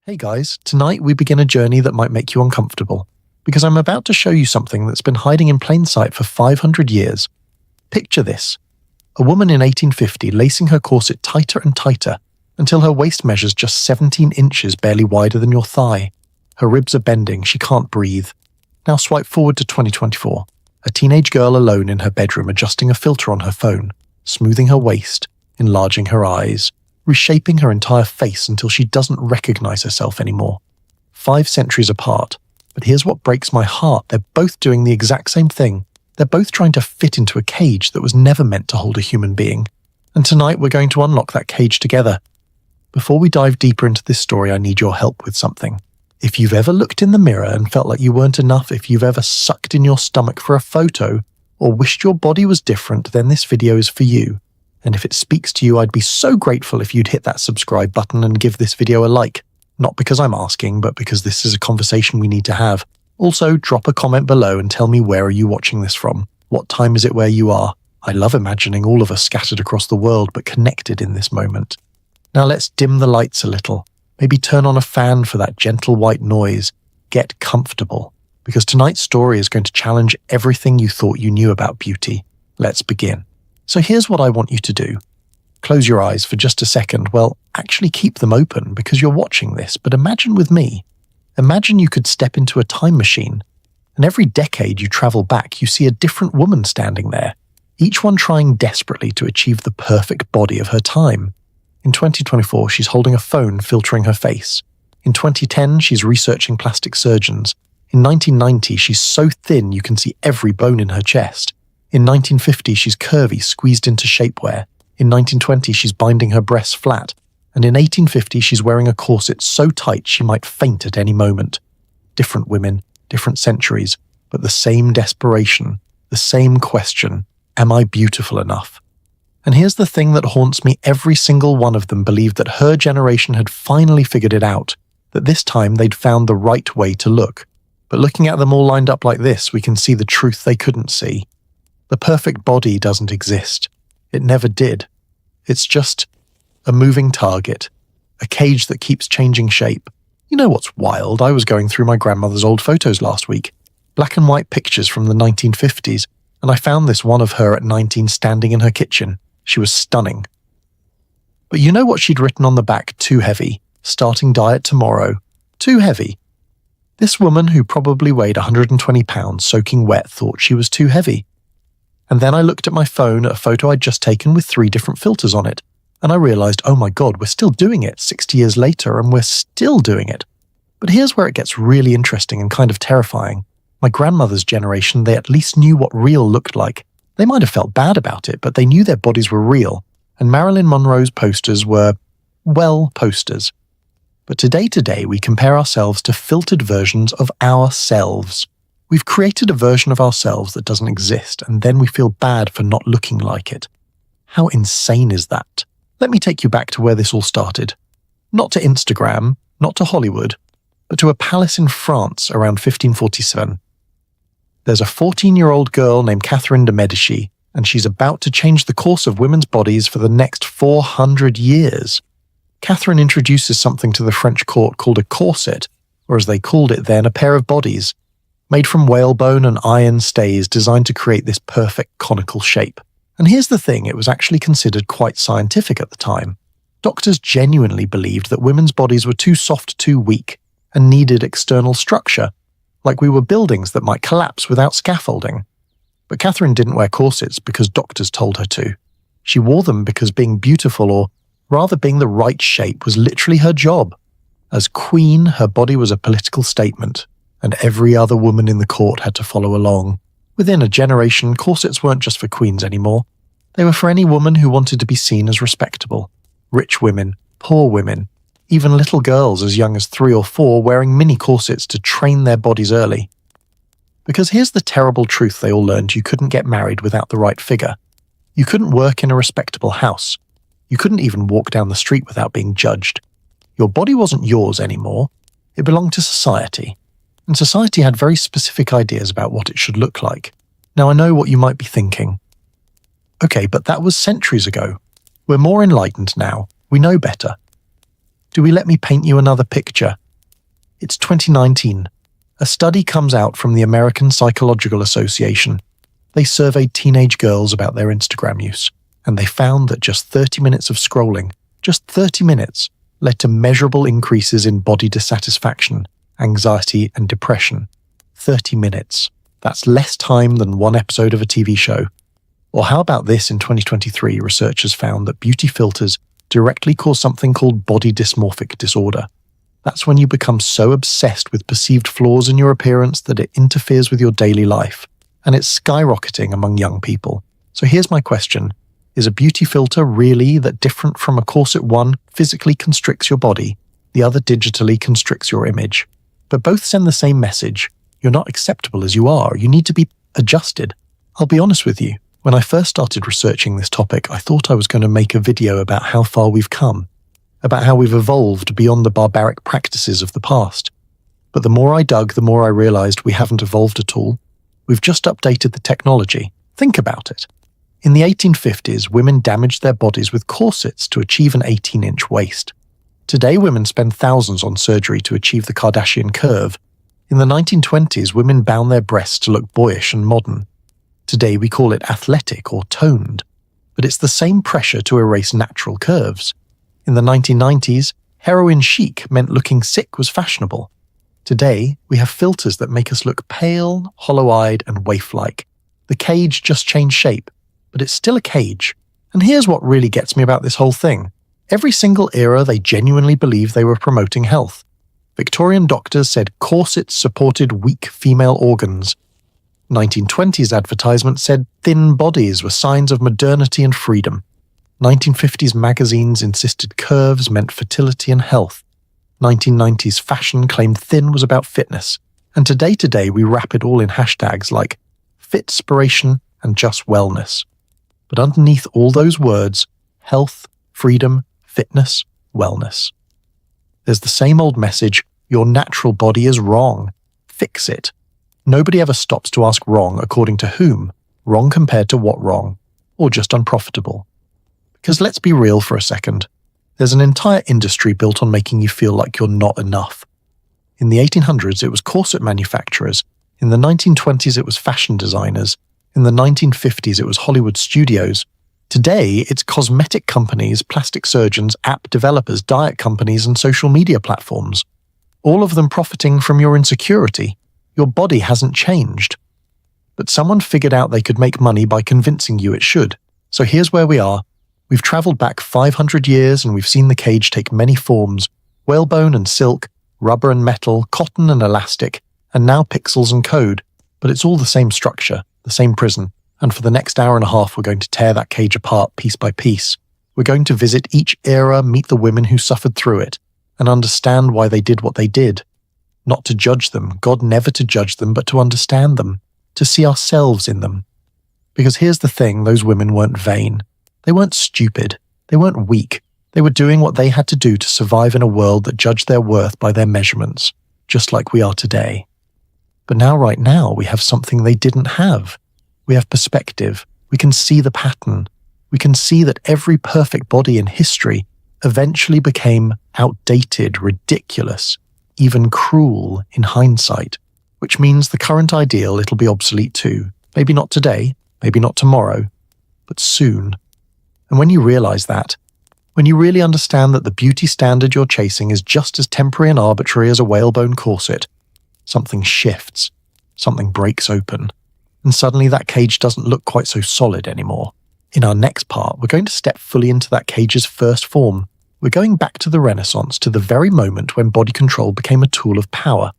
Hey guys, tonight we begin a journey that might make you uncomfortable, because I'm about to show you something that's been hiding in plain sight for 500 years. Picture this. A woman in 1850 lacing her corset tighter and tighter until her waist measures just 17 inches barely wider than your thigh. Her ribs are bending, she can't breathe. Now swipe forward to 2024. A teenage girl alone in her bedroom adjusting a filter on her phone, smoothing her waist, enlarging her eyes, reshaping her entire face until she doesn't recognize herself anymore. 5 centuries apart, but here's what breaks my heart. They're both doing the exact same thing. They're both trying to fit into a cage that was never meant to hold a human being. And tonight we're going to unlock that cage together. Before we dive deeper into this story, I need your help with something. If you've ever looked in the mirror and felt like you weren't enough, if you've ever sucked in your stomach for a photo, or wished your body was different, then this video is for you. And if it speaks to you, I'd be so grateful if you'd hit that subscribe button and give this video a like. Not because I'm asking, but because this is a conversation we need to have. Also, drop a comment below and tell me, where are you watching this from? What time is it where you are? I love imagining all of us scattered across the world but connected in this moment. Now let's dim the lights a little. Maybe turn on a fan for that gentle white noise. Get comfortable, because tonight's story is going to challenge everything you thought you knew about beauty. Let's begin. So here's what I want you to do. Close your eyes for just a second. Well, actually keep them open because you're watching this, but imagine with me. Imagine you could step into a time machine, and every decade you travel back, you see a different woman standing there, each one trying desperately to achieve the perfect body of her time. In 2024, she's holding a phone filtering her face. In 2010, she's researching plastic surgeons. In 1990, she's so thin you can see every bone in her chest. In 1950, she's curvy, squeezed into shapewear. In 1920, she's binding her breasts flat. And in 1850, she's wearing a corset so tight she might faint at any moment. Different women, different centuries, but the same desperation, the same question, am I beautiful enough? And here's the thing that haunts me. Every single one of them believed that her generation had finally figured it out, that this time they'd found the right way to look. But looking at them all lined up like this, we can see the truth they couldn't see. The perfect body doesn't exist. It never did. It's just a moving target, a cage that keeps changing shape. You know what's wild? I was going through my grandmother's old photos last week, black and white pictures from the 1950s, and I found this one of her at 19 standing in her kitchen. She was stunning. But you know what she'd written on the back? Too heavy. Starting diet tomorrow. Too heavy. This woman, who probably weighed 120 pounds soaking wet, thought she was too heavy. And then I looked at my phone at a photo I'd just taken with 3 different filters on it, and I realized, oh my God, we're still doing it 60 years later, and we're still doing it. But here's where it gets really interesting and kind of terrifying. My grandmother's generation, they at least knew what real looked like. They might have felt bad about it, but they knew their bodies were real, and Marilyn Monroe's posters were, well, posters. But today, we compare ourselves to filtered versions of ourselves. We've created a version of ourselves that doesn't exist, and then we feel bad for not looking like it. How insane is that? Let me take you back to where this all started. Not to Instagram, not to Hollywood, but to a palace in France around 1547. There's a 14-year-old girl named Catherine de Medici, and she's about to change the course of women's bodies for the next 400 years. Catherine introduces something to the French court called a corset, or as they called it then, a pair of bodies, made from whalebone and iron stays designed to create this perfect conical shape. And here's the thing, it was actually considered quite scientific at the time. Doctors genuinely believed that women's bodies were too soft, too weak, and needed external structure, like we were buildings that might collapse without scaffolding. But Catherine didn't wear corsets because doctors told her to. She wore them because being beautiful, or rather being the right shape, was literally her job. As queen, her body was a political statement, and every other woman in the court had to follow along. Within a generation, corsets weren't just for queens anymore. They were for any woman who wanted to be seen as respectable. Rich women, poor women, even little girls as young as 3 or 4 wearing mini corsets to train their bodies early. Because here's the terrible truth they all learned: you couldn't get married without the right figure. You couldn't work in a respectable house. You couldn't even walk down the street without being judged. Your body wasn't yours anymore. It belonged to society. And society had very specific ideas about what it should look like. Now I know what you might be thinking. Okay, but that was centuries ago. We're more enlightened now. We know better. Do we let me paint you another picture? It's 2019. A study comes out from the American Psychological Association. They surveyed teenage girls about their Instagram use, and they found that just 30 minutes of scrolling, just 30 minutes, led to measurable increases in body dissatisfaction, anxiety, and depression. 30 minutes. That's less time than one episode of a TV show. Or how about this? In 2023, researchers found that beauty filters directly cause something called body dysmorphic disorder. That's when you become so obsessed with perceived flaws in your appearance that it interferes with your daily life, and it's skyrocketing among young people. So here's my question. Is a beauty filter really that different from a corset? One physically constricts your body, the other digitally constricts your image. But both send the same message. You're not acceptable as you are. You need to be adjusted. I'll be honest with you. When I first started researching this topic, I thought I was going to make a video about how far we've come, about how we've evolved beyond the barbaric practices of the past. But the more I dug, the more I realized we haven't evolved at all. We've just updated the technology. Think about it. In the 1850s, women damaged their bodies with corsets to achieve an 18-inch waist. Today, women spend thousands on surgery to achieve the Kardashian curve. In the 1920s, women bound their breasts to look boyish and modern. Today, we call it athletic or toned. But it's the same pressure to erase natural curves. In the 1990s, heroin chic meant looking sick was fashionable. Today, we have filters that make us look pale, hollow-eyed, and waif-like. The cage just changed shape, but it's still a cage. And here's what really gets me about this whole thing. Every single era, they genuinely believed they were promoting health. Victorian doctors said corsets supported weak female organs. 1920s advertisements said thin bodies were signs of modernity and freedom. 1950s magazines insisted curves meant fertility and health. 1990s fashion claimed thin was about fitness. And today we wrap it all in hashtags like fitspiration and just wellness. But underneath all those words, health, freedom, fitness, wellness, there's the same old message: your natural body is wrong. Fix it. Nobody ever stops to ask wrong according to whom, wrong compared to what wrong, or just unprofitable. Because let's be real for a second. There's an entire industry built on making you feel like you're not enough. In the 1800s, it was corset manufacturers. In the 1920s, it was fashion designers. In the 1950s, it was Hollywood studios. Today, it's cosmetic companies, plastic surgeons, app developers, diet companies, and social media platforms. All of them profiting from your insecurity. Your body hasn't changed. But someone figured out they could make money by convincing you it should. So here's where we are. We've traveled back 500 years and we've seen the cage take many forms: whalebone and silk, rubber and metal, cotton and elastic, and now pixels and code. But it's all the same structure, the same prison. And for the next hour and a half, we're going to tear that cage apart piece by piece. We're going to visit each era, meet the women who suffered through it, and understand why they did what they did. Not to judge them, God never to judge them, but to understand them, to see ourselves in them. Because here's the thing, those women weren't vain. They weren't stupid. They weren't weak. They were doing what they had to do to survive in a world that judged their worth by their measurements, just like we are today. But now, right now, we have something they didn't have. We have perspective. We can see the pattern. We can see that every perfect body in history eventually became outdated, ridiculous, even cruel in hindsight, which means the current ideal, it'll be obsolete too. Maybe not today, maybe not tomorrow, but soon. And when you realize that, when you really understand that the beauty standard you're chasing is just as temporary and arbitrary as a whalebone corset, something shifts, something breaks open, and suddenly that cage doesn't look quite so solid anymore. In our next part, we're going to step fully into that cage's first form. We're going back to the Renaissance, to the very moment when body control became a tool of power.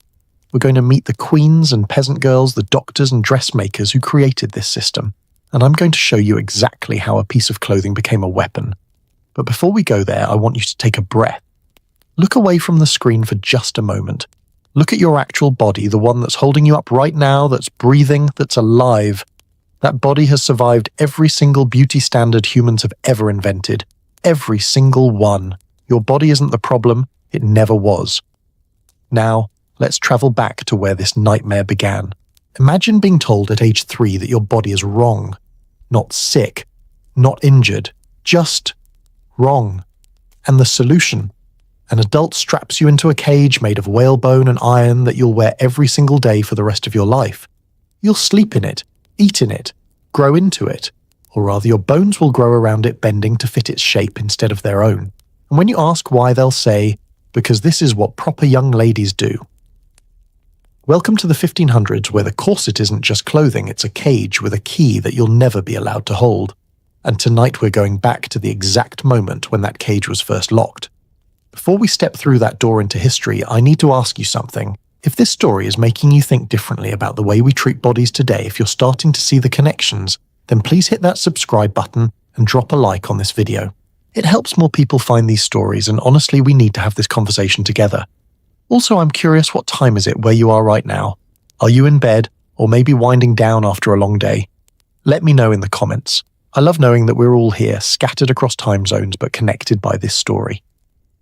We're going to meet the queens and peasant girls, the doctors and dressmakers who created this system. And I'm going to show you exactly how a piece of clothing became a weapon. But before we go there, I want you to take a breath. Look away from the screen for just a moment. Look at your actual body, the one that's holding you up right now, that's breathing, that's alive. That body has survived every single beauty standard humans have ever invented. Every single one. Your body isn't the problem, it never was. Now, let's travel back to where this nightmare began. Imagine being told at age 3 that your body is wrong. Not sick, not injured, just wrong. And the solution? An adult straps you into a cage made of whalebone and iron that you'll wear every single day for the rest of your life. You'll sleep in it, eat in it, grow into it, or rather your bones will grow around it, bending to fit its shape instead of their own. And when you ask why, they'll say, because this is what proper young ladies do. Welcome to the 1500s, where the corset isn't just clothing, it's a cage with a key that you'll never be allowed to hold. And tonight we're going back to the exact moment when that cage was first locked. Before we step through that door into history, I need to ask you something. If this story is making you think differently about the way we treat bodies today, if you're starting to see the connections, then please hit that subscribe button and drop a like on this video. It helps more people find these stories, and honestly, we need to have this conversation together. Also, I'm curious, what time is it where you are right now? Are you in bed, or maybe winding down after a long day? Let me know in the comments. I love knowing that we're all here, scattered across time zones, but connected by this story.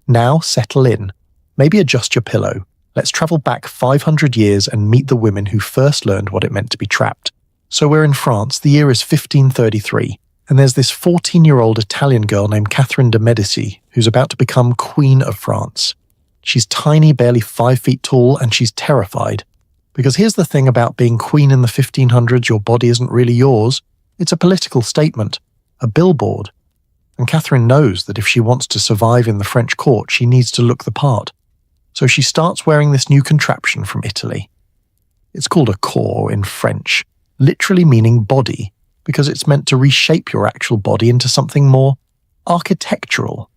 Now settle in. Maybe adjust your pillow. Let's travel back 500 years and meet the women who first learned what it meant to be trapped. So we're in France, the year is 1533, and there's this 14-year-old Italian girl named Catherine de' Medici who's about to become Queen of France. She's tiny, barely 5 feet tall, and she's terrified. Because here's the thing about being queen in the 1500s, your body isn't really yours. It's a political statement, a billboard. And Catherine knows that if she wants to survive in the French court, she needs to look the part. So she starts wearing this new contraption from Italy. It's called a corps in French, literally meaning body, because it's meant to reshape your actual body into something more architectural.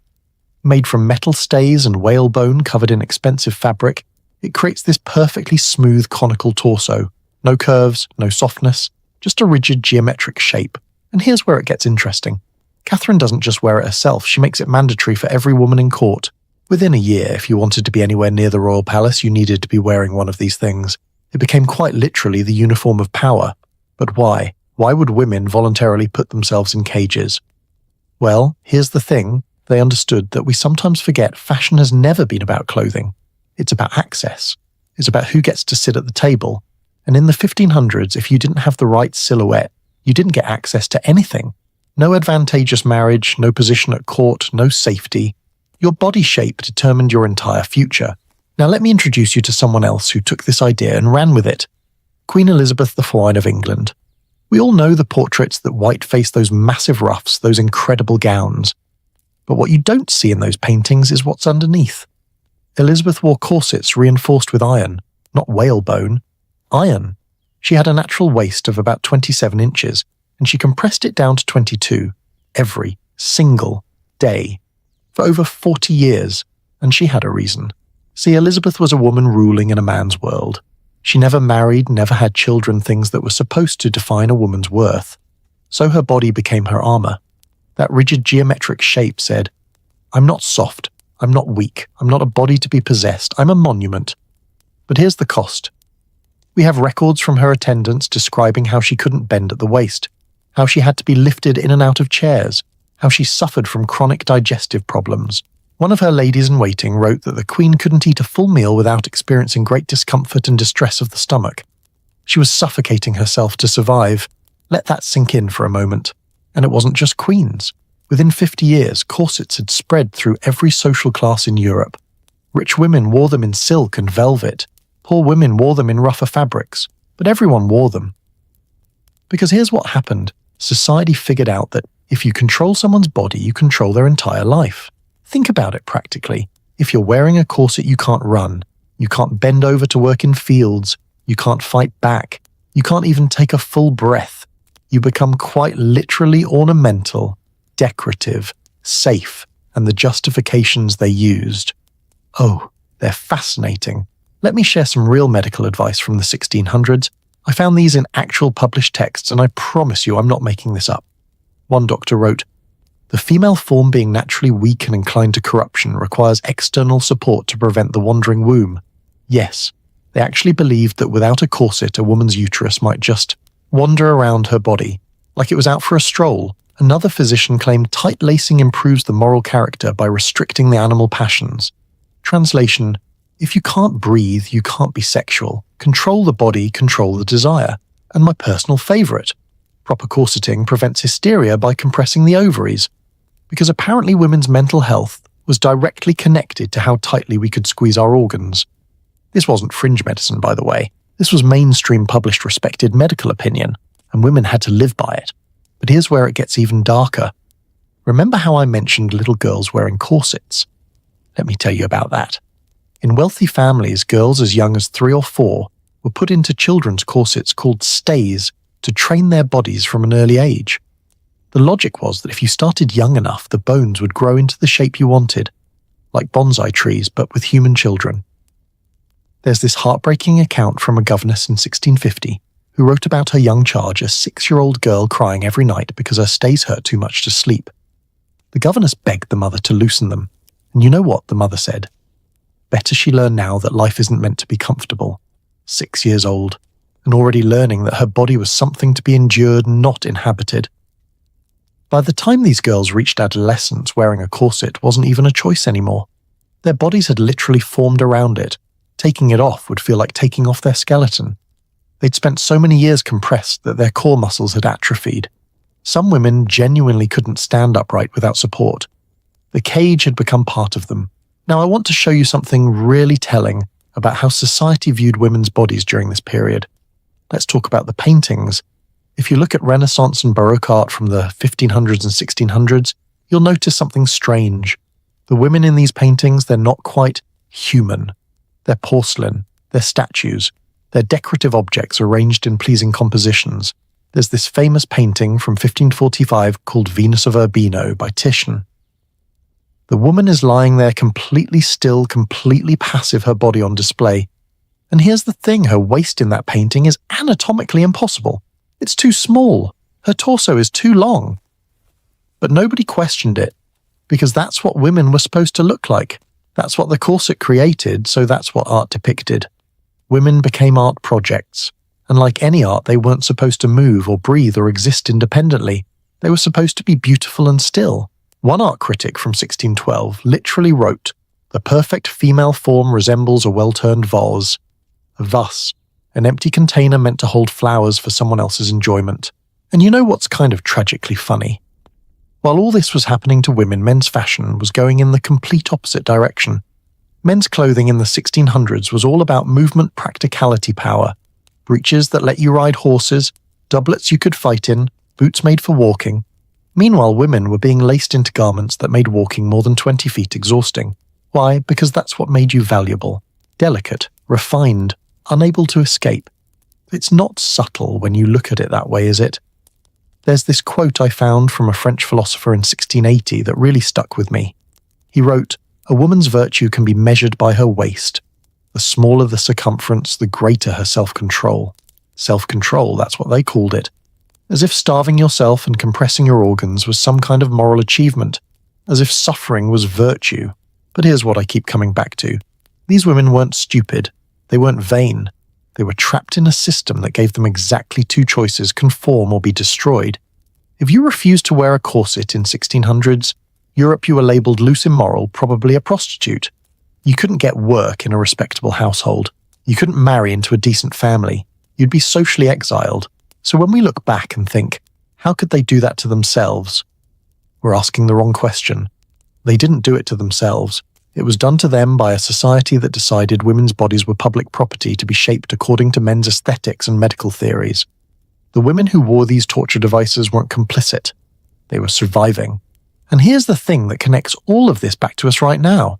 Made from metal stays and whalebone covered in expensive fabric, it creates this perfectly smooth conical torso. No curves, no softness, just a rigid geometric shape. And here's where it gets interesting. Catherine doesn't just wear it herself, she makes it mandatory for every woman in court. Within a year, if you wanted to be anywhere near the royal palace, you needed to be wearing one of these things. It became quite literally the uniform of power. But why? Why would women voluntarily put themselves in cages? Well, here's the thing. They understood that we sometimes forget fashion has never been about clothing. It's about access. It's about who gets to sit at the table. And in the 1500s, if you didn't have the right silhouette, you didn't get access to anything. No advantageous marriage, no position at court, no safety. Your body shape determined your entire future. Now let me introduce you to someone else who took this idea and ran with it. Queen Elizabeth IV of England. We all know the portraits that white-face those massive ruffs, those incredible gowns. But what you don't see in those paintings is what's underneath. Elizabeth wore corsets reinforced with iron, not whalebone. Iron. She had a natural waist of about 27 inches, and she compressed it down to 22 every single day for over 40 years, and she had a reason. See, Elizabeth was a woman ruling in a man's world. She never married, never had children, things that were supposed to define a woman's worth. So her body became her armor. That rigid geometric shape said, I'm not soft, I'm not weak, I'm not a body to be possessed, I'm a monument. But here's the cost. We have records from her attendants describing how she couldn't bend at the waist, how she had to be lifted in and out of chairs, how she suffered from chronic digestive problems. One of her ladies-in-waiting wrote that the Queen couldn't eat a full meal without experiencing great discomfort and distress of the stomach. She was suffocating herself to survive. Let that sink in for a moment. And it wasn't just queens. Within 50 years, corsets had spread through every social class in Europe. Rich women wore them in silk and velvet. Poor women wore them in rougher fabrics. But everyone wore them. Because here's what happened. Society figured out that if you control someone's body, you control their entire life. Think about it practically. If you're wearing a corset, you can't run. You can't bend over to work in fields. You can't fight back. You can't even take a full breath. You become quite literally ornamental, decorative, safe, and the justifications they used. Oh, they're fascinating. Let me share some real medical advice from the 1600s. I found these in actual published texts, and I promise you I'm not making this up. One doctor wrote, "The female form, being naturally weak and inclined to corruption, requires external support to prevent the wandering womb." Yes, they actually believed that without a corset, a woman's uterus might just wander around her body, like it was out for a stroll. Another physician claimed tight lacing improves the moral character by restricting the animal passions. Translation: if you can't breathe, you can't be sexual. Control the body, control the desire. And my personal favourite, proper corseting prevents hysteria by compressing the ovaries. Because apparently women's mental health was directly connected to how tightly we could squeeze our organs. This wasn't fringe medicine, by the way. This was mainstream published respected medical opinion, and women had to live by it. But here's where it gets even darker. Remember how I mentioned little girls wearing corsets? Let me tell you about that. In wealthy families, girls as young as 3 or 4 were put into children's corsets called stays to train their bodies from an early age. The logic was that if you started young enough, the bones would grow into the shape you wanted, like bonsai trees, but with human children. There's this heartbreaking account from a governess in 1650 who wrote about her young charge, a 6-year-old girl crying every night because her stays hurt too much to sleep. The governess begged the mother to loosen them, and you know what the mother said? Better she learn now that life isn't meant to be comfortable. 6 years old, and already learning that her body was something to be endured, not inhabited. By the time these girls reached adolescence, wearing a corset wasn't even a choice anymore. Their bodies had literally formed around it. Taking it off would feel like taking off their skeleton. They'd spent so many years compressed that their core muscles had atrophied. Some women genuinely couldn't stand upright without support. The cage had become part of them. Now I want to show you something really telling about how society viewed women's bodies during this period. Let's talk about the paintings. If you look at Renaissance and Baroque art from the 1500s and 1600s, you'll notice something strange. The women in these paintings, they're not quite human. They're porcelain, they're statues, they're decorative objects arranged in pleasing compositions. There's this famous painting from 1545 called Venus of Urbino by Titian. The woman is lying there completely still, completely passive, her body on display. And here's the thing, her waist in that painting is anatomically impossible. It's too small. Her torso is too long. But nobody questioned it, because that's what women were supposed to look like. That's what the corset created, so that's what art depicted. Women became art projects, and like any art, they weren't supposed to move or breathe or exist independently. They were supposed to be beautiful and still. One art critic from 1612 literally wrote, "The perfect female form resembles a well-turned vase. Thus, an empty container meant to hold flowers for someone else's enjoyment." And you know what's kind of tragically funny? While all this was happening to women, men's fashion was going in the complete opposite direction. Men's clothing in the 1600s was all about movement, practicality, power. Breeches that let you ride horses, doublets you could fight in, boots made for walking. Meanwhile, women were being laced into garments that made walking more than 20 feet exhausting. Why? Because that's what made you valuable. Delicate, refined, unable to escape. It's not subtle when you look at it that way, is it? There's this quote I found from a French philosopher in 1680 that really stuck with me. He wrote, "A woman's virtue can be measured by her waist. The smaller the circumference, the greater her self-control." Self-control, that's what they called it. As if starving yourself and compressing your organs was some kind of moral achievement. As if suffering was virtue. But here's what I keep coming back to. These women weren't stupid. They weren't vain. They were trapped in a system that gave them exactly 2 choices: conform or be destroyed. If you refused to wear a corset in 1600s, Europe, you were labelled loose, immoral, probably a prostitute. You couldn't get work in a respectable household. You couldn't marry into a decent family. You'd be socially exiled. So when we look back and think, how could they do that to themselves? We're asking the wrong question. They didn't do it to themselves. It was done to them by a society that decided women's bodies were public property to be shaped according to men's aesthetics and medical theories. The women who wore these torture devices weren't complicit. They were surviving. And here's the thing that connects all of this back to us right now.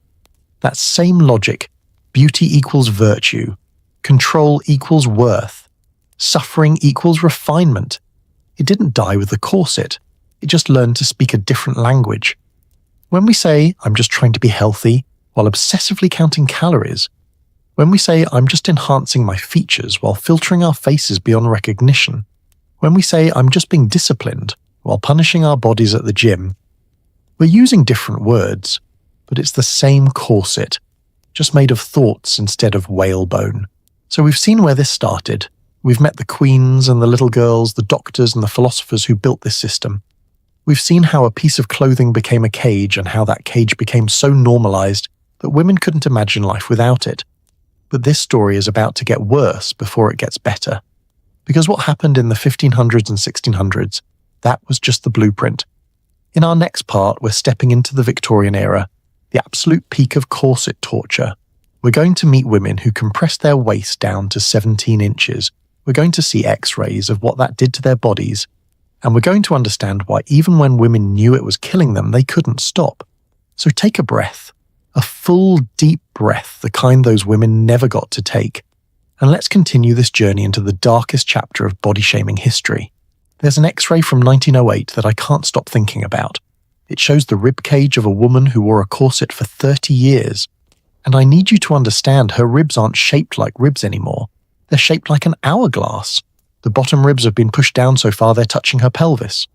That same logic, beauty equals virtue, control equals worth, suffering equals refinement. It didn't die with the corset. It just learned to speak a different language. When we say, "I'm just trying to be healthy," while obsessively counting calories, when we say, "I'm just enhancing my features," while filtering our faces beyond recognition, when we say, "I'm just being disciplined," while punishing our bodies at the gym, we're using different words, but it's the same corset, just made of thoughts instead of whalebone. So we've seen where this started. We've met the queens and the little girls, the doctors and the philosophers who built this system. We've seen how a piece of clothing became a cage and how that cage became so normalized that women couldn't imagine life without it. But this story is about to get worse before it gets better. Because what happened in the 1500s and 1600s, that was just the blueprint. In our next part, we're stepping into the Victorian era, the absolute peak of corset torture. We're going to meet women who compressed their waist down to 17 inches. We're going to see x-rays of what that did to their bodies. And we're going to understand why even when women knew it was killing them, they couldn't stop. So take a breath. A full, deep breath, the kind those women never got to take. And let's continue this journey into the darkest chapter of body-shaming history. There's an x-ray from 1908 that I can't stop thinking about. It shows the rib cage of a woman who wore a corset for 30 years. And I need you to understand her ribs aren't shaped like ribs anymore. They're shaped like an hourglass. The bottom ribs have been pushed down so far they're touching her pelvis.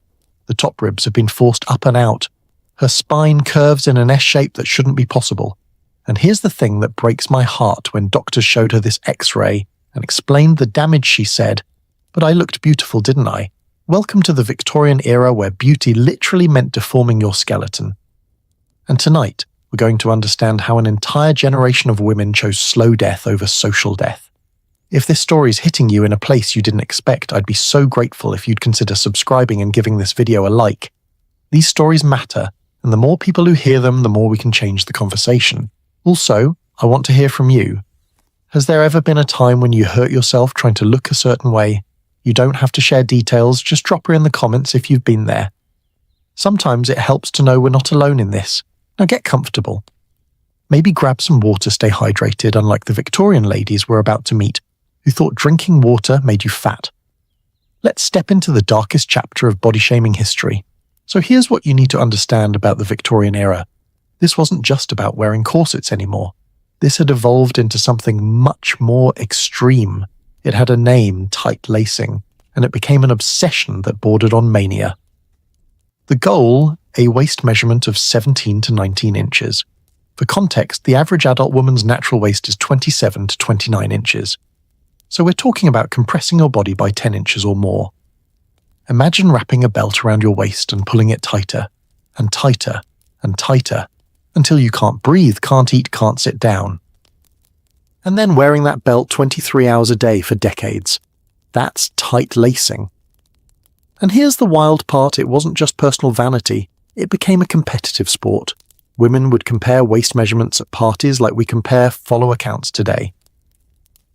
The top ribs have been forced up and out. Her spine curves in an S shape that shouldn't be possible. And here's the thing that breaks my heart when doctors showed her this x-ray and explained the damage. She said, "But I looked beautiful, didn't I? Welcome to the Victorian era where beauty literally meant deforming your skeleton." And tonight, we're going to understand how an entire generation of women chose slow death over social death. If this story is hitting you in a place you didn't expect, I'd be so grateful if you'd consider subscribing and giving this video a like. These stories matter, and the more people who hear them, the more we can change the conversation. Also, I want to hear from you. Has there ever been a time when you hurt yourself trying to look a certain way? You don't have to share details, just drop her in the comments if you've been there. Sometimes it helps to know we're not alone in this. Now get comfortable. Maybe grab some water, stay hydrated, unlike the Victorian ladies we're about to meet, who thought drinking water made you fat. Let's step into the darkest chapter of body-shaming history. So here's what you need to understand about the Victorian era. This wasn't just about wearing corsets anymore. This had evolved into something much more extreme. It had a name, tight lacing, and it became an obsession that bordered on mania. The goal, a waist measurement of 17 to 19 inches. For context, the average adult woman's natural waist is 27 to 29 inches. So we're talking about compressing your body by 10 inches or more. Imagine wrapping a belt around your waist and pulling it tighter, and tighter, and tighter, until you can't breathe, can't eat, can't sit down. And then wearing that belt 23 hours a day for decades. That's tight lacing. And here's the wild part, it wasn't just personal vanity, it became a competitive sport. Women would compare waist measurements at parties like we compare follower counts today.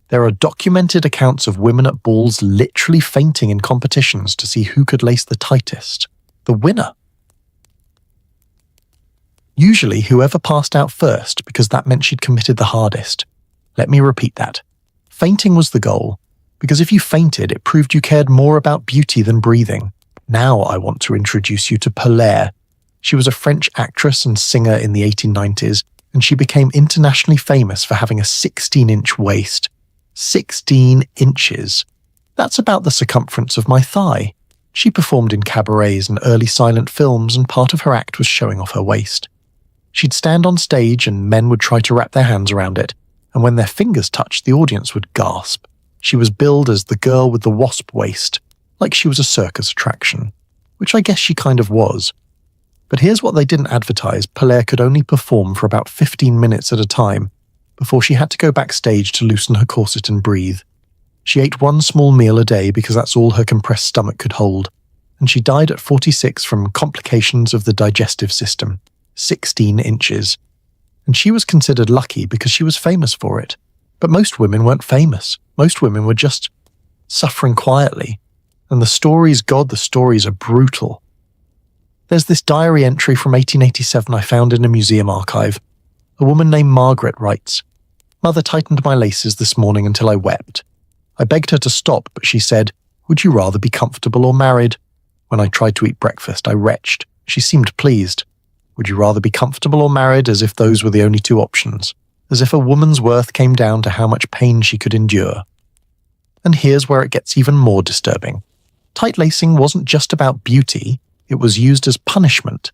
There are documented accounts of women at balls literally fainting in competitions to see who could lace the tightest. The winner. Usually whoever passed out first, because that meant she'd committed the hardest. Let me repeat that. Fainting was the goal, because if you fainted, it proved you cared more about beauty than breathing. Now I want to introduce you to Polaire. She was a French actress and singer in the 1890s, and she became internationally famous for having a 16-inch waist. 16 inches. That's about the circumference of my thigh. She performed in cabarets and early silent films, and part of her act was showing off her waist. She'd stand on stage and men would try to wrap their hands around it, and when their fingers touched, the audience would gasp. She was billed as the girl with the wasp waist, like she was a circus attraction, which I guess she kind of was. But here's what they didn't advertise. Polaire could only perform for about 15 minutes at a time, before she had to go backstage to loosen her corset and breathe. She ate one small meal a day because that's all her compressed stomach could hold, and she died at 46 from complications of the digestive system. 16 inches. And she was considered lucky because she was famous for it. But most women weren't famous. Most women were just suffering quietly. And the stories are brutal. There's this diary entry from 1887 I found in a museum archive. A woman named Margaret writes, "Mother tightened my laces this morning until I wept. I begged her to stop, but she said, 'Would you rather be comfortable or married?' When I tried to eat breakfast, I retched. She seemed pleased. Would you rather be comfortable or married, as if those were the only two options? As if a woman's worth came down to how much pain she could endure." And here's where it gets even more disturbing. Tight lacing wasn't just about beauty, it was used as punishment.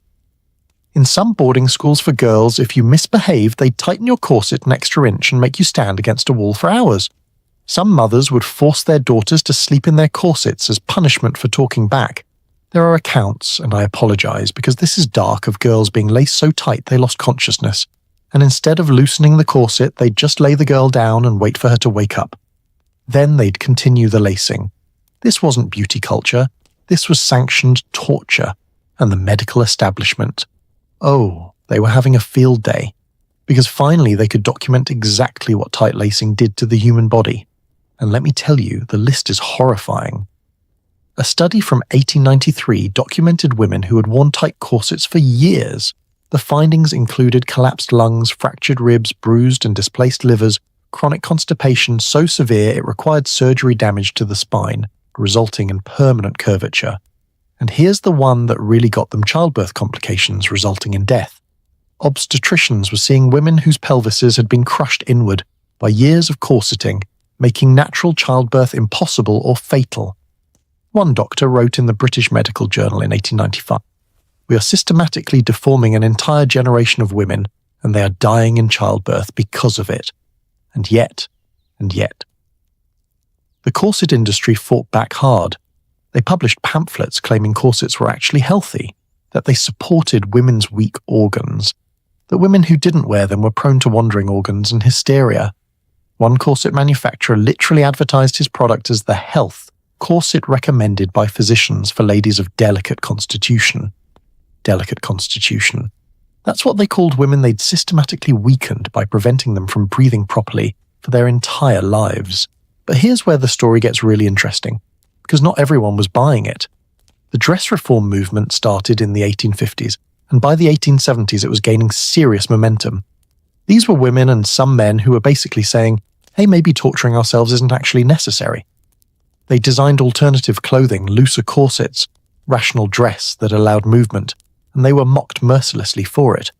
In some boarding schools for girls, if you misbehaved, they'd tighten your corset an extra inch and make you stand against a wall for hours. Some mothers would force their daughters to sleep in their corsets as punishment for talking back. There are accounts, and I apologize because this is dark, of girls being laced so tight they lost consciousness, and instead of loosening the corset, they'd just lay the girl down and wait for her to wake up. Then they'd continue the lacing. This wasn't beauty culture, this was sanctioned torture, and the medical establishment. Oh, They were having a field day, because finally they could document exactly what tight lacing did to the human body. And let me tell you, the list is horrifying. A study from 1893 documented women who had worn tight corsets for years. The findings included collapsed lungs, fractured ribs, bruised and displaced livers, chronic constipation so severe it required surgery damage to the spine, resulting in permanent curvature. And here's the one that really got them: childbirth complications resulting in death. Obstetricians were seeing women whose pelvises had been crushed inward by years of corseting, making natural childbirth impossible or fatal. One doctor wrote in the British Medical Journal in 1895, "We are systematically deforming an entire generation of women, and they are dying in childbirth because of it." And yet. The corset industry fought back hard. They published pamphlets claiming corsets were actually healthy, that they supported women's weak organs, that women who didn't wear them were prone to wandering organs and hysteria. One corset manufacturer literally advertised his product as the health corset recommended by physicians for ladies of delicate constitution. Delicate constitution. That's what they called women they'd systematically weakened by preventing them from breathing properly for their entire lives. But here's where the story gets really interesting, because not everyone was buying it. The dress reform movement started in the 1850s, and by the 1870s it was gaining serious momentum. These were women and some men who were basically saying, hey, maybe torturing ourselves isn't actually necessary. They designed alternative clothing, looser corsets, rational dress that allowed movement, and they were mocked mercilessly for it.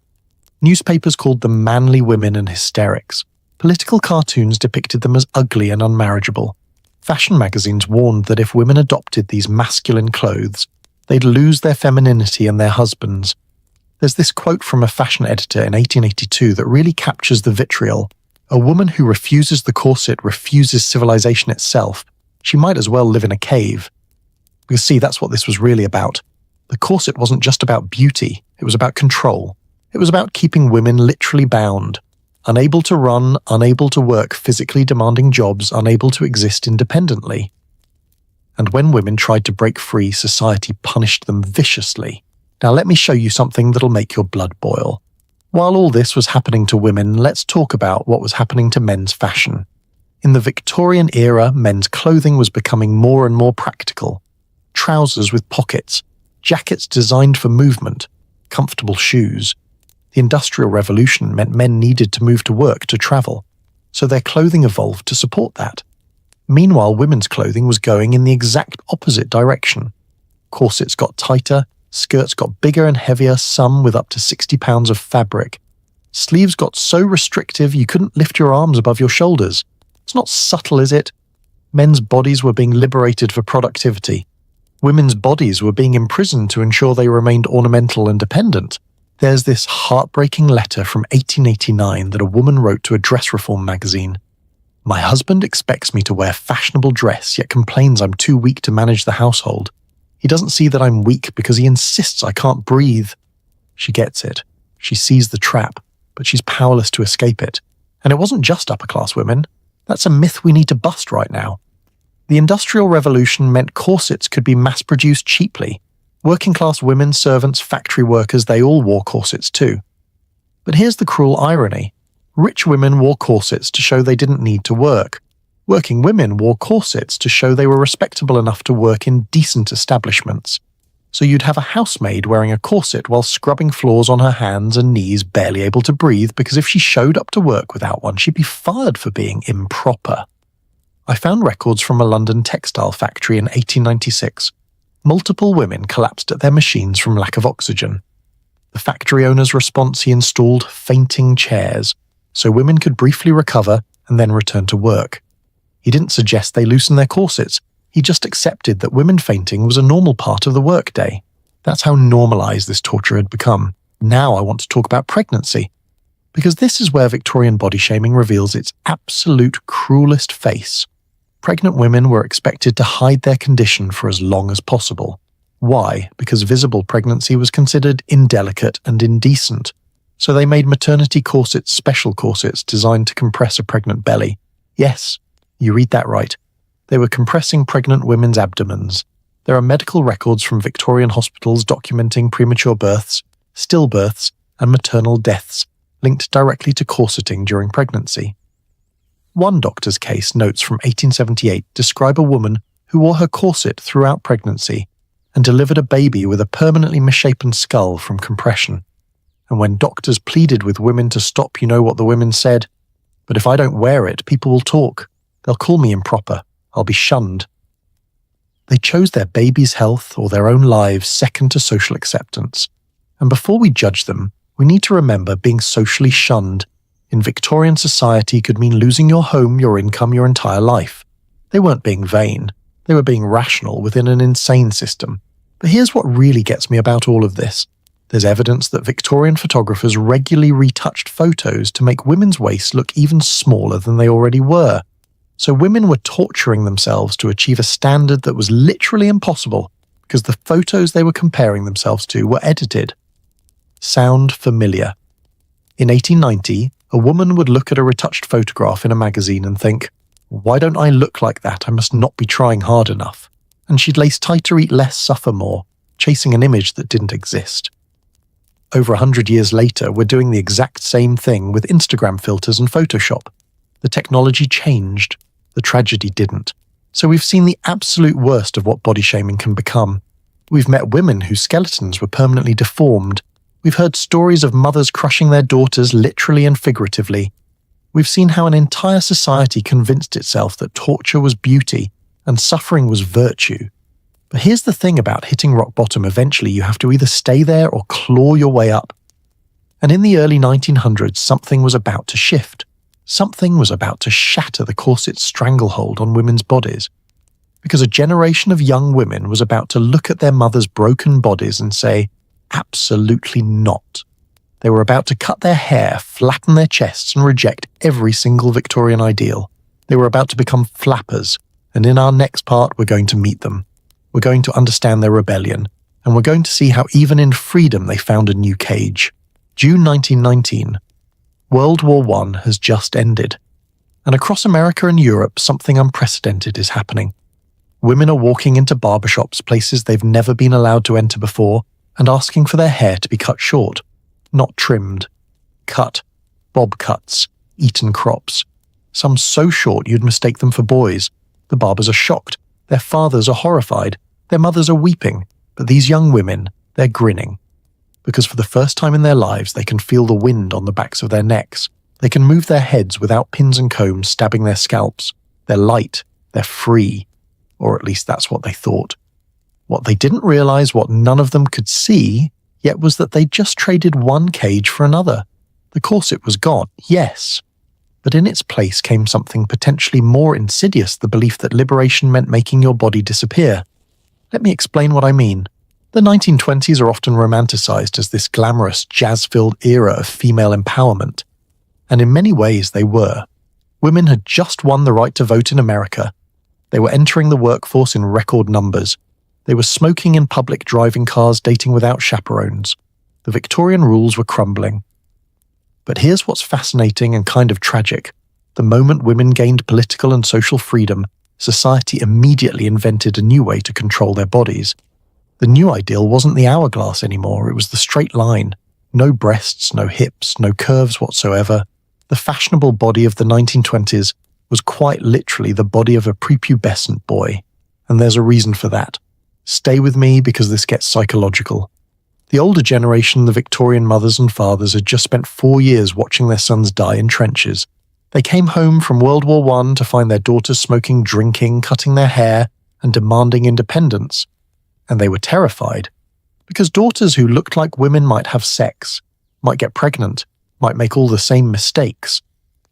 Newspapers called them manly women and hysterics. Political cartoons depicted them as ugly and unmarriageable. Fashion magazines warned that if women adopted these masculine clothes, they'd lose their femininity and their husbands. There's this quote from a fashion editor in 1882 that really captures the vitriol. "A woman who refuses the corset refuses civilization itself. She might as well live in a cave." Because see, that's what this was really about. The corset wasn't just about beauty, it was about control. It was about keeping women literally bound, unable to run, unable to work physically demanding jobs, unable to exist independently. And when women tried to break free, society punished them viciously. Now let me show you something that'll make your blood boil. While all this was happening to women, let's talk about what was happening to men's fashion. In the Victorian era, men's clothing was becoming more and more practical. Trousers with pockets, jackets designed for movement, comfortable shoes. The Industrial Revolution meant men needed to move to work to travel, so their clothing evolved to support that. Meanwhile, women's clothing was going in the exact opposite direction. Corsets got tighter, skirts got bigger and heavier, some with up to 60 pounds of fabric. Sleeves got so restrictive you couldn't lift your arms above your shoulders. It's not subtle, is it? Men's bodies were being liberated for productivity. Women's bodies were being imprisoned to ensure they remained ornamental and dependent. There's this heartbreaking letter from 1889 that a woman wrote to a dress reform magazine. "My husband expects me to wear fashionable dress, yet complains I'm too weak to manage the household. He doesn't see that I'm weak because he insists I can't breathe." She gets it. She sees the trap, but she's powerless to escape it. And it wasn't just upper-class women. That's a myth we need to bust right now. The Industrial Revolution meant corsets could be mass-produced cheaply. Working-class women, servants, factory workers, they all wore corsets too. But here's the cruel irony. Rich women wore corsets to show they didn't need to work. Working women wore corsets to show they were respectable enough to work in decent establishments. So you'd have a housemaid wearing a corset while scrubbing floors on her hands and knees, barely able to breathe, because if she showed up to work without one, she'd be fired for being improper. I found records from a London textile factory in 1896. Multiple women collapsed at their machines from lack of oxygen. The factory owner's response: he installed fainting chairs, so women could briefly recover and then return to work. He didn't suggest they loosen their corsets. He just accepted that women fainting was a normal part of the workday. That's how normalized this torture had become. Now I want to talk about pregnancy, because this is where Victorian body shaming reveals its absolute cruelest face. Pregnant women were expected to hide their condition for as long as possible. Why? Because visible pregnancy was considered indelicate and indecent. So they made maternity corsets special corsets designed to compress a pregnant belly. Yes, you read that right. They were compressing pregnant women's abdomens. There are medical records from Victorian hospitals documenting premature births, stillbirths, and maternal deaths linked directly to corseting during pregnancy. One doctor's case notes from 1878 describe a woman who wore her corset throughout pregnancy and delivered a baby with a permanently misshapen skull from compression. And when doctors pleaded with women to stop, you know what the women said? "But if I don't wear it, people will talk. They'll call me improper. I'll be shunned." They chose their baby's health or their own lives second to social acceptance. And before we judge them, we need to remember being socially shunned in Victorian society could mean losing your home, your income, your entire life. They weren't being vain. They were being rational within an insane system. But here's what really gets me about all of this. There's evidence that Victorian photographers regularly retouched photos to make women's waists look even smaller than they already were. So women were torturing themselves to achieve a standard that was literally impossible because the photos they were comparing themselves to were edited. Sound familiar? In 1890, a woman would look at a retouched photograph in a magazine and think, "Why don't I look like that? I must not be trying hard enough." And she'd lace tighter, eat less, suffer more, chasing an image that didn't exist. Over 100 years later, we're doing the exact same thing with Instagram filters and Photoshop. The technology changed. The tragedy didn't. So we've seen the absolute worst of what body shaming can become. We've met women whose skeletons were permanently deformed. We've heard stories of mothers crushing their daughters literally and figuratively. We've seen how an entire society convinced itself that torture was beauty and suffering was virtue. But here's the thing about hitting rock bottom: eventually you have to either stay there or claw your way up. And in the early 1900s, something was about to shift. Something was about to shatter the corset's stranglehold on women's bodies. Because a generation of young women was about to look at their mothers' broken bodies and say, absolutely not. They were about to cut their hair, flatten their chests, and reject every single Victorian ideal. They were about to become flappers, and in our next part we're going to meet them. We're going to understand their rebellion, and we're going to see how even in freedom they found a new cage. June 1919. World War I has just ended. And across America and Europe, something unprecedented is happening. Women are walking into barbershops, places they've never been allowed to enter before, and asking for their hair to be cut short. Not trimmed. Cut. Bob cuts. Eton crops. Some so short you'd mistake them for boys. The barbers are shocked. Their fathers are horrified. Their mothers are weeping. But these young women, they're grinning. Because for the first time in their lives, they can feel the wind on the backs of their necks. They can move their heads without pins and combs stabbing their scalps. They're light. They're free. Or at least that's what they thought. What they didn't realize, what none of them could see, yet was that they'd just traded one cage for another. The corset was gone, yes. But in its place came something potentially more insidious, the belief that liberation meant making your body disappear. Let me explain what I mean. The 1920s are often romanticized as this glamorous, jazz-filled era of female empowerment. And in many ways they were. Women had just won the right to vote in America. They were entering the workforce in record numbers. They were smoking in public, driving cars, dating without chaperones. The Victorian rules were crumbling. But here's what's fascinating and kind of tragic. The moment women gained political and social freedom, society immediately invented a new way to control their bodies. The new ideal wasn't the hourglass anymore, it was the straight line. No breasts, no hips, no curves whatsoever. The fashionable body of the 1920s was quite literally the body of a prepubescent boy. And there's a reason for that. Stay with me because this gets psychological. The older generation, the Victorian mothers and fathers, had just spent 4 years watching their sons die in trenches. They came home from World War I to find their daughters smoking, drinking, cutting their hair, and demanding independence. And they were terrified. Because daughters who looked like women might have sex, might get pregnant, might make all the same mistakes.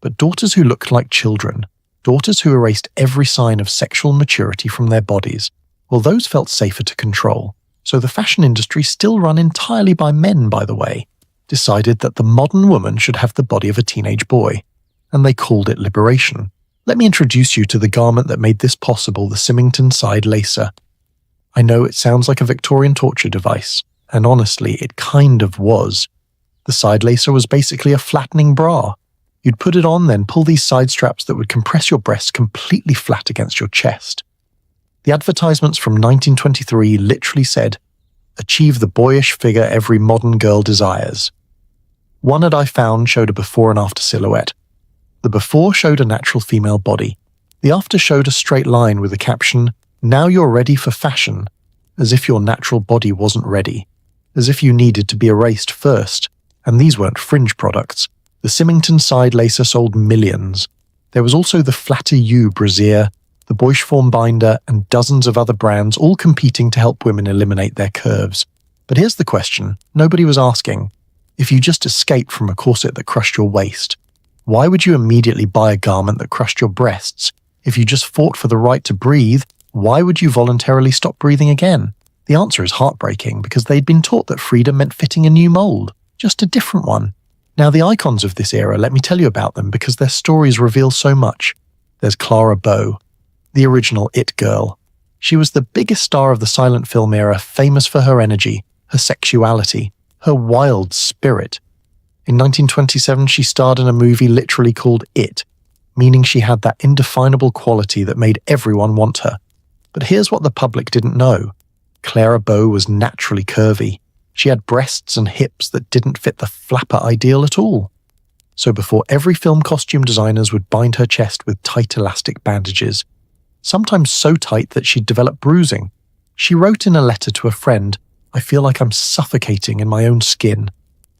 But daughters who looked like children, daughters who erased every sign of sexual maturity from their bodies, well, those felt safer to control. So the fashion industry, still run entirely by men, by the way, decided that the modern woman should have the body of a teenage boy. And they called it liberation. Let me introduce you to the garment that made this possible, the Symington side lacer. I know it sounds like a Victorian torture device, and honestly, it kind of was. The side lacer was basically a flattening bra. You'd put it on, then pull these side straps that would compress your breasts completely flat against your chest. The advertisements from 1923 literally said, "Achieve the boyish figure every modern girl desires." One ad I found showed a before and after silhouette. The before showed a natural female body. The after showed a straight line with the caption, "Now you're ready for fashion," as if your natural body wasn't ready, as if you needed to be erased first. And these weren't fringe products. The Symington side lacer sold millions. There was also the Flatter You brassiere, the Boischform binder, and dozens of other brands all competing to help women eliminate their curves. But here's the question nobody was asking. If you just escaped from a corset that crushed your waist, why would you immediately buy a garment that crushed your breasts? If you just fought for the right to breathe, why would you voluntarily stop breathing again? The answer is heartbreaking because they'd been taught that freedom meant fitting a new mold, just a different one. Now, the icons of this era, let me tell you about them because their stories reveal so much. There's Clara Bow, the original It Girl. She was the biggest star of the silent film era, famous for her energy, her sexuality, her wild spirit. In 1927, she starred in a movie literally called It, meaning she had that indefinable quality that made everyone want her. But here's what the public didn't know. Clara Bow was naturally curvy. She had breasts and hips that didn't fit the flapper ideal at all. So before every film, costume designers would bind her chest with tight elastic bandages, sometimes so tight that she'd develop bruising. She wrote in a letter to a friend, "I feel like I'm suffocating in my own skin."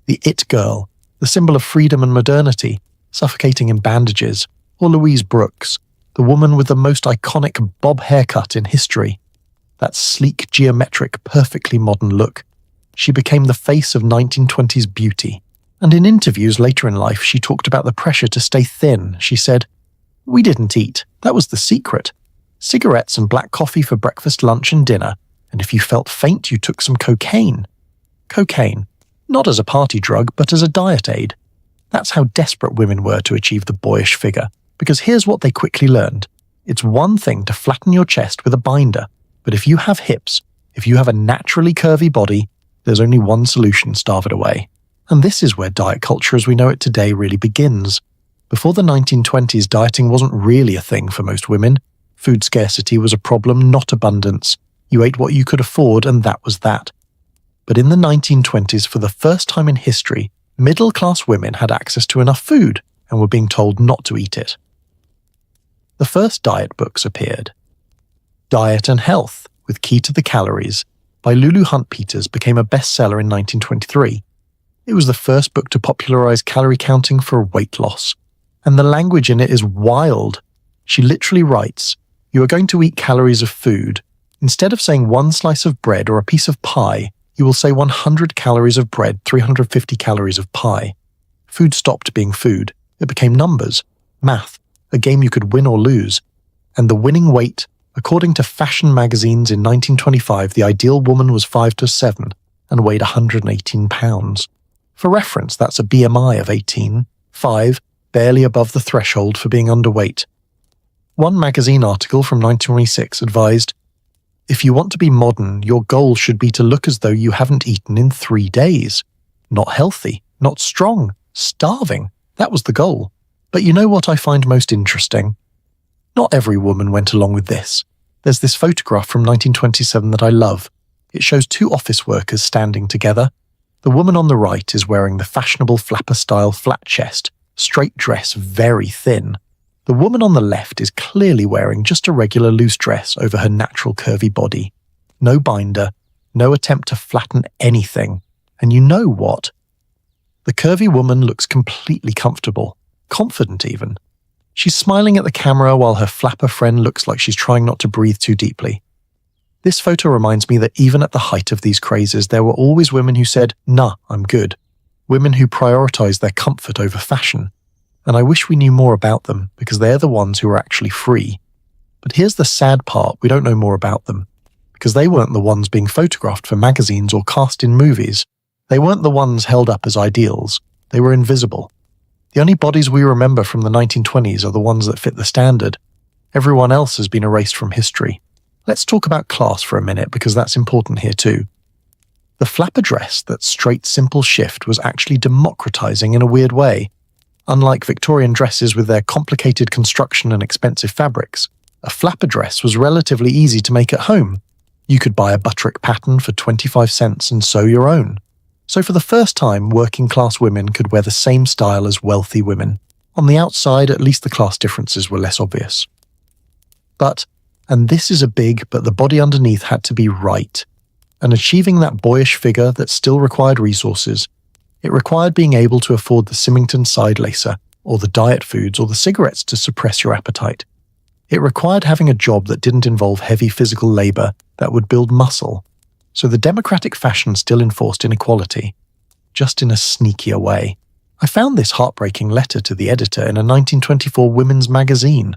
The It Girl, the symbol of freedom and modernity, suffocating in bandages. Or Louise Brooks, the woman with the most iconic bob haircut in history. That sleek, geometric, perfectly modern look. She became the face of 1920s beauty. And in interviews later in life, she talked about the pressure to stay thin. She said, "We didn't eat. That was the secret. Cigarettes and black coffee for breakfast, lunch, and dinner. And if you felt faint, you took some cocaine." Cocaine, not as a party drug, but as a diet aid. That's how desperate women were to achieve the boyish figure. Because here's what they quickly learned. It's one thing to flatten your chest with a binder, but if you have hips, if you have a naturally curvy body, there's only one solution: starve it away. And this is where diet culture as we know it today really begins. Before the 1920s, dieting wasn't really a thing for most women. Food scarcity was a problem, not abundance. You ate what you could afford, and that was that. But in the 1920s, for the first time in history, middle-class women had access to enough food and were being told not to eat it. The first diet books appeared. Diet and Health, with Key to the Calories, by Lulu Hunt Peters, became a bestseller in 1923. It was the first book to popularize calorie counting for weight loss. And the language in it is wild. She literally writes, "You are going to eat calories of food. Instead of saying one slice of bread or a piece of pie, you will say 100 calories of bread, 350 calories of pie." Food stopped being food. It became numbers, math, a game you could win or lose. And the winning weight, according to fashion magazines in 1925, the ideal woman was 5'7" and weighed 118 pounds. For reference, that's a BMI of 18, 5, barely above the threshold for being underweight. One magazine article from 1926 advised, "If you want to be modern, your goal should be to look as though you haven't eaten in 3 days. Not healthy, not strong, starving. That was the goal." But you know what I find most interesting? Not every woman went along with this. There's this photograph from 1927 that I love. It shows 2 office workers standing together. The woman on the right is wearing the fashionable flapper-style flat chest, straight dress, very thin. The woman on the left is clearly wearing just a regular loose dress over her natural curvy body. No binder, no attempt to flatten anything. And you know what? The curvy woman looks completely comfortable, confident even. She's smiling at the camera while her flapper friend looks like she's trying not to breathe too deeply. This photo reminds me that even at the height of these crazes, there were always women who said, "Nah, I'm good." Women who prioritized their comfort over fashion. And I wish we knew more about them, because they're the ones who are actually free. But here's the sad part, we don't know more about them. Because they weren't the ones being photographed for magazines or cast in movies. They weren't the ones held up as ideals. They were invisible. The only bodies we remember from the 1920s are the ones that fit the standard. Everyone else has been erased from history. Let's talk about class for a minute, because that's important here too. The flapper dress, that straight, simple shift, was actually democratizing in a weird way. Unlike Victorian dresses with their complicated construction and expensive fabrics, a flapper dress was relatively easy to make at home. You could buy a butterick pattern for 25 cents and sew your own. So for the first time, working-class women could wear the same style as wealthy women. On the outside, at least the class differences were less obvious. But, and this is a big but the body underneath had to be right, and achieving that boyish figure that still required resources, it required being able to afford the Symington side lacer, or the diet foods, or the cigarettes to suppress your appetite. It required having a job that didn't involve heavy physical labor that would build muscle. So the democratic fashion still enforced inequality, just in a sneakier way. I found this heartbreaking letter to the editor in a 1924 women's magazine.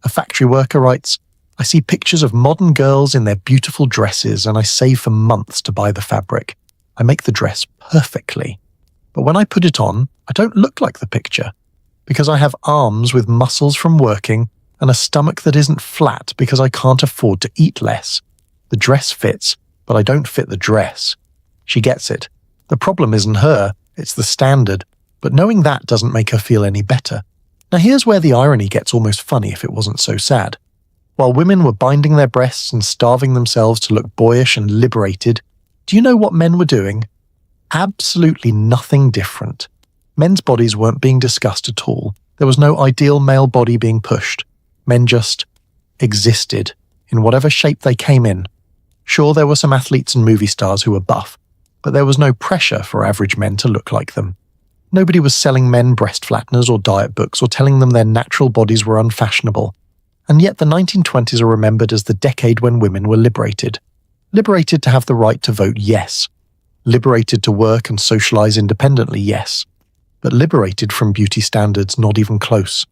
A factory worker writes, "I see pictures of modern girls in their beautiful dresses and I save for months to buy the fabric. I make the dress perfectly. But when I put it on, I don't look like the picture, because I have arms with muscles from working and a stomach that isn't flat because I can't afford to eat less. The dress fits, but I don't fit the dress." She gets it. The problem isn't her, it's the standard, but knowing that doesn't make her feel any better. Now here's where the irony gets almost funny if it wasn't so sad. While women were binding their breasts and starving themselves to look boyish and liberated, do you know what men were doing? Absolutely nothing different. Men's bodies weren't being discussed at all. There was no ideal male body being pushed. Men just existed, in whatever shape they came in. Sure, there were some athletes and movie stars who were buff, but there was no pressure for average men to look like them. Nobody was selling men breast flatteners or diet books or telling them their natural bodies were unfashionable. And yet the 1920s are remembered as the decade when women were liberated. Liberated to have the right to vote, yes. Liberated to work and socialize independently, yes. But liberated from beauty standards, not even close.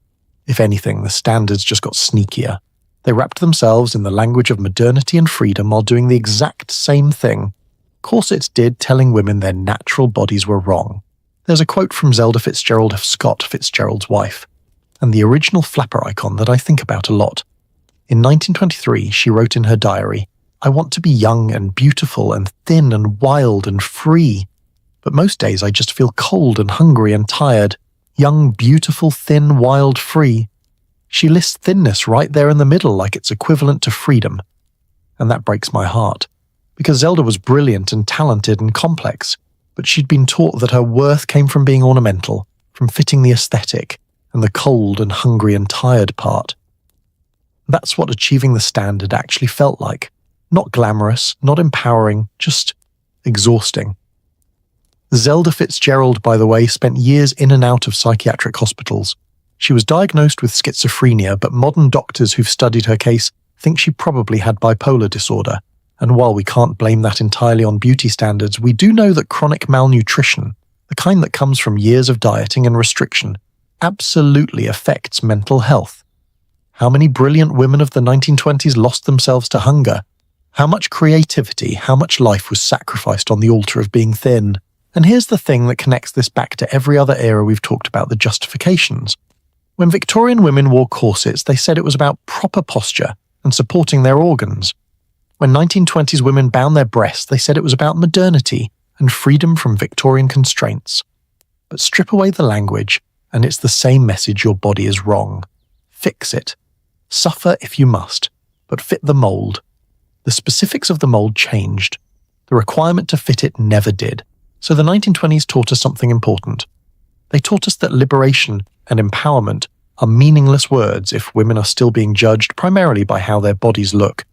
If anything, the standards just got sneakier. They wrapped themselves in the language of modernity and freedom while doing the exact same thing Corsets did, telling women their natural bodies were wrong. There's a quote from Zelda Fitzgerald of Scott, Fitzgerald's wife, and the original flapper icon that I think about a lot. In 1923, she wrote in her diary, "I want to be young and beautiful and thin and wild and free. But most days I just feel cold and hungry and tired. Young, beautiful, thin, wild, free." She lists thinness right there in the middle like it's equivalent to freedom. And that breaks my heart. Because Zelda was brilliant and talented and complex, but she'd been taught that her worth came from being ornamental, from fitting the aesthetic, and the cold and hungry and tired part. That's what achieving the standard actually felt like. Not glamorous, not empowering, just exhausting. Zelda Fitzgerald, by the way, spent years in and out of psychiatric hospitals. She was diagnosed with schizophrenia, but modern doctors who've studied her case think she probably had bipolar disorder. And while we can't blame that entirely on beauty standards, we do know that chronic malnutrition, the kind that comes from years of dieting and restriction, absolutely affects mental health. How many brilliant women of the 1920s lost themselves to hunger? How much creativity, how much life was sacrificed on the altar of being thin? And here's the thing that connects this back to every other era we've talked about, the justifications. When Victorian women wore corsets, they said it was about proper posture and supporting their organs. When 1920s women bound their breasts, they said it was about modernity and freedom from Victorian constraints. But strip away the language, and it's the same message: your body is wrong. Fix it. Suffer if you must, but fit the mold. The specifics of the mold changed. The requirement to fit it never did. So the 1920s taught us something important. They taught us that liberation and empowerment are meaningless words if women are still being judged primarily by how their bodies look.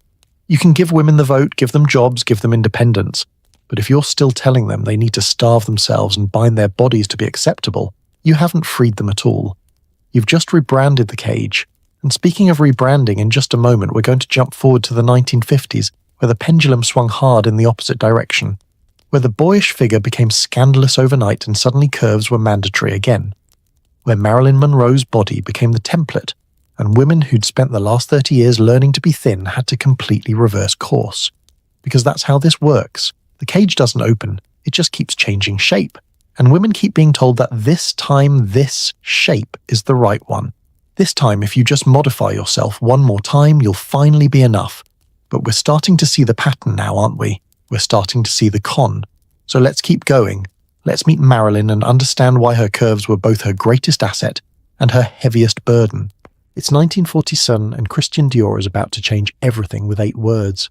You can give women the vote, give them jobs, give them independence, but if you're still telling them they need to starve themselves and bind their bodies to be acceptable, you haven't freed them at all. You've just rebranded the cage. And speaking of rebranding, in just a moment we're going to jump forward to the 1950s, where the pendulum swung hard in the opposite direction, where the boyish figure became scandalous overnight and suddenly curves were mandatory again, where Marilyn Monroe's body became the template, and women who'd spent the last 30 years learning to be thin had to completely reverse course. Because that's how this works. The cage doesn't open, it just keeps changing shape. And women keep being told that this time this shape is the right one. This time, if you just modify yourself one more time, you'll finally be enough. But we're starting to see the pattern now, aren't we? We're starting to see the con. So let's keep going. Let's meet Marilyn and understand why her curves were both her greatest asset and her heaviest burden. It's 1947 and Christian Dior is about to change everything with 8 words.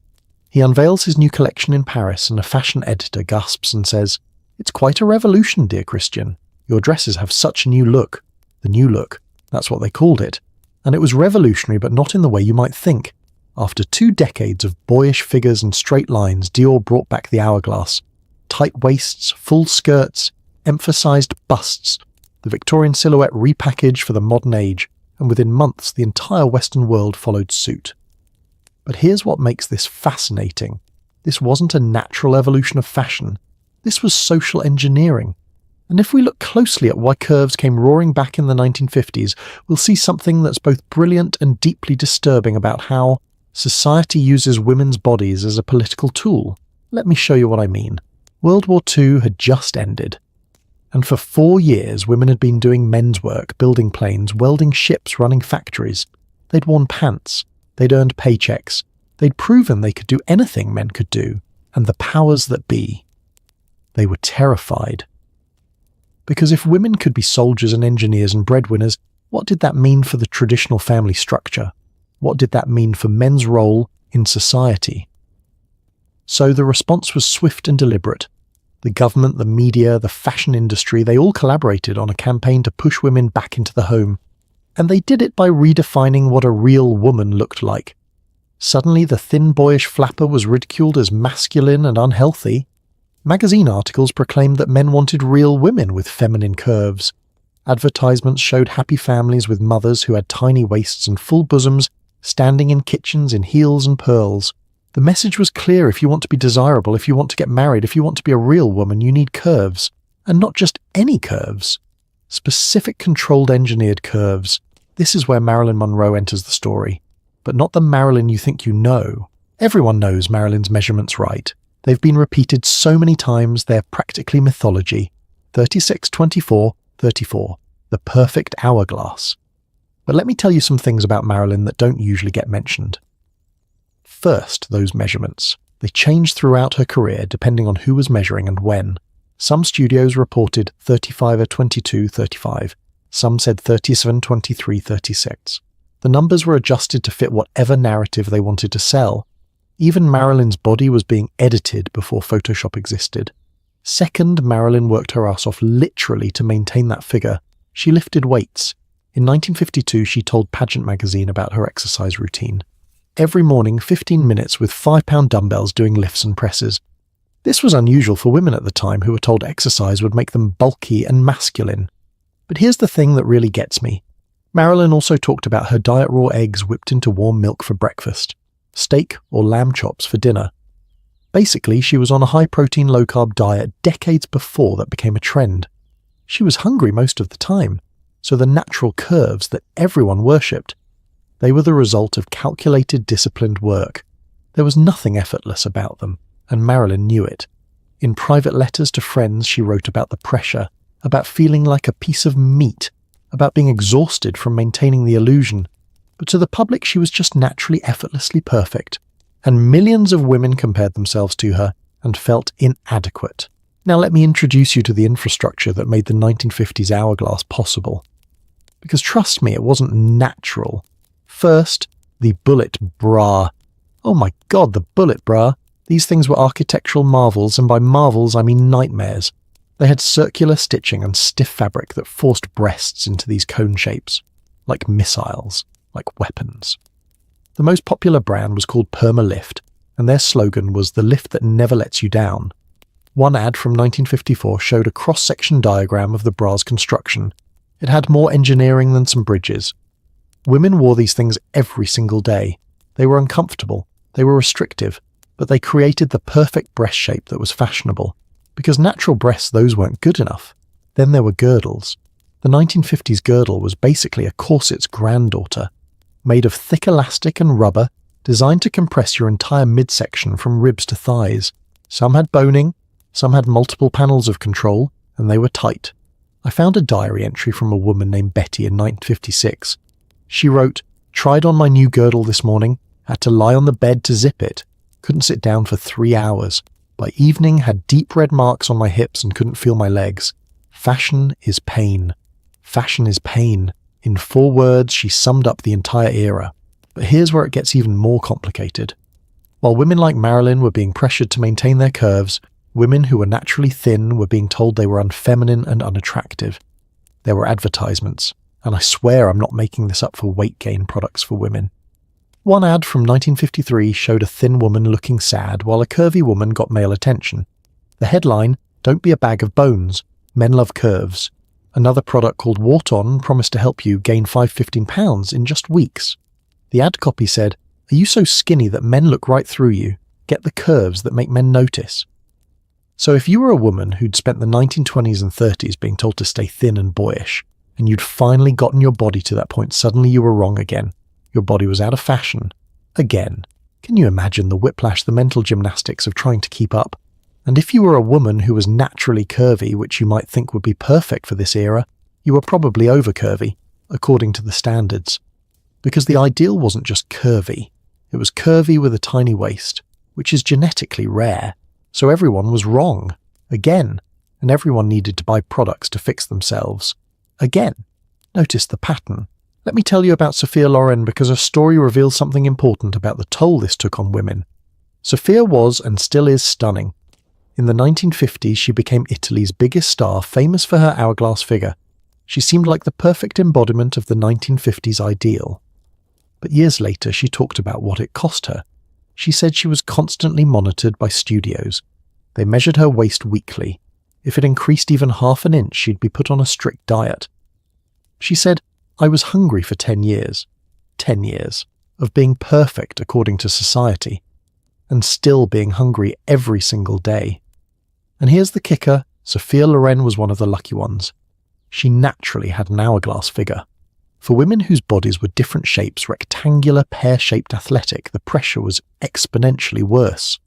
He unveils his new collection in Paris and a fashion editor gasps and says, It's quite a revolution, dear Christian. Your dresses have such a new look. The new look, that's what they called it. And it was revolutionary, but not in the way you might think. After 2 decades of boyish figures and straight lines, Dior brought back the hourglass. Tight waists, full skirts, emphasized busts, the Victorian silhouette repackaged for the modern age, and within months the entire Western world followed suit. But here's what makes this fascinating. This wasn't a natural evolution of fashion. This was social engineering. And if we look closely at why curves came roaring back in the 1950s, we'll see something that's both brilliant and deeply disturbing about how society uses women's bodies as a political tool. Let me show you what I mean. World War II had just ended. And for 4 years, women had been doing men's work, building planes, welding ships, running factories. They'd worn pants. They'd earned paychecks. They'd proven they could do anything men could do. And the powers that be, they were terrified. Because if women could be soldiers and engineers and breadwinners, what did that mean for the traditional family structure? What did that mean for men's role in society? So the response was swift and deliberate. The government, the media, the fashion industry, they all collaborated on a campaign to push women back into the home. And they did it by redefining what a real woman looked like. Suddenly the thin boyish flapper was ridiculed as masculine and unhealthy. Magazine articles proclaimed that men wanted real women with feminine curves. Advertisements showed happy families with mothers who had tiny waists and full bosoms, standing in kitchens in heels and pearls. The message was clear: if you want to be desirable, if you want to get married, if you want to be a real woman, you need curves. And not just any curves. Specific controlled engineered curves. This is where Marilyn Monroe enters the story. But not the Marilyn you think you know. Everyone knows Marilyn's measurements right. They've been repeated so many times, they're practically mythology. 36, 24, 34. The perfect hourglass. But let me tell you some things about Marilyn that don't usually get mentioned. First, those measurements. They changed throughout her career depending on who was measuring and when. Some studios reported 35 22, 35. Some said 37, 23, 36. The numbers were adjusted to fit whatever narrative they wanted to sell. Even Marilyn's body was being edited before Photoshop existed. Second, Marilyn worked her ass off literally to maintain that figure. She lifted weights. In 1952, she told Pageant magazine about her exercise routine. Every morning, 15 minutes with 5-pound dumbbells doing lifts and presses. This was unusual for women at the time who were told exercise would make them bulky and masculine. But here's the thing that really gets me. Marilyn also talked about her diet raw eggs whipped into warm milk for breakfast, steak or lamb chops for dinner. Basically, she was on a high-protein, low-carb diet decades before that became a trend. She was hungry most of the time, so the natural curves that everyone worshipped, they were the result of calculated, disciplined work. There was nothing effortless about them, and Marilyn knew it. In private letters to friends, she wrote about the pressure, about feeling like a piece of meat, about being exhausted from maintaining the illusion. But to the public, she was just naturally, effortlessly perfect. And millions of women compared themselves to her and felt inadequate. Now let me introduce you to the infrastructure that made the 1950s hourglass possible. Because trust me, it wasn't natural. First, the bullet bra. Oh my god, the bullet bra. These things were architectural marvels, and by marvels I mean nightmares. They had circular stitching and stiff fabric that forced breasts into these cone shapes, like missiles, like weapons. The most popular brand was called Perma-Lift, and their slogan was "the lift that never lets you down." One ad from 1954 showed a cross-section diagram of the bra's construction. It had more engineering than some bridges. Women wore these things every single day. They were uncomfortable, they were restrictive, but they created the perfect breast shape that was fashionable. Because natural breasts, those weren't good enough. Then there were girdles. The 1950s girdle was basically a corset's granddaughter, made of thick elastic and rubber, designed to compress your entire midsection from ribs to thighs. Some had boning, some had multiple panels of control, and they were tight. I found a diary entry from a woman named Betty in 1956. She wrote, "Tried on my new girdle this morning, had to lie on the bed to zip it, couldn't sit down for 3 hours. By evening had deep red marks on my hips and couldn't feel my legs. Fashion is pain. Fashion is pain." In 4 words, she summed up the entire era. But here's where it gets even more complicated. While women like Marilyn were being pressured to maintain their curves, Women who were naturally thin were being told they were unfeminine and unattractive. There were advertisements, and I swear I'm not making this up, for weight gain products for women. One ad from 1953 showed a thin woman looking sad while a curvy woman got male attention. The headline, "Don't be a bag of bones. Men love curves." Another product called Wart On promised to help you gain 15 pounds in just weeks. The ad copy said, "Are you so skinny that men look right through you? Get the curves that make men notice." So if you were a woman who'd spent the 1920s and 30s being told to stay thin and boyish, and you'd finally gotten your body to that point, suddenly you were wrong again. Your body was out of fashion. Again. Can you imagine the whiplash, the mental gymnastics of trying to keep up? And if you were a woman who was naturally curvy, which you might think would be perfect for this era, you were probably over-curvy, according to the standards. Because the ideal wasn't just curvy. It was curvy with a tiny waist, which is genetically rare. So everyone was wrong. Again. And everyone needed to buy products to fix themselves. Again. Notice the pattern. Let me tell you about Sophia Loren, because her story reveals something important about the toll this took on women. Sophia was and still is stunning. In the 1950s, she became Italy's biggest star, famous for her hourglass figure. She seemed like the perfect embodiment of the 1950s ideal. But years later, she talked about what it cost her. She said she was constantly monitored by studios. They measured her waist weekly. If it increased even half an inch, she'd be put on a strict diet. She said, "I was hungry for 10 years. 10 years of being perfect according to society, and still being hungry every single day." And here's the kicker, Sophia Loren was one of the lucky ones. She naturally had an hourglass figure. For women whose bodies were different shapes, rectangular, pear-shaped, athletic, the pressure was exponentially worse.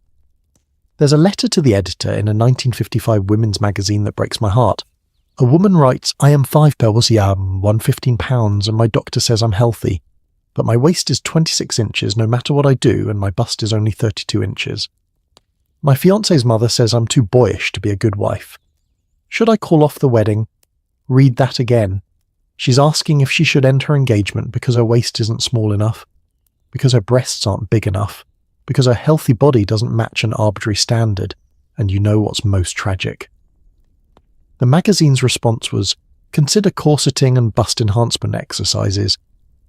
There's a letter to the editor in a 1955 women's magazine that breaks my heart. A woman writes, "I am 5 pounds, 115 pounds, and my doctor says I'm healthy. But my waist is 26 inches no matter what I do, and my bust is only 32 inches. My fiancé's mother says I'm too boyish to be a good wife. Should I call off the wedding?" Read that again. She's asking if she should end her engagement because her waist isn't small enough, because her breasts aren't big enough, because her healthy body doesn't match an arbitrary standard, and you know what's most tragic. The magazine's response was, "Consider corseting and bust enhancement exercises.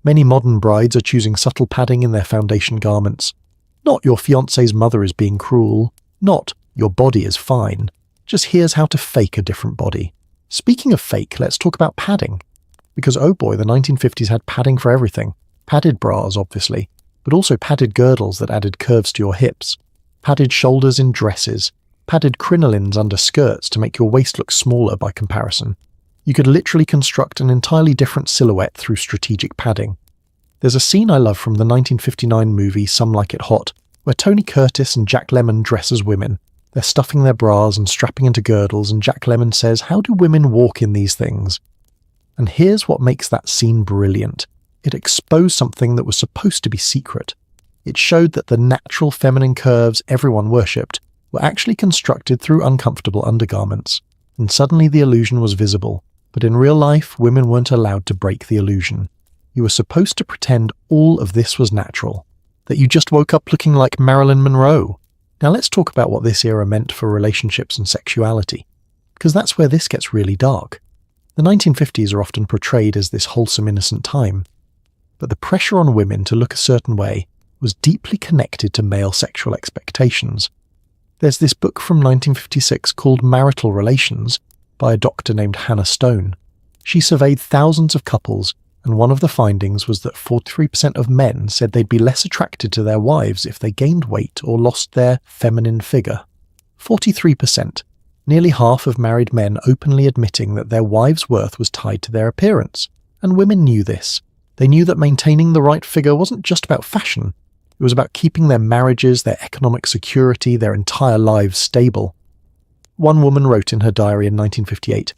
Many modern brides are choosing subtle padding in their foundation garments. Not your fiancé's mother is being cruel. Not your body is fine. Just here's how to fake a different body." Speaking of fake, let's talk about padding. Because oh boy, the 1950s had padding for everything. Padded bras, obviously, but also padded girdles that added curves to your hips, padded shoulders in dresses, padded crinolines under skirts to make your waist look smaller by comparison. You could literally construct an entirely different silhouette through strategic padding. There's a scene I love from the 1959 movie Some Like It Hot, where Tony Curtis and Jack Lemmon dress as women. They're stuffing their bras and strapping into girdles, and Jack Lemmon says, "How do women walk in these things?" And here's what makes that scene brilliant. It exposed something that was supposed to be secret. It showed that the natural feminine curves everyone worshipped were actually constructed through uncomfortable undergarments. And suddenly the illusion was visible. But in real life, women weren't allowed to break the illusion. You were supposed to pretend all of this was natural, that you just woke up looking like Marilyn Monroe. Now let's talk about what this era meant for relationships and sexuality, because that's where this gets really dark. The 1950s are often portrayed as this wholesome, innocent time, but the pressure on women to look a certain way was deeply connected to male sexual expectations. There's this book from 1956 called Marital Relations by a doctor named Hannah Stone. She surveyed thousands of couples, and one of the findings was that 43% of men said they'd be less attracted to their wives if they gained weight or lost their feminine figure. 43%. Nearly half of married men openly admitting that their wives' worth was tied to their appearance. And women knew this. They knew that maintaining the right figure wasn't just about fashion. It was about keeping their marriages, their economic security, their entire lives stable. One woman wrote in her diary in 1958,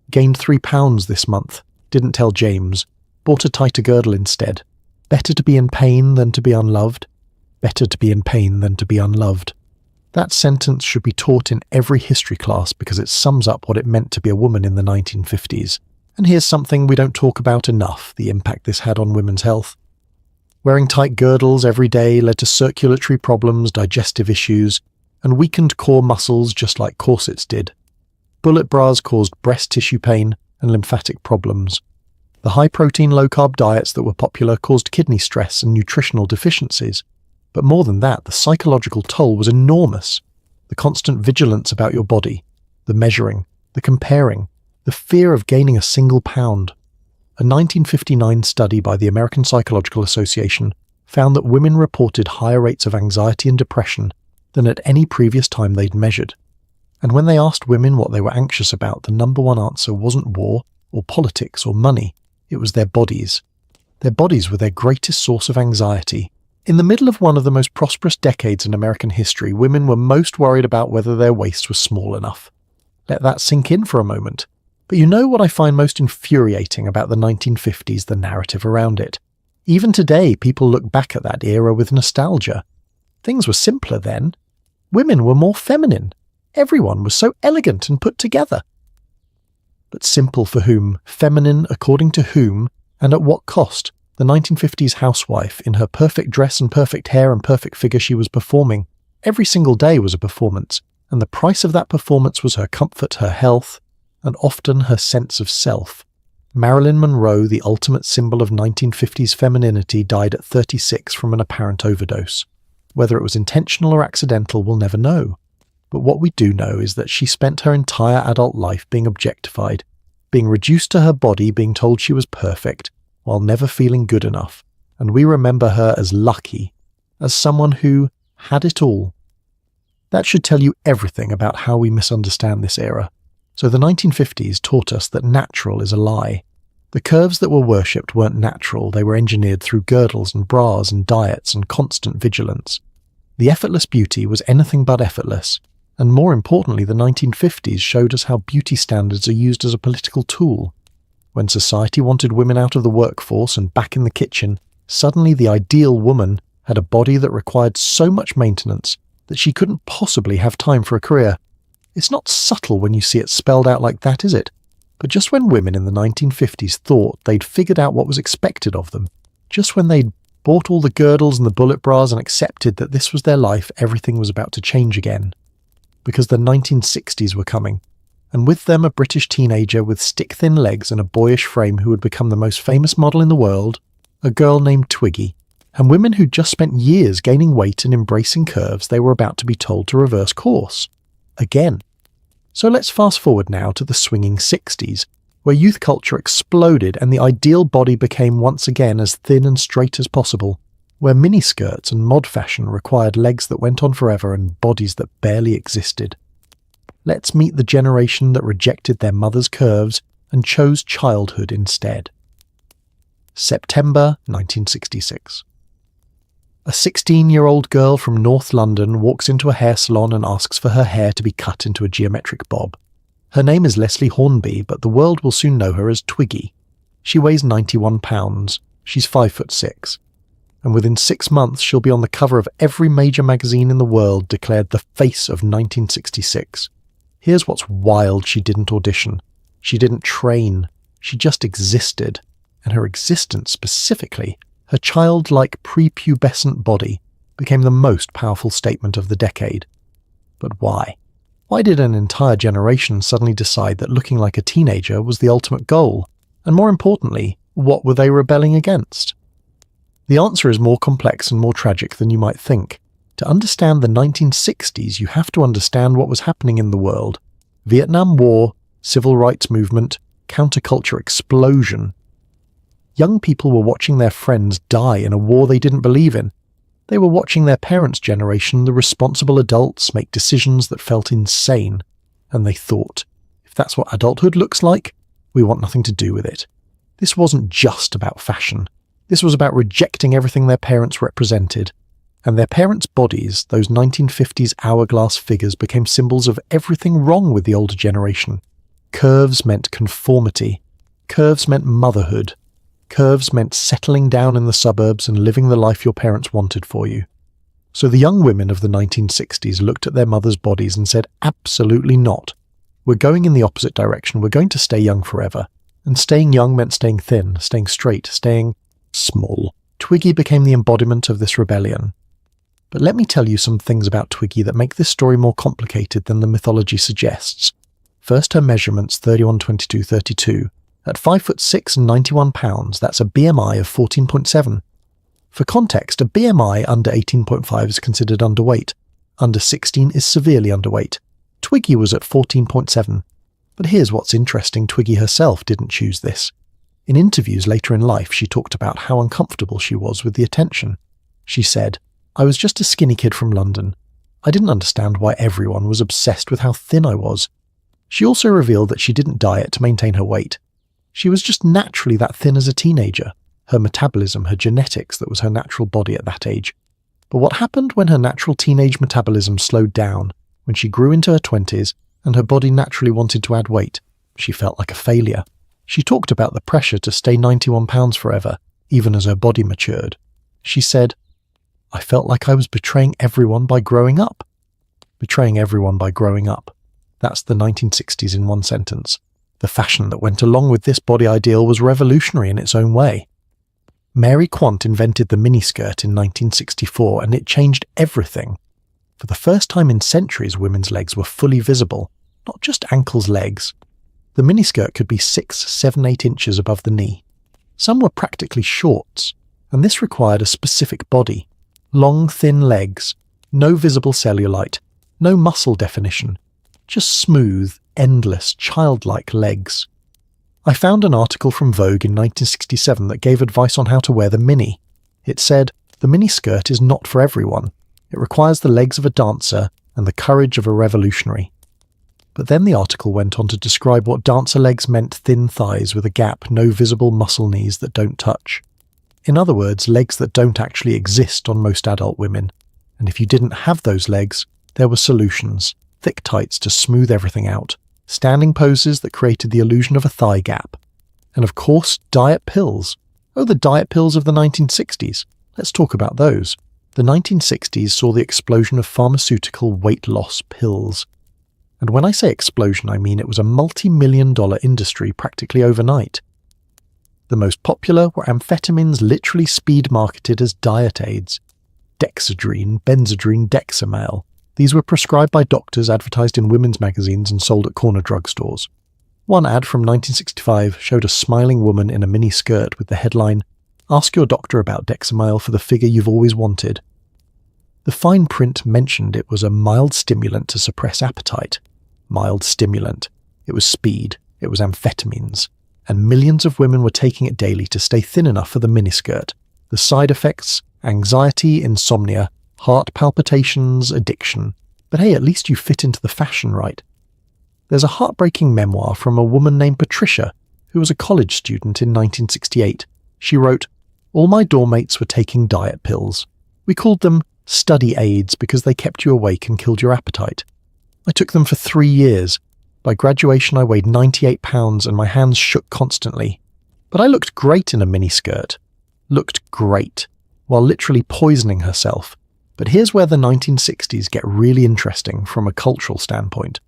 "Gained 3 pounds this month. Didn't tell James. Bought a tighter girdle instead. Better to be in pain than to be unloved. Better to be in pain than to be unloved." That sentence should be taught in every history class because it sums up what it meant to be a woman in the 1950s. And here's something we don't talk about enough, the impact this had on women's health. Wearing tight girdles every day led to circulatory problems, digestive issues, and weakened core muscles just like corsets did. Bullet bras caused breast tissue pain and lymphatic problems. The high-protein, low-carb diets that were popular caused kidney stress and nutritional deficiencies. But more than that, the psychological toll was enormous. The constant vigilance about your body, the measuring, the comparing, the fear of gaining a single pound. A 1959 study by the American Psychological Association found that women reported higher rates of anxiety and depression than at any previous time they'd measured. And when they asked women what they were anxious about, the number one answer wasn't war or politics or money. It was their bodies. Their bodies were their greatest source of anxiety. In the middle of one of the most prosperous decades in American history, women were most worried about whether their waist was small enough. Let that sink in for a moment. But you know what I find most infuriating about the 1950s, the narrative around it? Even today, people look back at that era with nostalgia. Things were simpler then. Women were more feminine. Everyone was so elegant and put together. But simple for whom, feminine according to whom, and at what cost? The 1950s housewife, in her perfect dress and perfect hair and perfect figure she was performing, every single day was a performance, and the price of that performance was her comfort, her health, and often her sense of self. Marilyn Monroe, the ultimate symbol of 1950s femininity, died at 36 from an apparent overdose. Whether it was intentional or accidental, we'll never know. But what we do know is that she spent her entire adult life being objectified, being reduced to her body, being told she was perfect, while never feeling good enough, and we remember her as lucky, as someone who had it all. That should tell you everything about how we misunderstand this era. So the 1950s taught us that natural is a lie. The curves that were worshipped weren't natural, they were engineered through girdles and bras and diets and constant vigilance. The effortless beauty was anything but effortless, and more importantly, the 1950s showed us how beauty standards are used as a political tool. When society wanted women out of the workforce and back in the kitchen, suddenly the ideal woman had a body that required so much maintenance that she couldn't possibly have time for a career. It's not subtle when you see it spelled out like that, is it? But just when women in the 1950s thought they'd figured out what was expected of them, just when they'd bought all the girdles and the bullet bras and accepted that this was their life, everything was about to change again. Because the 1960s were coming. And with them a British teenager with stick-thin legs and a boyish frame who would become the most famous model in the world, a girl named Twiggy. And women who'd just spent years gaining weight and embracing curves, they were about to be told to reverse course. Again. So let's fast forward now to the swinging 60s, where youth culture exploded and the ideal body became once again as thin and straight as possible, where miniskirts and mod fashion required legs that went on forever and bodies that barely existed. Let's meet the generation that rejected their mother's curves and chose childhood instead. September 1966. A 16-year-old girl from North London walks into a hair salon and asks for her hair to be cut into a geometric bob. Her name is Leslie Hornby, but the world will soon know her as Twiggy. She weighs 91 pounds. She's 5'6". And within 6 months she'll be on the cover of every major magazine in the world, declared the face of 1966. Here's what's wild: she didn't audition. She didn't train. She just existed. And her existence specifically, her childlike prepubescent body, became the most powerful statement of the decade. But why? Why did an entire generation suddenly decide that looking like a teenager was the ultimate goal? And more importantly, what were they rebelling against? The answer is more complex and more tragic than you might think. To understand the 1960s, you have to understand what was happening in the world. Vietnam War, civil rights movement, counterculture explosion. Young people were watching their friends die in a war they didn't believe in. They were watching their parents' generation, the responsible adults, make decisions that felt insane. And they thought, if that's what adulthood looks like, we want nothing to do with it. This wasn't just about fashion. This was about rejecting everything their parents represented. And their parents' bodies, those 1950s hourglass figures, became symbols of everything wrong with the older generation. Curves meant conformity. Curves meant motherhood. Curves meant settling down in the suburbs and living the life your parents wanted for you. So the young women of the 1960s looked at their mothers' bodies and said, absolutely not. We're going in the opposite direction. We're going to stay young forever. And staying young meant staying thin, staying straight, staying small. Twiggy became the embodiment of this rebellion. But let me tell you some things about Twiggy that make this story more complicated than the mythology suggests. First, her measurements 31, 22, 32. At 5'6" and 91 pounds, that's a BMI of 14.7. For context, a BMI under 18.5 is considered underweight. Under 16 is severely underweight. Twiggy was at 14.7. But here's what's interesting, Twiggy herself didn't choose this. In interviews later in life, she talked about how uncomfortable she was with the attention. She said, "I was just a skinny kid from London. I didn't understand why everyone was obsessed with how thin I was." She also revealed that she didn't diet to maintain her weight. She was just naturally that thin as a teenager. Her metabolism, her genetics, that was her natural body at that age. But what happened when her natural teenage metabolism slowed down, when she grew into her 20s and her body naturally wanted to add weight? She felt like a failure. She talked about the pressure to stay 91 pounds forever, even as her body matured. She said, "I felt like I was betraying everyone by growing up." Betraying everyone by growing up. That's the 1960s in one sentence. The fashion that went along with this body ideal was revolutionary in its own way. Mary Quant invented the miniskirt in 1964, and it changed everything. For the first time in centuries, women's legs were fully visible, not just ankles, legs. The miniskirt could be 6, 7, 8 inches above the knee. Some were practically shorts, and this required a specific body. Long, thin legs, no visible cellulite, no muscle definition, just smooth, endless, childlike legs. I found an article from Vogue in 1967 that gave advice on how to wear the mini. It said, "The miniskirt is not for everyone. It requires the legs of a dancer and the courage of a revolutionary." But then the article went on to describe what dancer legs meant: thin thighs with a gap, no visible muscle knees that don't touch. In other words, legs that don't actually exist on most adult women. And if you didn't have those legs, there were solutions. Thick tights to smooth everything out. Standing poses that created the illusion of a thigh gap. And of course, diet pills. Oh, the diet pills of the 1960s. Let's talk about those. The 1960s saw the explosion of pharmaceutical weight loss pills. And when I say explosion, I mean it was a multi-million-dollar industry practically overnight. The most popular were amphetamines literally speed-marketed as diet aids. Dexedrine, Benzedrine, Dexamel. These were prescribed by doctors, advertised in women's magazines and sold at corner drugstores. One ad from 1965 showed a smiling woman in a mini skirt with the headline, "Ask your doctor about Dexamel for the figure you've always wanted." The fine print mentioned it was a mild stimulant to suppress appetite. Mild stimulant. It was speed. It was amphetamines. And millions of women were taking it daily to stay thin enough for the miniskirt. The side effects: anxiety, insomnia, heart palpitations, addiction. But hey, at least you fit into the fashion, right? There's a heartbreaking memoir from a woman named Patricia, who was a college student in 1968. She wrote, "All my doormates were taking diet pills. We called them study aids because they kept you awake and killed your appetite. I took them for 3 years. By graduation I weighed 98 pounds and my hands shook constantly. But I looked great in a miniskirt. Looked great, while literally poisoning herself." But here's where the 1960s get really interesting from a cultural standpoint.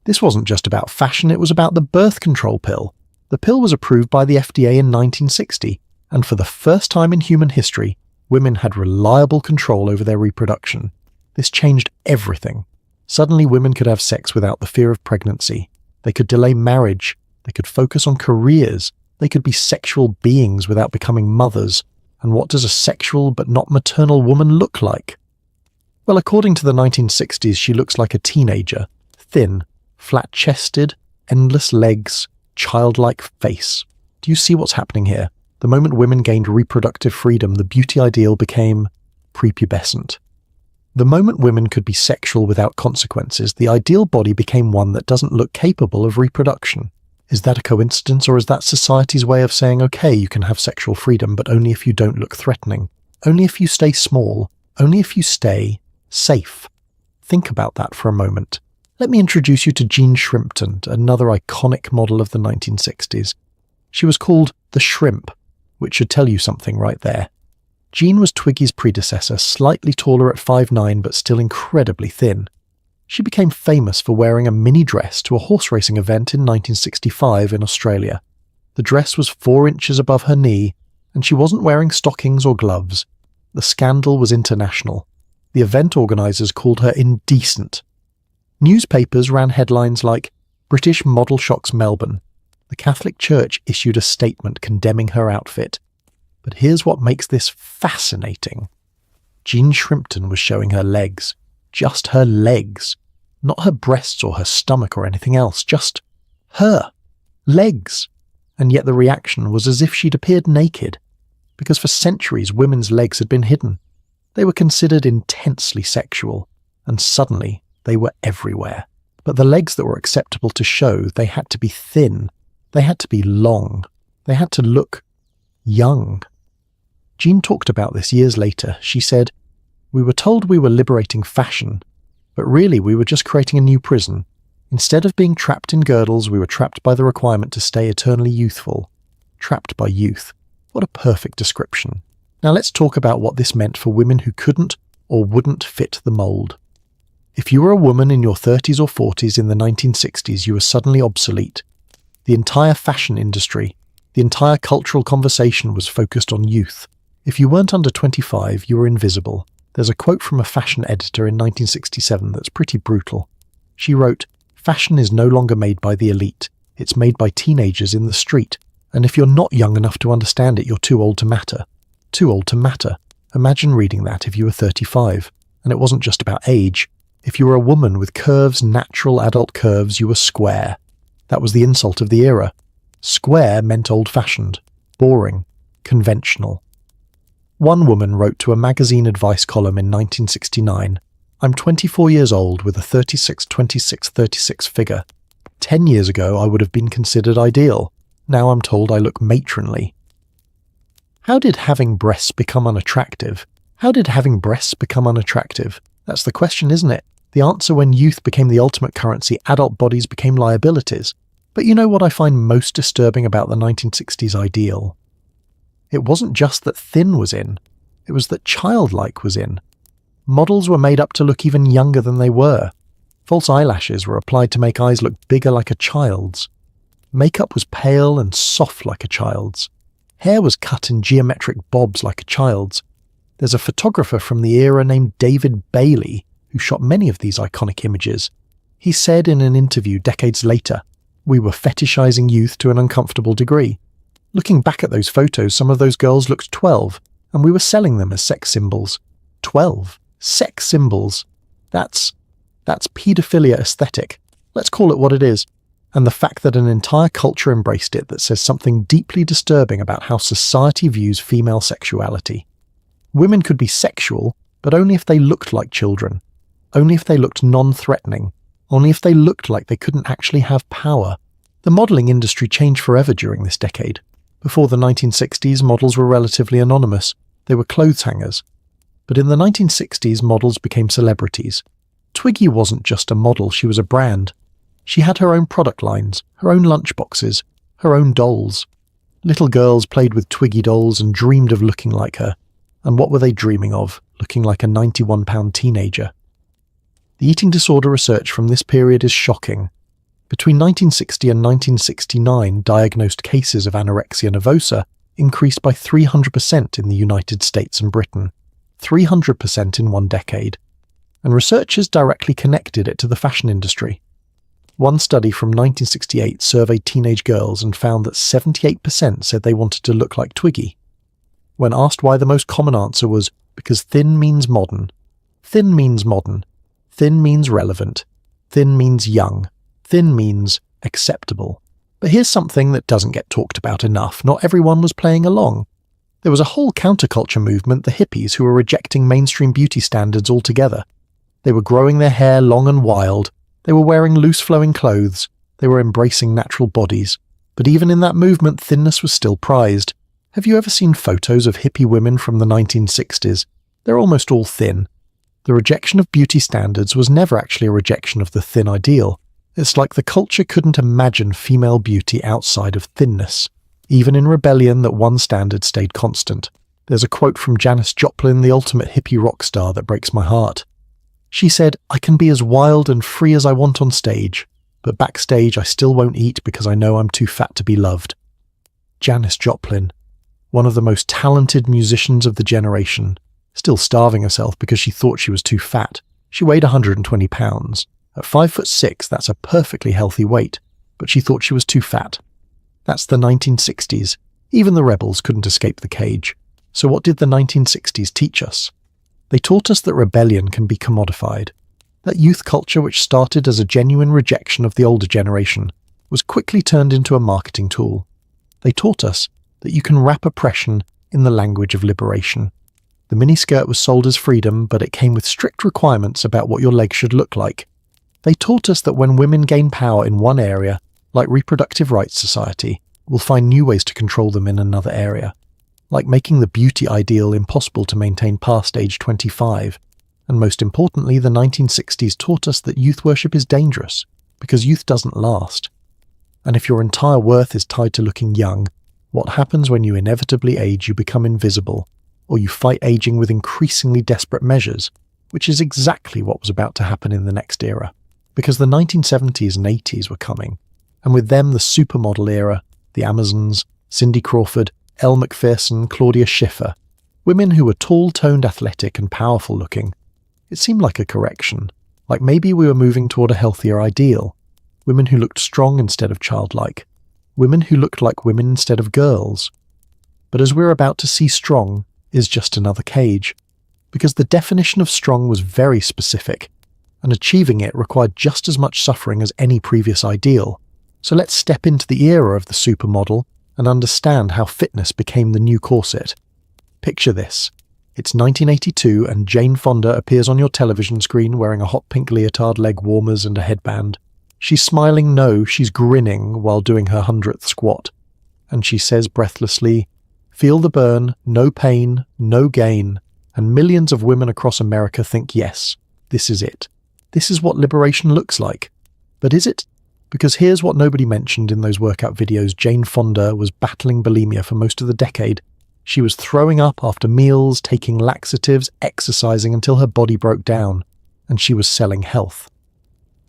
This wasn't just about fashion, it was about the birth control pill. The pill was approved by the FDA in 1960, and for the first time in human history, women had reliable control over their reproduction. This changed everything. Suddenly women could have sex without the fear of pregnancy. They could delay marriage. They could focus on careers. They could be sexual beings without becoming mothers. And what does a sexual but not maternal woman look like? Well, according to the 1960s, she looks like a teenager. Thin, flat-chested, endless legs, childlike face. Do you see what's happening here? The moment women gained reproductive freedom, the beauty ideal became prepubescent. The moment women could be sexual without consequences, the ideal body became one that doesn't look capable of reproduction. Is that a coincidence, or is that society's way of saying, okay, you can have sexual freedom, but only if you don't look threatening, only if you stay small, only if you stay safe? Think about that for a moment. Let me introduce you to Jean Shrimpton, another iconic model of the 1960s. She was called the Shrimp, which should tell you something right there. Jean was Twiggy's predecessor, slightly taller at 5'9", but still incredibly thin. She became famous for wearing a mini dress to a horse racing event in 1965 in Australia. The dress was 4 inches above her knee, and she wasn't wearing stockings or gloves. The scandal was international. The event organisers called her indecent. Newspapers ran headlines like, "British Model Shocks Melbourne." The Catholic Church issued a statement condemning her outfit. But here's what makes this fascinating. Jean Shrimpton was showing her legs. Just her legs. Not her breasts or her stomach or anything else. Just her legs. And yet the reaction was as if she'd appeared naked. Because for centuries women's legs had been hidden. They were considered intensely sexual. And suddenly they were everywhere. But the legs that were acceptable to show, they had to be thin. They had to be long. They had to look young. Jean talked about this years later. She said, "We were told we were liberating fashion, but really we were just creating a new prison. Instead of being trapped in girdles, we were trapped by the requirement to stay eternally youthful. Trapped by youth." What a perfect description. Now let's talk about what this meant for women who couldn't or wouldn't fit the mould. If you were a woman in your 30s or 40s in the 1960s, you were suddenly obsolete. The entire fashion industry, the entire cultural conversation was focused on youth. If you weren't under 25, you were invisible. There's a quote from a fashion editor in 1967 that's pretty brutal. She wrote, "Fashion is no longer made by the elite. It's made by teenagers in the street. And if you're not young enough to understand it, you're too old to matter." Too old to matter. Imagine reading that if you were 35. And it wasn't just about age. If you were a woman with curves, natural adult curves, you were square. That was the insult of the era. Square meant old-fashioned, boring, conventional. One woman wrote to a magazine advice column in 1969, "I'm 24 years old with a 36-26-36 figure. 10 years ago I would have been considered ideal. Now I'm told I look matronly." How did having breasts become unattractive? How did having breasts become unattractive? That's the question, isn't it? The answer: when youth became the ultimate currency, adult bodies became liabilities. But you know what I find most disturbing about the 1960s ideal? It wasn't just that thin was in, it was that childlike was in. Models were made up to look even younger than they were. False eyelashes were applied to make eyes look bigger like a child's. Makeup was pale and soft like a child's. Hair was cut in geometric bobs like a child's. There's a photographer from the era named David Bailey who shot many of these iconic images. He said in an interview decades later, "We were fetishizing youth to an uncomfortable degree. Looking back at those photos, some of those girls looked 12, and we were selling them as sex symbols." 12. Sex symbols. That's paedophilia aesthetic. Let's call it what it is. And the fact that an entire culture embraced it, that says something deeply disturbing about how society views female sexuality. Women could be sexual, but only if they looked like children. Only if they looked non-threatening. Only if they looked like they couldn't actually have power. The modelling industry changed forever during this decade. Before the 1960s, models were relatively anonymous. They were clothes hangers. But in the 1960s, models became celebrities. Twiggy wasn't just a model, she was a brand. She had her own product lines, her own lunchboxes, her own dolls. Little girls played with Twiggy dolls and dreamed of looking like her. And what were they dreaming of? Looking like a 91-pound teenager. The eating disorder research from this period is shocking. Between 1960 and 1969, diagnosed cases of anorexia nervosa increased by 300% in the United States and Britain. 300% in one decade. And researchers directly connected it to the fashion industry. One study from 1968 surveyed teenage girls and found that 78% said they wanted to look like Twiggy. When asked why, the most common answer was, because thin means modern. Thin means modern. Thin means relevant. Thin means young. Thin means acceptable. But here's something that doesn't get talked about enough. Not everyone was playing along. There was a whole counterculture movement, the hippies, who were rejecting mainstream beauty standards altogether. They were growing their hair long and wild. They were wearing loose-flowing clothes. They were embracing natural bodies. But even in that movement, thinness was still prized. Have you ever seen photos of hippie women from the 1960s? They're almost all thin. The rejection of beauty standards was never actually a rejection of the thin ideal. It's like the culture couldn't imagine female beauty outside of thinness. Even in rebellion, that one standard stayed constant. There's a quote from Janis Joplin, the ultimate hippie rock star, that breaks my heart. She said, "I can be as wild and free as I want on stage, but backstage I still won't eat because I know I'm too fat to be loved." Janis Joplin, one of the most talented musicians of the generation, still starving herself because she thought she was too fat. She weighed 120 pounds. At 5'6", that's a perfectly healthy weight, but she thought she was too fat. That's the 1960s. Even the rebels couldn't escape the cage. So what did the 1960s teach us? They taught us that rebellion can be commodified. That youth culture, which started as a genuine rejection of the older generation, was quickly turned into a marketing tool. They taught us that you can wrap oppression in the language of liberation. The miniskirt was sold as freedom, but it came with strict requirements about what your legs should look like. They taught us that when women gain power in one area, like reproductive rights society, we'll find new ways to control them in another area, like making the beauty ideal impossible to maintain past age 25. And most importantly, the 1960s taught us that youth worship is dangerous, because youth doesn't last. And if your entire worth is tied to looking young, what happens when you inevitably age? You become invisible, or you fight aging with increasingly desperate measures, which is exactly what was about to happen in the next era. Because the 1970s and 80s were coming, and with them the supermodel era, the Amazons, Cindy Crawford, Elle Macpherson, Claudia Schiffer, women who were tall-toned, athletic and powerful-looking. It seemed like a correction, like maybe we were moving toward a healthier ideal. Women who looked strong instead of childlike. Women who looked like women instead of girls. But as we're about to see, strong is just another cage, because the definition of strong was very specific, and achieving it required just as much suffering as any previous ideal. So let's step into the era of the supermodel and understand how fitness became the new corset. Picture this. It's 1982 and Jane Fonda appears on your television screen wearing a hot pink leotard, leg warmers and a headband. She's smiling, no, she's grinning while doing her 100th squat. And she says breathlessly, "Feel the burn, no pain, no gain." And millions of women across America think, yes, this is it. This is what liberation looks like. But is it? Because here's what nobody mentioned in those workout videos. Jane Fonda was battling bulimia for most of the decade. She was throwing up after meals, taking laxatives, exercising until her body broke down, and she was selling health.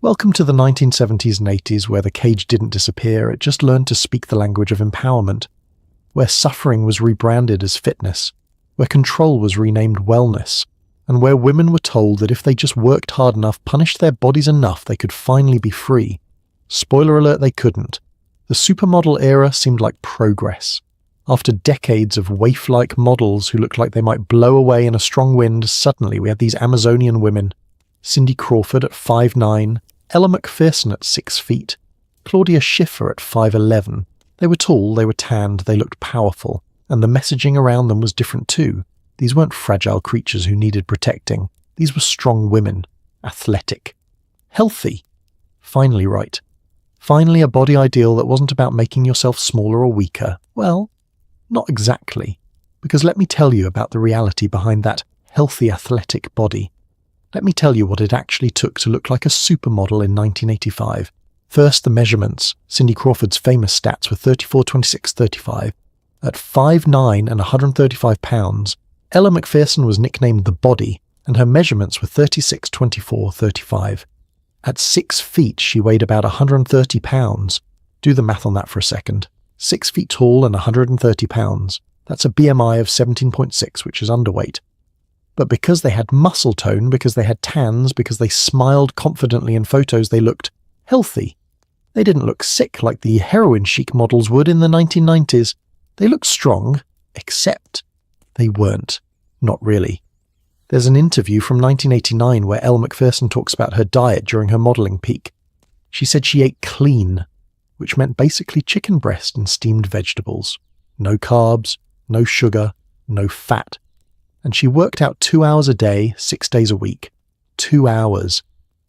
Welcome to the 1970s and 80s, where the cage didn't disappear, it just learned to speak the language of empowerment, where suffering was rebranded as fitness, where control was renamed wellness, and where women were told that if they just worked hard enough, punished their bodies enough, they could finally be free. Spoiler alert, they couldn't. The supermodel era seemed like progress. After decades of waif-like models who looked like they might blow away in a strong wind, suddenly we had these Amazonian women. Cindy Crawford at 5'9", Ella Macpherson at 6 feet, Claudia Schiffer at 5'11". They were tall, they were tanned, they looked powerful, and the messaging around them was different too. These weren't fragile creatures who needed protecting. These were strong women, athletic, healthy, finally right. Finally a body ideal that wasn't about making yourself smaller or weaker. Well, not exactly, because let me tell you about the reality behind that healthy athletic body. Let me tell you what it actually took to look like a supermodel in 1985. First, the measurements. Cindy Crawford's famous stats were 34, 26, 35. At 5'9" and 135 pounds, Ella Macpherson was nicknamed The Body, and her measurements were 36, 24, 35. At 6 feet, she weighed about 130 pounds. Do the math on that for a second. 6 feet tall and 130 pounds. That's a BMI of 17.6, which is underweight. But because they had muscle tone, because they had tans, because they smiled confidently in photos, they looked healthy. They didn't look sick like the heroin chic models would in the 1990s. They looked strong, except they weren't. Not really. There's an interview from 1989 where Elle Macpherson talks about her diet during her modelling peak. She said she ate clean, which meant basically chicken breast and steamed vegetables. No carbs, no sugar, no fat. And she worked out 2 hours a day, 6 days a week. 2 hours.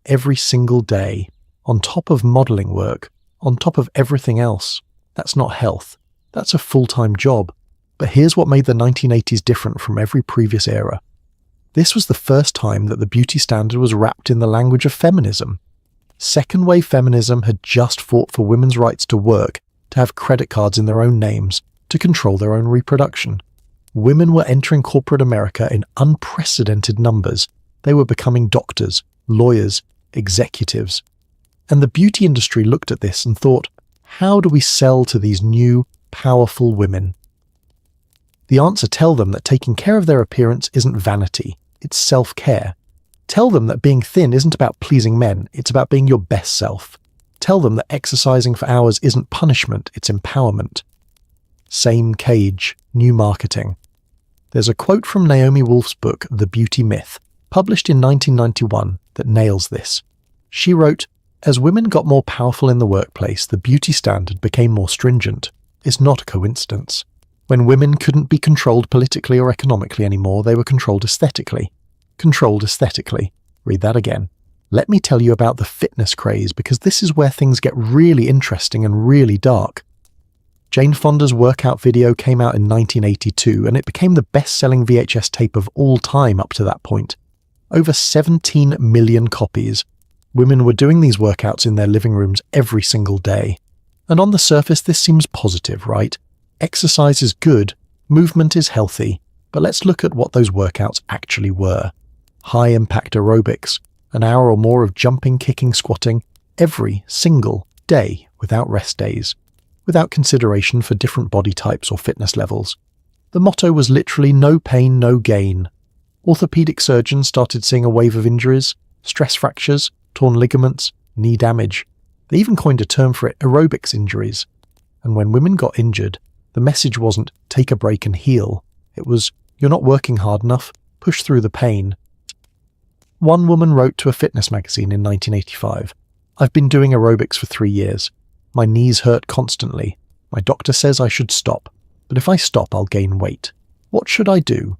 Every single day. On top of modelling work. On top of everything else. That's not health. That's a full-time job. But here's what made the 1980s different from every previous era. This was the first time that the beauty standard was wrapped in the language of feminism. Second-wave feminism had just fought for women's rights to work, to have credit cards in their own names, to control their own reproduction. Women were entering corporate America in unprecedented numbers. They were becoming doctors, lawyers, executives. And the beauty industry looked at this and thought, how do we sell to these new, powerful women? The answer: tell them that taking care of their appearance isn't vanity, it's self-care. Tell them that being thin isn't about pleasing men, it's about being your best self. Tell them that exercising for hours isn't punishment, it's empowerment. Same cage, new marketing. There's a quote from Naomi Wolf's book, The Beauty Myth, published in 1991, that nails this. She wrote, "As women got more powerful in the workplace, the beauty standard became more stringent. It's not a coincidence. When women couldn't be controlled politically or economically anymore, they were controlled aesthetically. Controlled aesthetically." Read that again. Let me tell you about the fitness craze, because this is where things get really interesting and really dark. Jane Fonda's workout video came out in 1982, and it became the best-selling VHS tape of all time up to that point. Over 17 million copies. Women were doing these workouts in their living rooms every single day. And on the surface, this seems positive, right? Exercise is good, movement is healthy, but let's look at what those workouts actually were. High-impact aerobics, an hour or more of jumping, kicking, squatting, every single day without rest days, without consideration for different body types or fitness levels. The motto was literally no pain, no gain. Orthopedic surgeons started seeing a wave of injuries, stress fractures, torn ligaments, knee damage. They even coined a term for it, aerobics injuries. And when women got injured, the message wasn't take a break and heal. It was, you're not working hard enough, push through the pain. One woman wrote to a fitness magazine in 1985, "I've been doing aerobics for 3 years. My knees hurt constantly. My doctor says I should stop, but if I stop, I'll gain weight. What should I do?"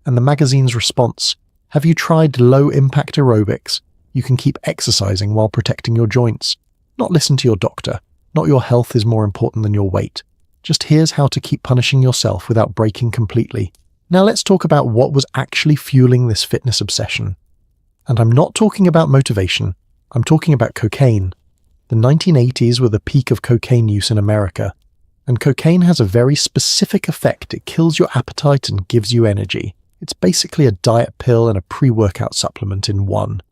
And the magazine's response, "Have you tried low-impact aerobics? You can keep exercising while protecting your joints. Not listen to your doctor. Not your health is more important than your weight. Just here's how to keep punishing yourself without breaking completely." Now let's talk about what was actually fueling this fitness obsession. And I'm not talking about motivation. I'm talking about cocaine. The 1980s were the peak of cocaine use in America. And cocaine has a very specific effect. It kills your appetite and gives you energy. It's basically a diet pill and a pre-workout supplement in one.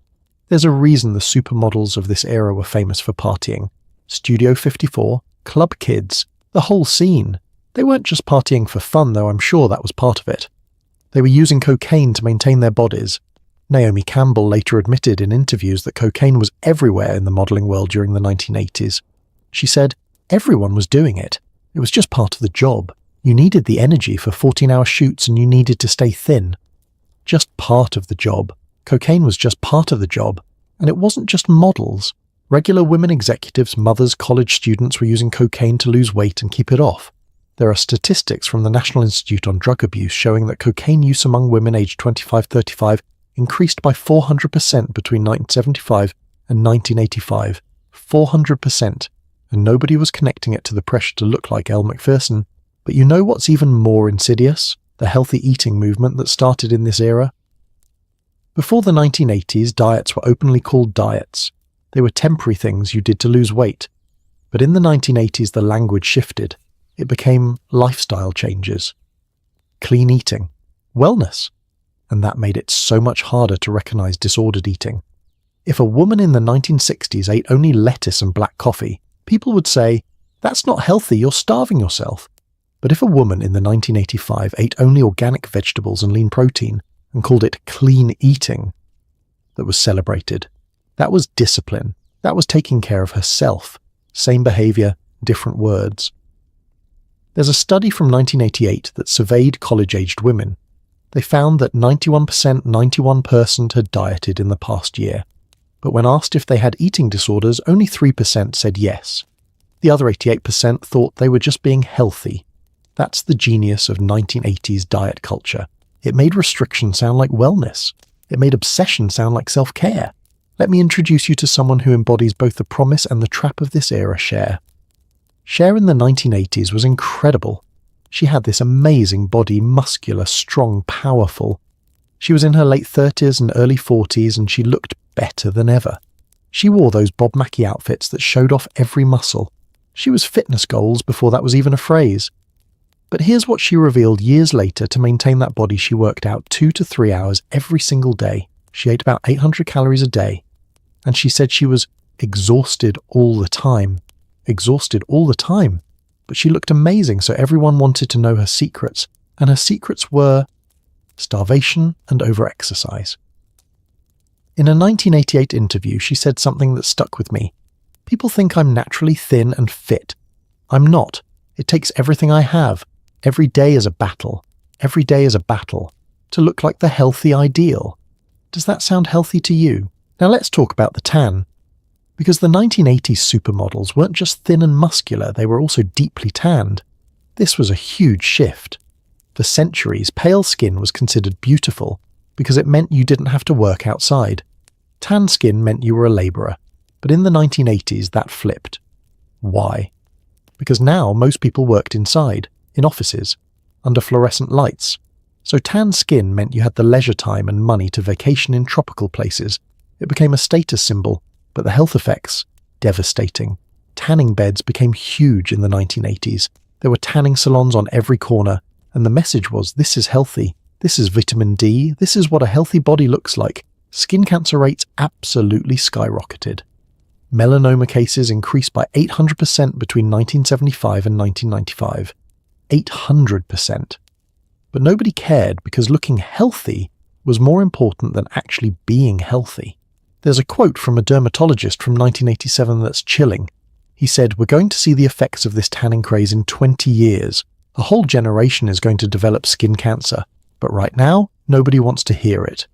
There's a reason the supermodels of this era were famous for partying. Studio 54, Club Kids, the whole scene. They weren't just partying for fun, though I'm sure that was part of it. They were using cocaine to maintain their bodies. Naomi Campbell later admitted in interviews that cocaine was everywhere in the modeling world during the 1980s. She said, "Everyone was doing it. It was just part of the job. You needed the energy for 14-hour shoots and you needed to stay thin. Just part of the job. Cocaine was just part of the job. And it wasn't just models. Regular women executives, mothers, college students were using cocaine to lose weight and keep it off. There are statistics from the National Institute on Drug Abuse showing that cocaine use among women aged 25-35 increased by 400% between 1975 and 1985. 400%. And nobody was connecting it to the pressure to look like Elle Macpherson. But you know what's even more insidious? The healthy eating movement that started in this era? Before the 1980s, diets were openly called diets. They were temporary things you did to lose weight. But in the 1980s, the language shifted. It became lifestyle changes. Clean eating. Wellness. And that made it so much harder to recognize disordered eating. If a woman in the 1960s ate only lettuce and black coffee, people would say, "That's not healthy, you're starving yourself." But if a woman in the 1985 ate only organic vegetables and lean protein and called it clean eating, that was celebrated. That was discipline. That was taking care of herself. Same behavior, different words. There's a study from 1988 that surveyed college-aged women. They found that 91% had dieted in the past year. But when asked if they had eating disorders, only 3% said yes. The other 88% thought they were just being healthy. That's the genius of 1980s diet culture. It made restriction sound like wellness. It made obsession sound like self-care. Let me introduce you to someone who embodies both the promise and the trap of this era, Cher. Cher in the 1980s was incredible. She had this amazing body, muscular, strong, powerful. She was in her late 30s and early 40s and she looked better than ever. She wore those Bob Mackie outfits that showed off every muscle. She was fitness goals before that was even a phrase. But here's what she revealed years later. To maintain that body, she worked out 2 to 3 hours every single day. She ate about 800 calories a day. And she said she was exhausted all the time. Exhausted all the time. But she looked amazing, so everyone wanted to know her secrets. And her secrets were starvation and overexercise. In a 1988 interview, she said something that stuck with me. People think I'm naturally thin and fit. I'm not. It takes everything I have. Every day is a battle. Every day is a battle. To look like the healthy ideal. Does that sound healthy to you? Now let's talk about the tan. Because the 1980s supermodels weren't just thin and muscular, they were also deeply tanned. This was a huge shift. For centuries, pale skin was considered beautiful because it meant you didn't have to work outside. Tan skin meant you were a labourer. But in the 1980s, that flipped. Why? Because now most people worked inside, in offices, under fluorescent lights. So tan skin meant you had the leisure time and money to vacation in tropical places. It became a status symbol, but the health effects, devastating. Tanning beds became huge in the 1980s. There were tanning salons on every corner, and the message was, this is healthy, this is vitamin D, this is what a healthy body looks like. Skin cancer rates absolutely skyrocketed. Melanoma cases increased by 800% between 1975 and 1995. 800%. But nobody cared because looking healthy was more important than actually being healthy. There's a quote from a dermatologist from 1987 that's chilling. He said, "We're going to see the effects of this tanning craze in 20 years. A whole generation is going to develop skin cancer. But right now, nobody wants to hear it."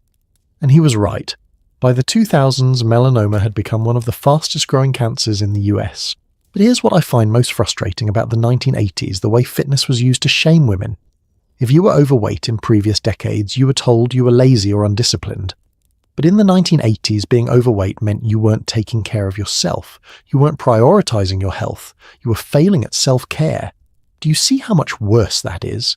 And he was right. By the 2000s, melanoma had become one of the fastest growing cancers in the US. But here's what I find most frustrating about the 1980s, the way fitness was used to shame women. If you were overweight in previous decades, you were told you were lazy or undisciplined. But in the 1980s, being overweight meant you weren't taking care of yourself. You weren't prioritizing your health. You were failing at self-care. Do you see how much worse that is?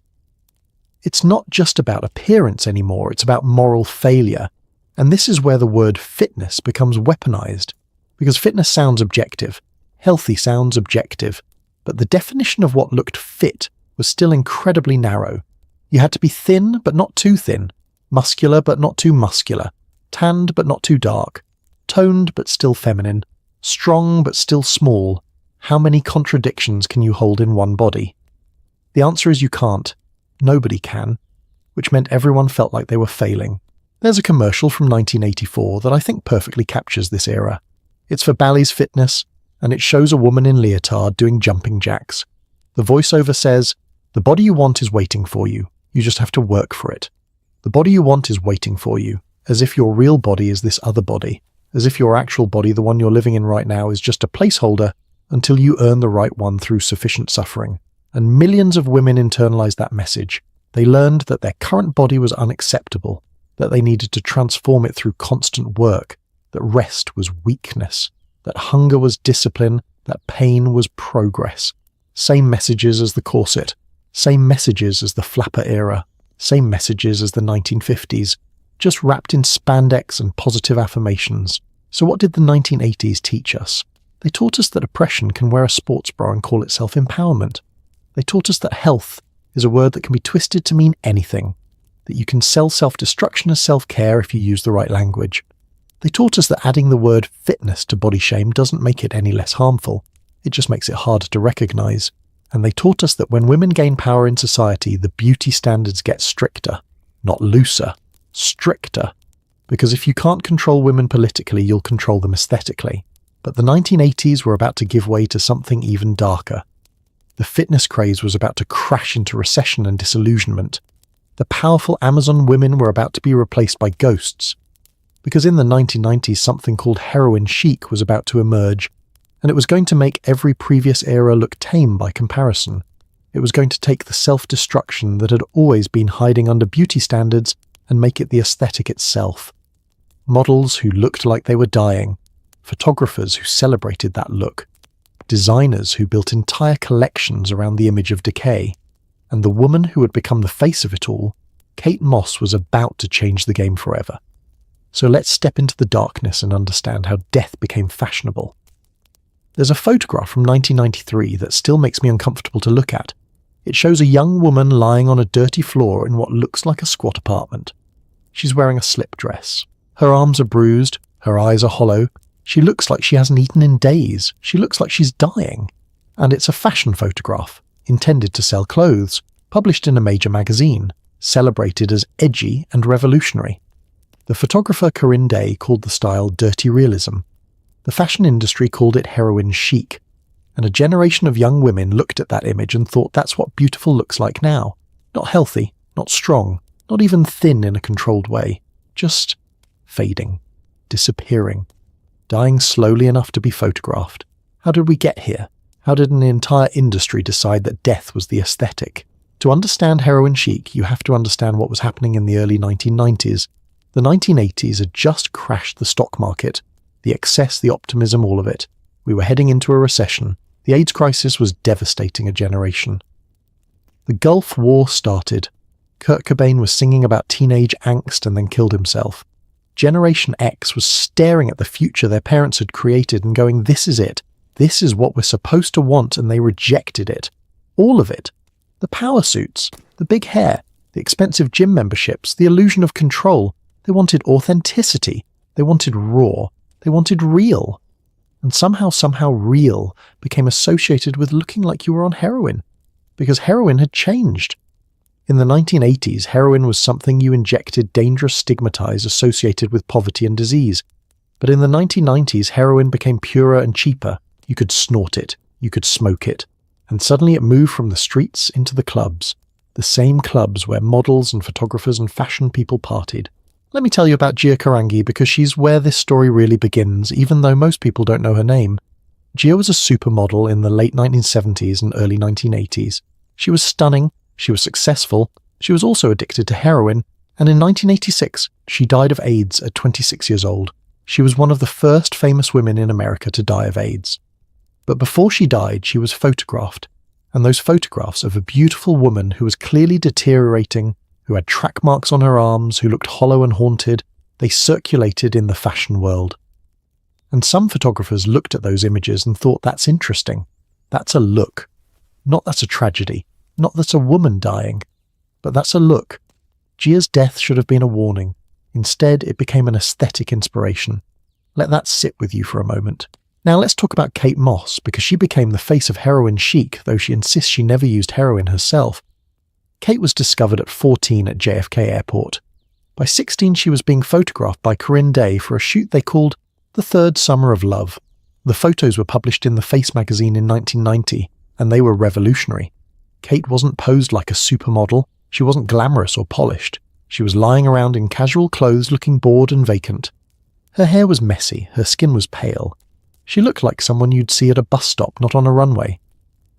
It's not just about appearance anymore, it's about moral failure. And this is where the word fitness becomes weaponized. Because fitness sounds objective. Healthy sounds objective. But the definition of what looked fit was still incredibly narrow. You had to be thin, but not too thin. Muscular, but not too muscular. Tanned, but not too dark. Toned, but still feminine. Strong, but still small. How many contradictions can you hold in one body? The answer is you can't. Nobody can. Which meant everyone felt like they were failing. There's a commercial from 1984 that I think perfectly captures this era. It's for Bally's Fitness, and it shows a woman in leotard doing jumping jacks. The voiceover says, "The body you want is waiting for you. You just have to work for it. The body you want is waiting for you," as if your real body is this other body, as if your actual body, the one you're living in right now, is just a placeholder until you earn the right one through sufficient suffering. And millions of women internalized that message. They learned that their current body was unacceptable, that they needed to transform it through constant work, that rest was weakness, that hunger was discipline, that pain was progress. Same messages as the corset, same messages as the flapper era, same messages as the 1950s, just wrapped in spandex and positive affirmations. So what did the 1980s teach us? They taught us that oppression can wear a sports bra and call itself empowerment. They taught us that health is a word that can be twisted to mean anything, that you can sell self-destruction as self-care if you use the right language. They taught us that adding the word fitness to body shame doesn't make it any less harmful, it just makes it harder to recognize. And they taught us that when women gain power in society, the beauty standards get stricter, not looser, stricter. Because if you can't control women politically, you'll control them aesthetically. But the 1980s were about to give way to something even darker. The fitness craze was about to crash into recession and disillusionment. The powerful Amazon women were about to be replaced by ghosts. Because in the 1990s, something called heroin chic was about to emerge, and it was going to make every previous era look tame by comparison. It was going to take the self-destruction that had always been hiding under beauty standards and make it the aesthetic itself. Models who looked like they were dying, photographers who celebrated that look, designers who built entire collections around the image of decay, and the woman who had become the face of it all, Kate Moss, was about to change the game forever. So let's step into the darkness and understand how death became fashionable. There's a photograph from 1993 that still makes me uncomfortable to look at. It shows a young woman lying on a dirty floor in what looks like a squat apartment. She's wearing a slip dress. Her arms are bruised, her eyes are hollow. She looks like she hasn't eaten in days. She looks like she's dying. And it's a fashion photograph, intended to sell clothes. published in a major magazine, celebrated as edgy and revolutionary. The photographer Corinne Day called the style dirty realism. The fashion industry called it heroin chic, and a generation of young women looked at that image and thought that's what beautiful looks like now. Not healthy, not strong, not even thin in a controlled way, just fading, disappearing, dying slowly enough to be photographed. How did we get here? How did an entire industry decide that death was the aesthetic? To understand heroin chic, you have to understand what was happening in the early 1990s. The 1980s had just crashed the stock market. The excess, the optimism, all of it. We were heading into a recession. The AIDS crisis was devastating a generation. The Gulf War started. Kurt Cobain was singing about teenage angst and then killed himself. Generation X was staring at the future their parents had created and going, this is it. This is what we're supposed to want, and they rejected it. All of it. The power suits, the big hair, the expensive gym memberships, the illusion of control. They wanted authenticity. They wanted raw. They wanted real. And somehow real became associated with looking like you were on heroin, because heroin had changed. In the 1980s, heroin was something you injected, dangerous, stigmatized, associated with poverty and disease. But in the 1990s, heroin became purer and cheaper. You could snort it, you could smoke it, and suddenly it moved from the streets into the clubs, the same clubs where models and photographers and fashion people partied. Let me tell you about Gia Karangi because she's where this story really begins, even though most people don't know her name. Gia was a supermodel in the late 1970s and early 1980s. She was stunning, she was successful, she was also addicted to heroin, and in 1986 she died of AIDS at 26 years old. She was one of the first famous women in America to die of AIDS. But before she died, she was photographed, and those photographs of a beautiful woman who was clearly deteriorating, who had track marks on her arms, who looked hollow and haunted, they circulated in the fashion world. And some photographers looked at those images and thought, that's interesting. That's a look. Not that's a tragedy. Not that's a woman dying. But that's a look. Gia's death should have been a warning. Instead, it became an aesthetic inspiration. Let that sit with you for a moment. Now let's talk about Kate Moss, because she became the face of heroin chic, though she insists she never used heroin herself. Kate was discovered at 14 at JFK Airport. By 16, she was being photographed by Corinne Day for a shoot they called The Third Summer of Love. The photos were published in the Face magazine in 1990, and they were revolutionary. Kate wasn't posed like a supermodel, she wasn't glamorous or polished. She was lying around in casual clothes looking bored and vacant. Her hair was messy, her skin was pale. She looked like someone you'd see at a bus stop, not on a runway.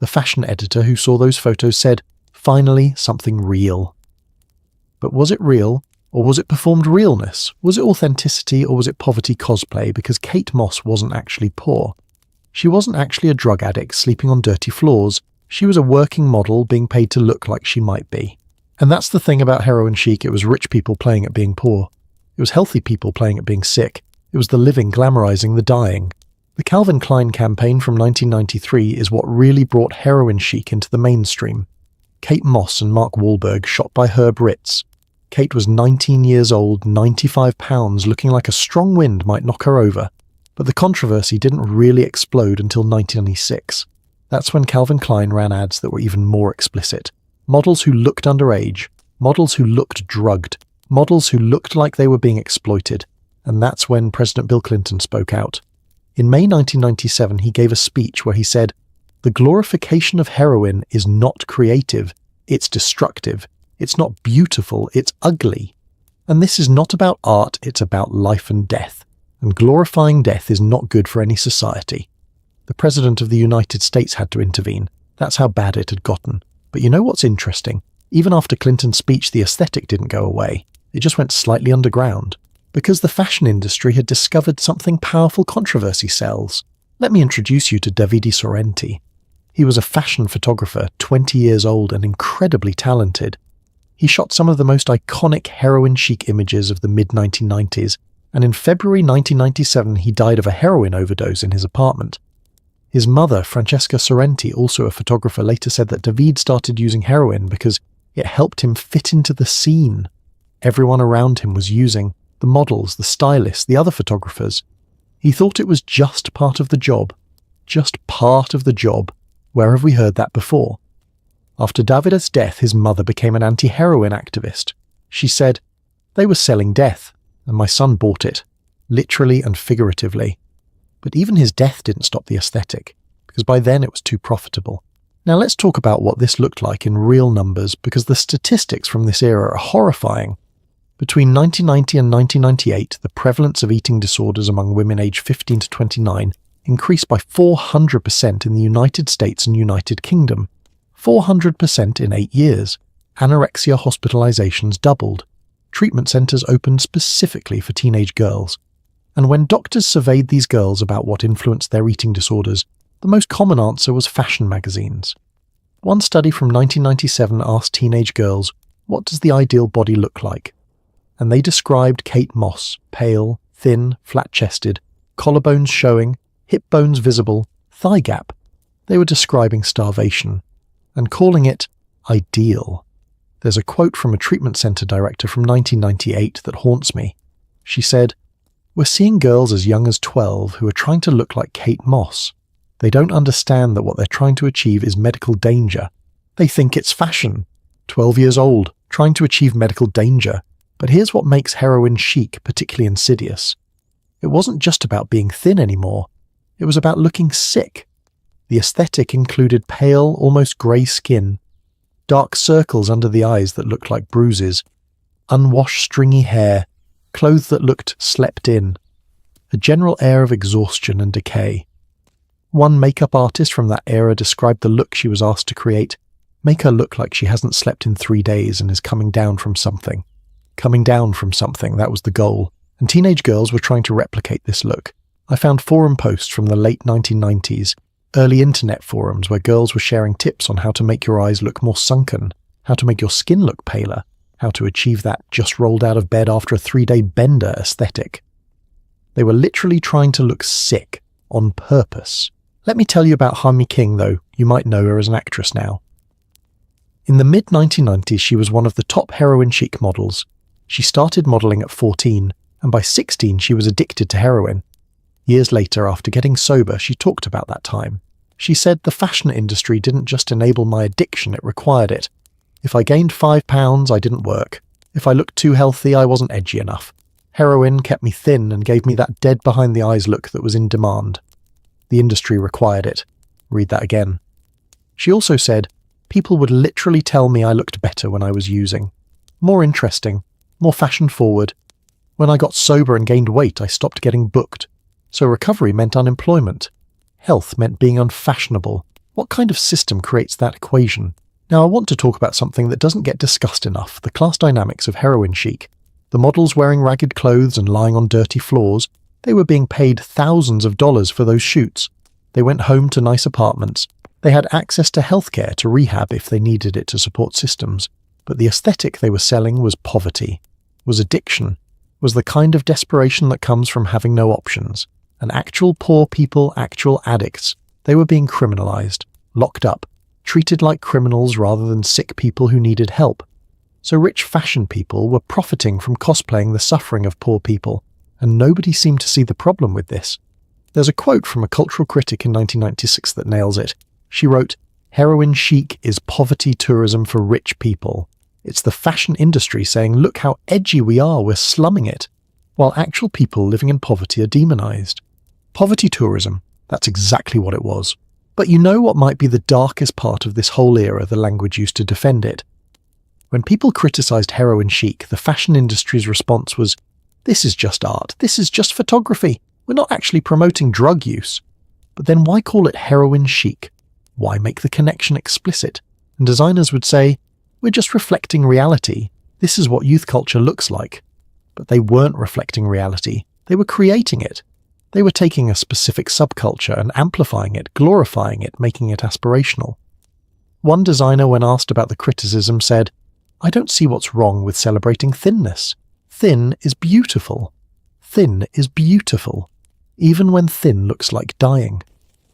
The fashion editor who saw those photos said, finally, something real. But was it real, or was it performed realness? Was it authenticity, or was it poverty cosplay? Because Kate Moss wasn't actually poor. She wasn't actually a drug addict sleeping on dirty floors. She was a working model being paid to look like she might be. And that's the thing about heroin chic, it was rich people playing at being poor. It was healthy people playing at being sick. It was the living glamorizing the dying. The Calvin Klein campaign from 1993 is what really brought heroin chic into the mainstream. Kate Moss and Mark Wahlberg shot by Herb Ritz. Kate was 19 years old, 95 pounds, looking like a strong wind might knock her over. But the controversy didn't really explode until 1996. That's when Calvin Klein ran ads that were even more explicit. Models who looked underage, models who looked drugged, models who looked like they were being exploited. And that's when President Bill Clinton spoke out. In May 1997, he gave a speech where he said, "The glorification of heroin is not creative, it's destructive. It's not beautiful, it's ugly. And this is not about art, it's about life and death. And glorifying death is not good for any society." The President of the United States had to intervene. That's how bad it had gotten. But you know what's interesting? Even after Clinton's speech, the aesthetic didn't go away. It just went slightly underground. Because the fashion industry had discovered something powerful controversy sells. Let me introduce you to Davide Sorrenti. He was a fashion photographer, 20 years old and incredibly talented. He shot some of the most iconic heroin-chic images of the mid-1990s, and in February 1997 he died of a heroin overdose in his apartment. His mother, Francesca Sorrenti, also a photographer, later said that David started using heroin because it helped him fit into the scene. Everyone around him was using, the models, the stylists, the other photographers. He thought it was just part of the job. Just part of the job. Where have we heard that before? After Davida's death, his mother became an anti-heroin activist. She said, "They were selling death, and my son bought it, literally and figuratively." But even his death didn't stop the aesthetic, because by then it was too profitable. Now let's talk about what this looked like in real numbers, because the statistics from this era are horrifying. Between 1990 and 1998, the prevalence of eating disorders among women aged 15 to 29 increased by 400% in the United States and United Kingdom. 400% in 8 years. Anorexia hospitalizations doubled. Treatment centers opened specifically for teenage girls. And when doctors surveyed these girls about what influenced their eating disorders, the most common answer was fashion magazines. One study from 1997 asked teenage girls, "What does the ideal body look like?" And they described Kate Moss, pale, thin, flat-chested, collarbones showing, hip bones visible, thigh gap. They were describing starvation and calling it ideal. There's a quote from a treatment center director from 1998 that haunts me. She said, "We're seeing girls as young as 12 who are trying to look like Kate Moss. They don't understand that what they're trying to achieve is medical danger. They think it's fashion. 12 years old, trying to achieve medical danger. But here's what makes heroin chic particularly insidious. It wasn't just about being thin anymore. It was about looking sick. The aesthetic included pale, almost grey skin, dark circles under the eyes that looked like bruises, unwashed stringy hair, clothes that looked slept in, a general air of exhaustion and decay. One makeup artist from that era described the look she was asked to create, make her look like she hasn't slept in 3 days and is coming down from something. Coming down from something, that was the goal, and teenage girls were trying to replicate this look. I found forum posts from the late 1990s, early internet forums where girls were sharing tips on how to make your eyes look more sunken, how to make your skin look paler, how to achieve that just rolled out of bed after a 3-day bender aesthetic. They were literally trying to look sick, on purpose. Let me tell you about Hami King, though. You might know her as an actress now. In the mid-1990s, she was one of the top heroin chic models. She started modeling at 14, and by 16 she was addicted to heroin. Years later, after getting sober, she talked about that time. She said, "The fashion industry didn't just enable my addiction, it required it. If I gained 5 pounds, I didn't work. If I looked too healthy, I wasn't edgy enough. Heroin kept me thin and gave me that dead behind the eyes look that was in demand. The industry required it." Read that again. She also said, "People would literally tell me I looked better when I was using. More interesting, more fashion forward. When I got sober and gained weight, I stopped getting booked. So recovery meant unemployment. Health meant being unfashionable. What kind of system creates that equation?" Now I want to talk about something that doesn't get discussed enough, the class dynamics of heroin chic. The models wearing ragged clothes and lying on dirty floors, they were being paid thousands of dollars for those shoots. They went home to nice apartments. They had access to healthcare, to rehab if they needed it to support systems. But the aesthetic they were selling was poverty, was addiction, was the kind of desperation that comes from having no options. And actual poor people, actual addicts, they were being criminalized, locked up, treated like criminals rather than sick people who needed help. So rich fashion people were profiting from cosplaying the suffering of poor people, and nobody seemed to see the problem with this. There's a quote from a cultural critic in 1996 that nails it. She wrote, "Heroin chic is poverty tourism for rich people. It's the fashion industry saying, look how edgy we are, we're slumming it, while actual people living in poverty are demonized." Poverty tourism, that's exactly what it was. But you know what might be the darkest part of this whole era, the language used to defend it? When people criticized heroin chic, the fashion industry's response was, "This is just art, this is just photography, we're not actually promoting drug use." But then why call it heroin chic? Why make the connection explicit? And designers would say, "We're just reflecting reality, this is what youth culture looks like." But they weren't reflecting reality, they were creating it. They were taking a specific subculture and amplifying it, glorifying it, making it aspirational. One designer, when asked about the criticism, said, "I don't see what's wrong with celebrating thinness. Thin is beautiful. Thin is beautiful. Even when thin looks like dying."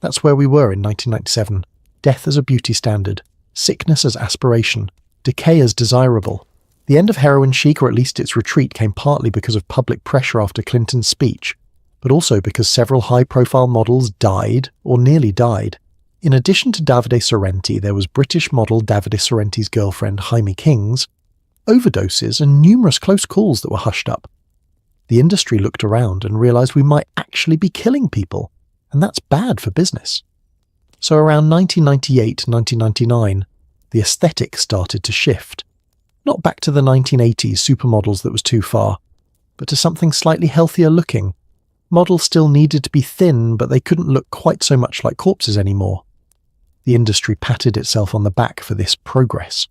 That's where we were in 1997. Death as a beauty standard. Sickness as aspiration. Decay as desirable. The end of heroin chic, or at least its retreat, came partly because of public pressure after Clinton's speech, but also because several high-profile models died or nearly died. In addition to Davide Sorrenti, there was British model Davide Sorrenti's girlfriend Jaime King's, overdoses and numerous close calls that were hushed up. The industry looked around and realised we might actually be killing people, and that's bad for business. So around 1998-1999, the aesthetic started to shift. Not back to the 1980s supermodels that was too far, but to something slightly healthier looking. Models still needed to be thin, but they couldn't look quite so much like corpses anymore. The industry patted itself on the back for this progress,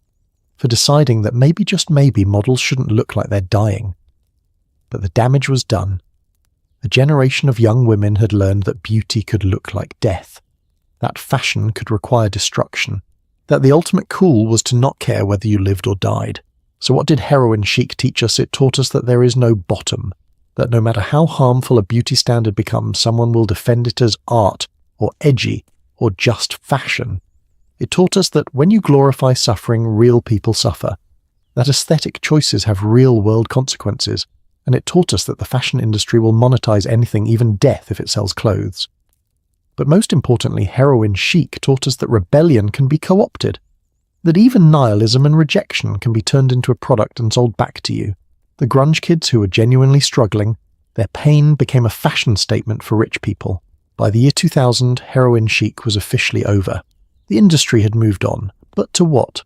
for deciding that maybe, just maybe, models shouldn't look like they're dying. But the damage was done. A generation of young women had learned that beauty could look like death, that fashion could require destruction, that the ultimate cool was to not care whether you lived or died. So what did heroin chic teach us? It taught us that there is no bottom, that no matter how harmful a beauty standard becomes, someone will defend it as art, or edgy, or just fashion. It taught us that when you glorify suffering, real people suffer, that aesthetic choices have real-world consequences, and it taught us that the fashion industry will monetize anything, even death, if it sells clothes. But most importantly, heroin chic taught us that rebellion can be co-opted, that even nihilism and rejection can be turned into a product and sold back to you. The grunge kids who were genuinely struggling, their pain became a fashion statement for rich people. By the year 2000, heroin chic was officially over. The industry had moved on, but to what?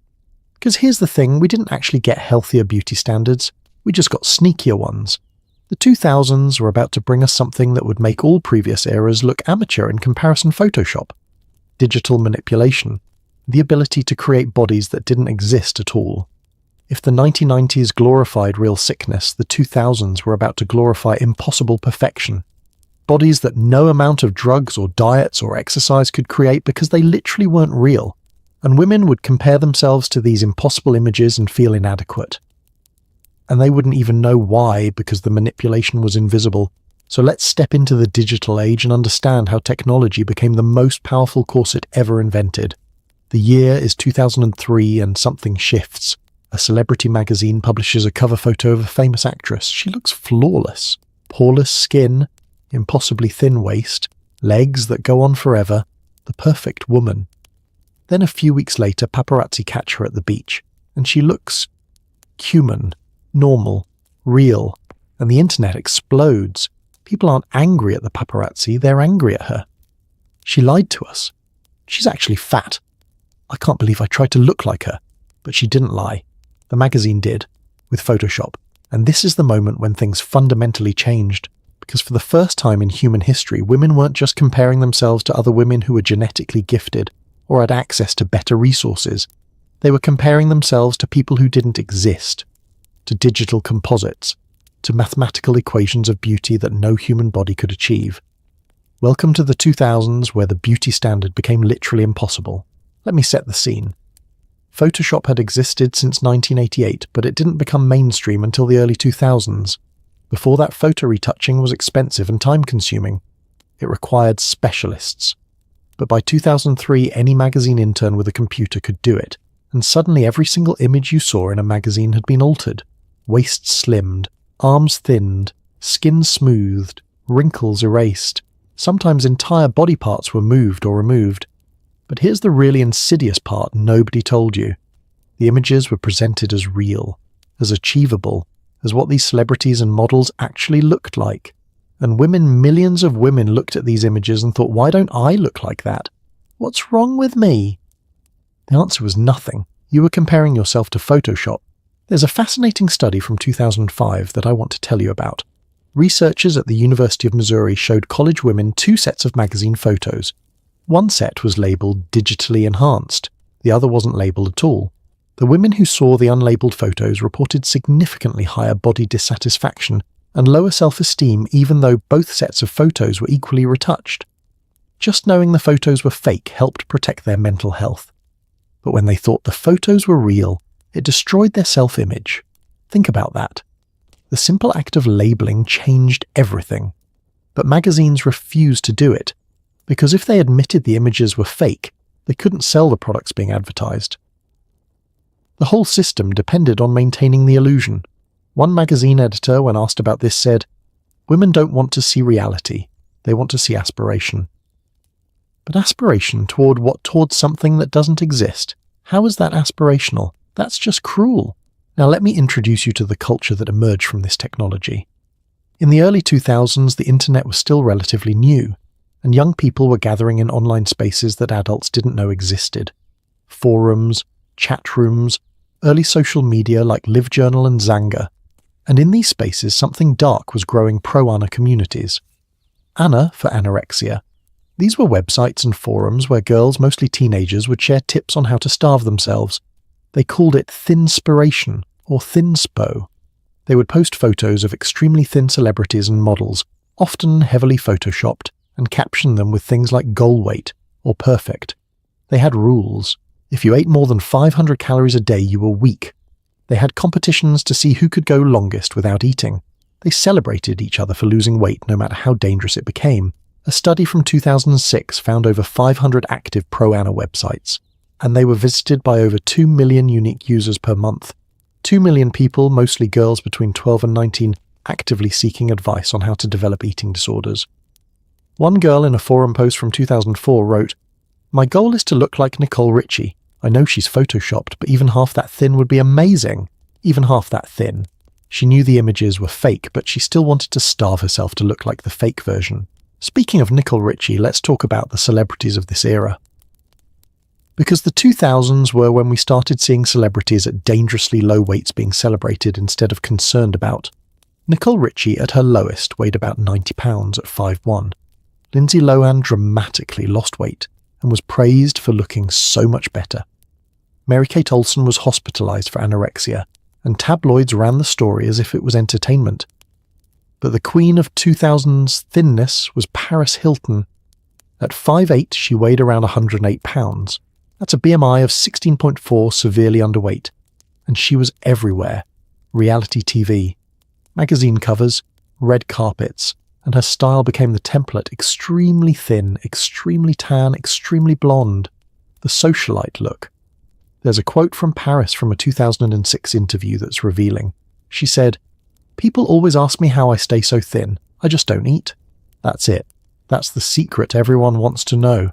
Because here's the thing, we didn't actually get healthier beauty standards, we just got sneakier ones. The 2000s were about to bring us something that would make all previous eras look amateur in comparison: Photoshop. Digital manipulation. The ability to create bodies that didn't exist at all. If the 1990s glorified real sickness, the 2000s were about to glorify impossible perfection. Bodies that no amount of drugs or diets or exercise could create because they literally weren't real, and women would compare themselves to these impossible images and feel inadequate. And they wouldn't even know why, because the manipulation was invisible. So let's step into the digital age and understand how technology became the most powerful corset ever invented. The year is 2003 and something shifts. A celebrity magazine publishes a cover photo of a famous actress. She looks flawless. Poreless skin, impossibly thin waist, legs that go on forever, the perfect woman. Then a few weeks later, paparazzi catch her at the beach, and she looks human, normal, real, and the internet explodes. People aren't angry at the paparazzi, they're angry at her. She lied to us. She's actually fat. I can't believe I tried to look like her, but she didn't lie. The magazine did, with Photoshop. And this is the moment when things fundamentally changed, because for the first time in human history, women weren't just comparing themselves to other women who were genetically gifted or had access to better resources. They were comparing themselves to people who didn't exist, to digital composites, to mathematical equations of beauty that no human body could achieve. Welcome to the 2000s, where the beauty standard became literally impossible. Let me set the scene. Photoshop had existed since 1988, but it didn't become mainstream until the early 2000s. Before that, photo retouching was expensive and time-consuming. It required specialists. But by 2003, any magazine intern with a computer could do it, and suddenly every single image you saw in a magazine had been altered. Waists slimmed, arms thinned, skin smoothed, wrinkles erased. Sometimes entire body parts were moved or removed. But here's the really insidious part nobody told you. The images were presented as real, as achievable, as what these celebrities and models actually looked like. And women, millions of women, looked at these images and thought, why don't I look like that? What's wrong with me? The answer was nothing. You were comparing yourself to Photoshop. There's a fascinating study from 2005 that I want to tell you about. Researchers at the University of Missouri showed college women 2 sets of magazine photos. One set was labeled digitally enhanced. The other wasn't labeled at all. The women who saw the unlabeled photos reported significantly higher body dissatisfaction and lower self-esteem, even though both sets of photos were equally retouched. Just knowing the photos were fake helped protect their mental health. But when they thought the photos were real, it destroyed their self-image. Think about that. The simple act of labeling changed everything. But magazines refused to do it, because if they admitted the images were fake, they couldn't sell the products being advertised. The whole system depended on maintaining the illusion. One magazine editor, when asked about this, said, "Women don't want to see reality, they want to see aspiration." But aspiration towards something that doesn't exist. How is that aspirational? That's just cruel. Now let me introduce you to the culture that emerged from this technology. In the early 2000s, the internet was still relatively new, and young people were gathering in online spaces that adults didn't know existed. Forums, chat rooms, early social media like LiveJournal and Xanga. And in these spaces, something dark was growing pro-Ana communities. Ana for anorexia. These were websites and forums where girls, mostly teenagers, would share tips on how to starve themselves. They called it thinspiration, or thinspo. They would post photos of extremely thin celebrities and models, often heavily photoshopped, and caption them with things like goal weight or perfect. They had rules. If you ate more than 500 calories a day, you were weak. They had competitions to see who could go longest without eating. They celebrated each other for losing weight, no matter how dangerous it became. A study from 2006 found over 500 active pro-Ana websites, and they were visited by over 2 million unique users per month. 2 million people, mostly girls between 12 and 19, actively seeking advice on how to develop eating disorders. One girl in a forum post from 2004 wrote, "My goal is to look like Nicole Richie. I know she's photoshopped, but even half that thin would be amazing. Even half that thin." She knew the images were fake, but she still wanted to starve herself to look like the fake version. Speaking of Nicole Richie, let's talk about the celebrities of this era. Because the 2000s were when we started seeing celebrities at dangerously low weights being celebrated instead of concerned about. Nicole Richie at her lowest weighed about 90 pounds at 5'1". Lindsay Lohan dramatically lost weight and was praised for looking so much better. Mary-Kate Olsen was hospitalized for anorexia, and tabloids ran the story as if it was entertainment. But the queen of 2000's thinness was Paris Hilton. At 5'8", she weighed around 108 pounds. That's a BMI of 16.4, severely underweight. And she was everywhere. Reality TV, magazine covers, red carpets, and her style became the template: extremely thin, extremely tan, extremely blonde. The socialite look. There's a quote from Paris from a 2006 interview that's revealing. She said, "People always ask me how I stay so thin. I just don't eat. That's it. That's the secret everyone wants to know.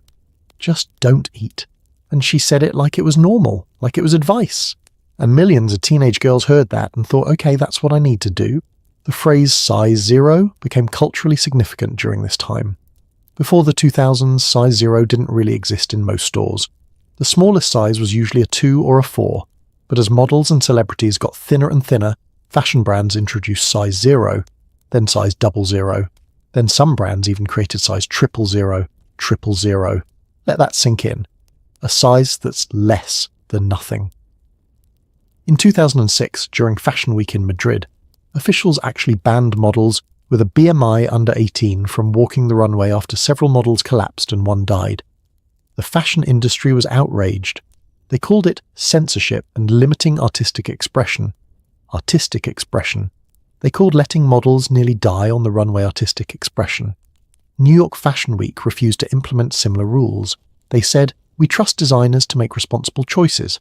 Just don't eat." And she said it like it was normal, like it was advice. And millions of teenage girls heard that and thought, okay, that's what I need to do. The phrase size zero became culturally significant during this time. Before the 2000s, size zero didn't really exist in most stores. The smallest size was usually a 2 or a 4, but as models and celebrities got thinner and thinner, fashion brands introduced size 0, then size 00, then some brands even created size 000, 000. Let that sink in. A size that's less than nothing. In 2006, during Fashion Week in Madrid, officials actually banned models with a BMI under 18 from walking the runway after several models collapsed and one died. The fashion industry was outraged. They called it censorship and limiting artistic expression. Artistic expression. They called letting models nearly die on the runway artistic expression. New York Fashion Week refused to implement similar rules. They said, "We trust designers to make responsible choices."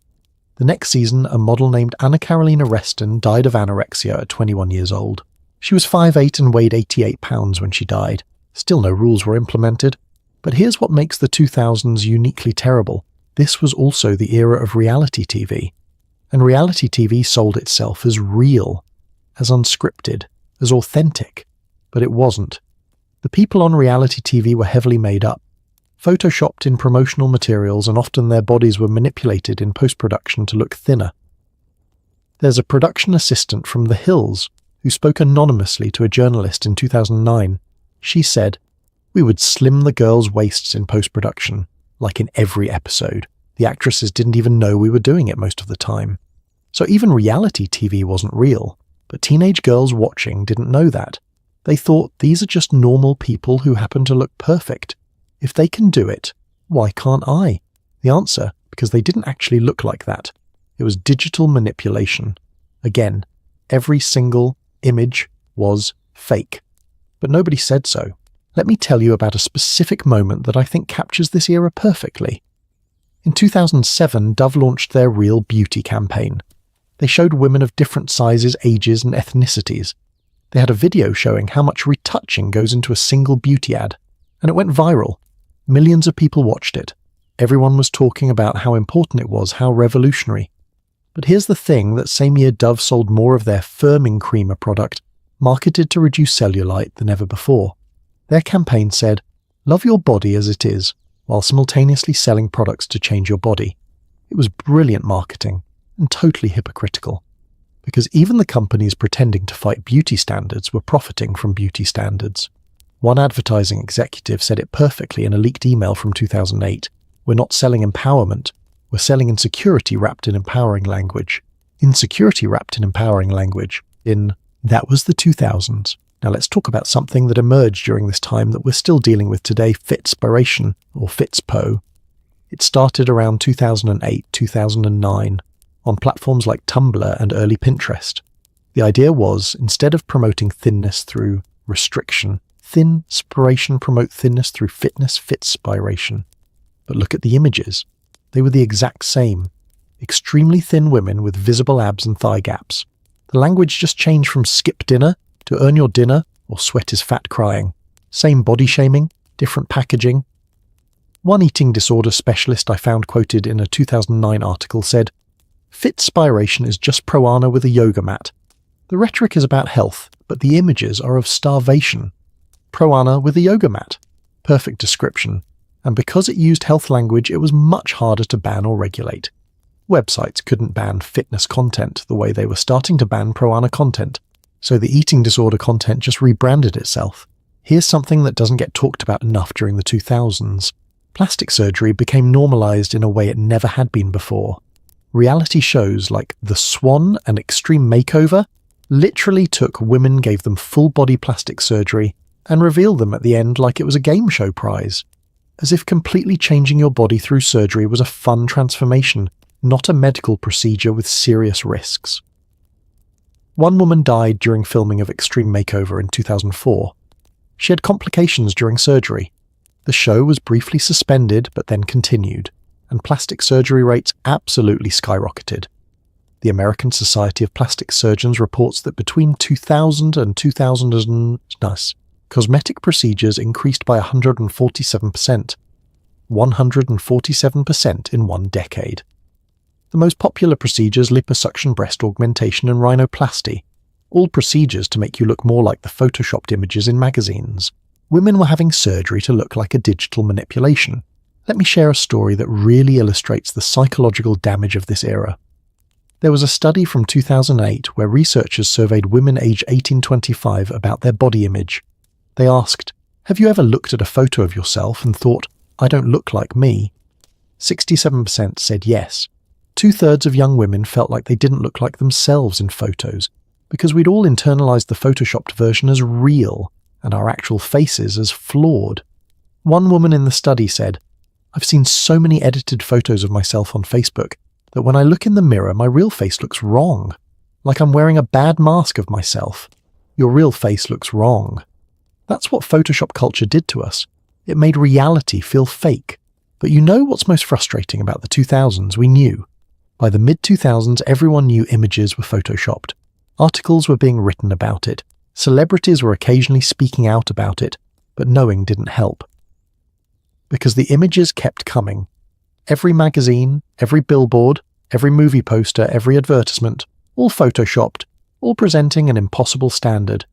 The next season, a model named Anna Carolina Reston died of anorexia at 21 years old. She was 5'8" and weighed 88 pounds when she died. Still no rules were implemented. But here's what makes the 2000s uniquely terrible. This was also the era of reality TV. And reality TV sold itself as real, as unscripted, as authentic. But it wasn't. The people on reality TV were heavily made up, photoshopped in promotional materials, and often their bodies were manipulated in post-production to look thinner. There's a production assistant from The Hills who spoke anonymously to a journalist in 2009. She said, "We would slim the girls' waists in post-production, like in every episode. The actresses didn't even know we were doing it most of the time." So even reality TV wasn't real, but teenage girls watching didn't know that. They thought these are just normal people who happen to look perfect. If they can do it, why can't I? The answer, because they didn't actually look like that. It was digital manipulation. Again, every single image was fake. But nobody said so. Let me tell you about a specific moment that I think captures this era perfectly. In 2007, Dove launched their Real Beauty campaign. They showed women of different sizes, ages, and ethnicities. They had a video showing how much retouching goes into a single beauty ad, and it went viral. Millions of people watched it. Everyone was talking about how important it was, how revolutionary. But here's the thing: that same year Dove sold more of their firming creamer product, marketed to reduce cellulite, than ever before. Their campaign said, "Love your body as it is," while simultaneously selling products to change your body. It was brilliant marketing, and totally hypocritical. Because even the companies pretending to fight beauty standards were profiting from beauty standards. One advertising executive said it perfectly in a leaked email from 2008. "We're not selling empowerment. We're selling insecurity wrapped in empowering language." Insecurity wrapped in empowering language. That was the 2000s. Now let's talk about something that emerged during this time that we're still dealing with today: Fitspiration, or Fitspo. It started around 2008, 2009, on platforms like Tumblr and early Pinterest. The idea was, instead of promoting thinness through restriction, Thinspiration promote thinness through fitness, Fitspiration. But look at the images. They were the exact same. Extremely thin women with visible abs and thigh gaps. The language just changed from skip dinner to earn your dinner or sweat is fat crying. Same body shaming, different packaging. One eating disorder specialist I found quoted in a 2009 article said, "Fitspiration is just Pro-Ana with a yoga mat. The rhetoric is about health, but the images are of starvation. Pro-Ana with a yoga mat." Perfect description. And because it used health language, it was much harder to ban or regulate. Websites couldn't ban fitness content the way they were starting to ban Pro-Ana content, so the eating disorder content just rebranded itself. Here's something that doesn't get talked about enough during the 2000s. Plastic surgery became normalized in a way it never had been before. Reality shows like The Swan and Extreme Makeover literally took women, gave them full-body plastic surgery, and revealed them at the end like it was a game show prize. As if completely changing your body through surgery was a fun transformation, not a medical procedure with serious risks. One woman died during filming of Extreme Makeover in 2004. She had complications during surgery. The show was briefly suspended but then continued, and plastic surgery rates absolutely skyrocketed. The American Society of Plastic Surgeons reports that between 2000 and 2009, cosmetic procedures increased by 147%. 147% in one decade. The most popular procedures: liposuction, breast augmentation, and rhinoplasty. All procedures to make you look more like the photoshopped images in magazines. Women were having surgery to look like a digital manipulation. Let me share a story that really illustrates the psychological damage of this era. There was a study from 2008 where researchers surveyed women aged 18-25 about their body image. They asked, "Have you ever looked at a photo of yourself and thought, 'I don't look like me'?" 67% said yes. 2/3 of young women felt like they didn't look like themselves in photos, because we'd all internalized the photoshopped version as real and our actual faces as flawed. One woman in the study said, "I've seen so many edited photos of myself on Facebook that when I look in the mirror, my real face looks wrong. Like I'm wearing a bad mask of myself. Your real face looks wrong." That's what Photoshop culture did to us. It made reality feel fake. But you know what's most frustrating about the 2000s? We knew. By the mid-2000s, everyone knew images were photoshopped. Articles were being written about it. Celebrities were occasionally speaking out about it, but knowing didn't help. Because the images kept coming. Every magazine, every billboard, every movie poster, every advertisement, all photoshopped, all presenting an impossible standard.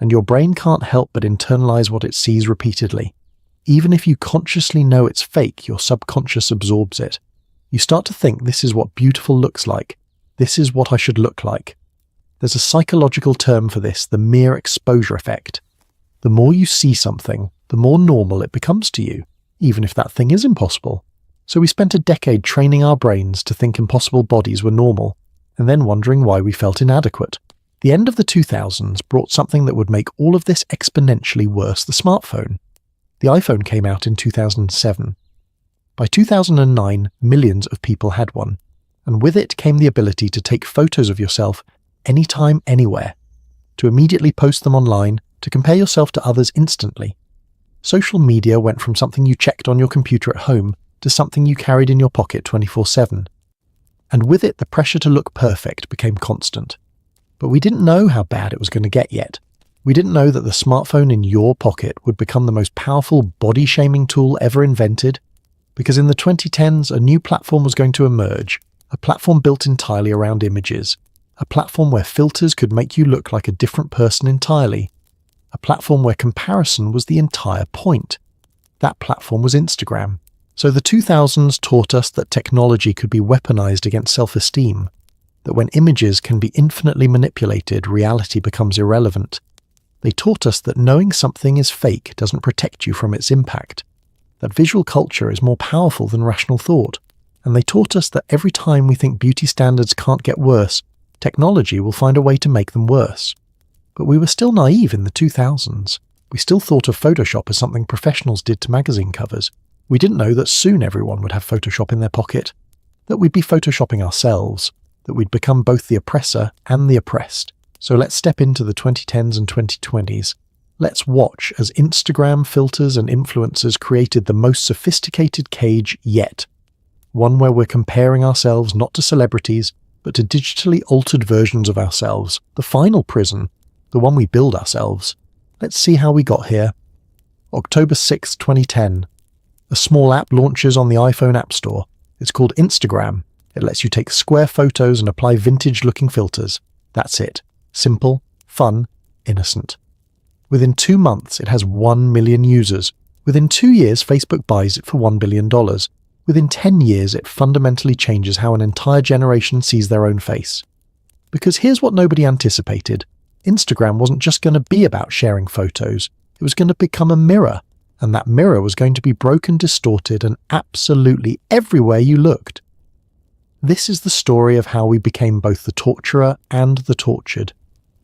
And your brain can't help but internalize what it sees repeatedly. Even if you consciously know it's fake, your subconscious absorbs it. You start to think, this is what beautiful looks like. This is what I should look like. There's a psychological term for this, the mere exposure effect. The more you see something, the more normal it becomes to you, even if that thing is impossible. So we spent a decade training our brains to think impossible bodies were normal, and then wondering why we felt inadequate. The end of the 2000s brought something that would make all of this exponentially worse: the smartphone. The iPhone came out in 2007. By 2009, millions of people had one, and with it came the ability to take photos of yourself anytime, anywhere, to immediately post them online, to compare yourself to others instantly. Social media went from something you checked on your computer at home to something you carried in your pocket 24/7. And with it, the pressure to look perfect became constant. But we didn't know how bad it was going to get yet. We didn't know that the smartphone in your pocket would become the most powerful body-shaming tool ever invented, because in the 2010s a new platform was going to emerge, a platform built entirely around images, a platform where filters could make you look like a different person entirely, a platform where comparison was the entire point. That platform was Instagram. So the 2000s taught us that technology could be weaponized against self-esteem, that when images can be infinitely manipulated, reality becomes irrelevant. They taught us that knowing something is fake doesn't protect you from its impact, that visual culture is more powerful than rational thought, and they taught us that every time we think beauty standards can't get worse, technology will find a way to make them worse. But we were still naive in the 2000s. We still thought of Photoshop as something professionals did to magazine covers. We didn't know that soon everyone would have Photoshop in their pocket, that we'd be Photoshopping ourselves, that we'd become both the oppressor and the oppressed. So let's step into the 2010s and 2020s. Let's watch as Instagram filters and influencers created the most sophisticated cage yet. One where we're comparing ourselves not to celebrities, but to digitally altered versions of ourselves, the final prison, the one we build ourselves. Let's see how we got here. October 6, 2010. A small app launches on the iPhone App Store. It's called Instagram. It lets you take square photos and apply vintage-looking filters. That's it. Simple, fun, innocent. Within 2 months, it has 1 million users. Within 2 years, Facebook buys it for $1 billion. Within 10 years, it fundamentally changes how an entire generation sees their own face. Because here's what nobody anticipated. Instagram wasn't just going to be about sharing photos. It was going to become a mirror. And that mirror was going to be broken, distorted, and absolutely everywhere you looked. This is the story of how we became both the torturer and the tortured.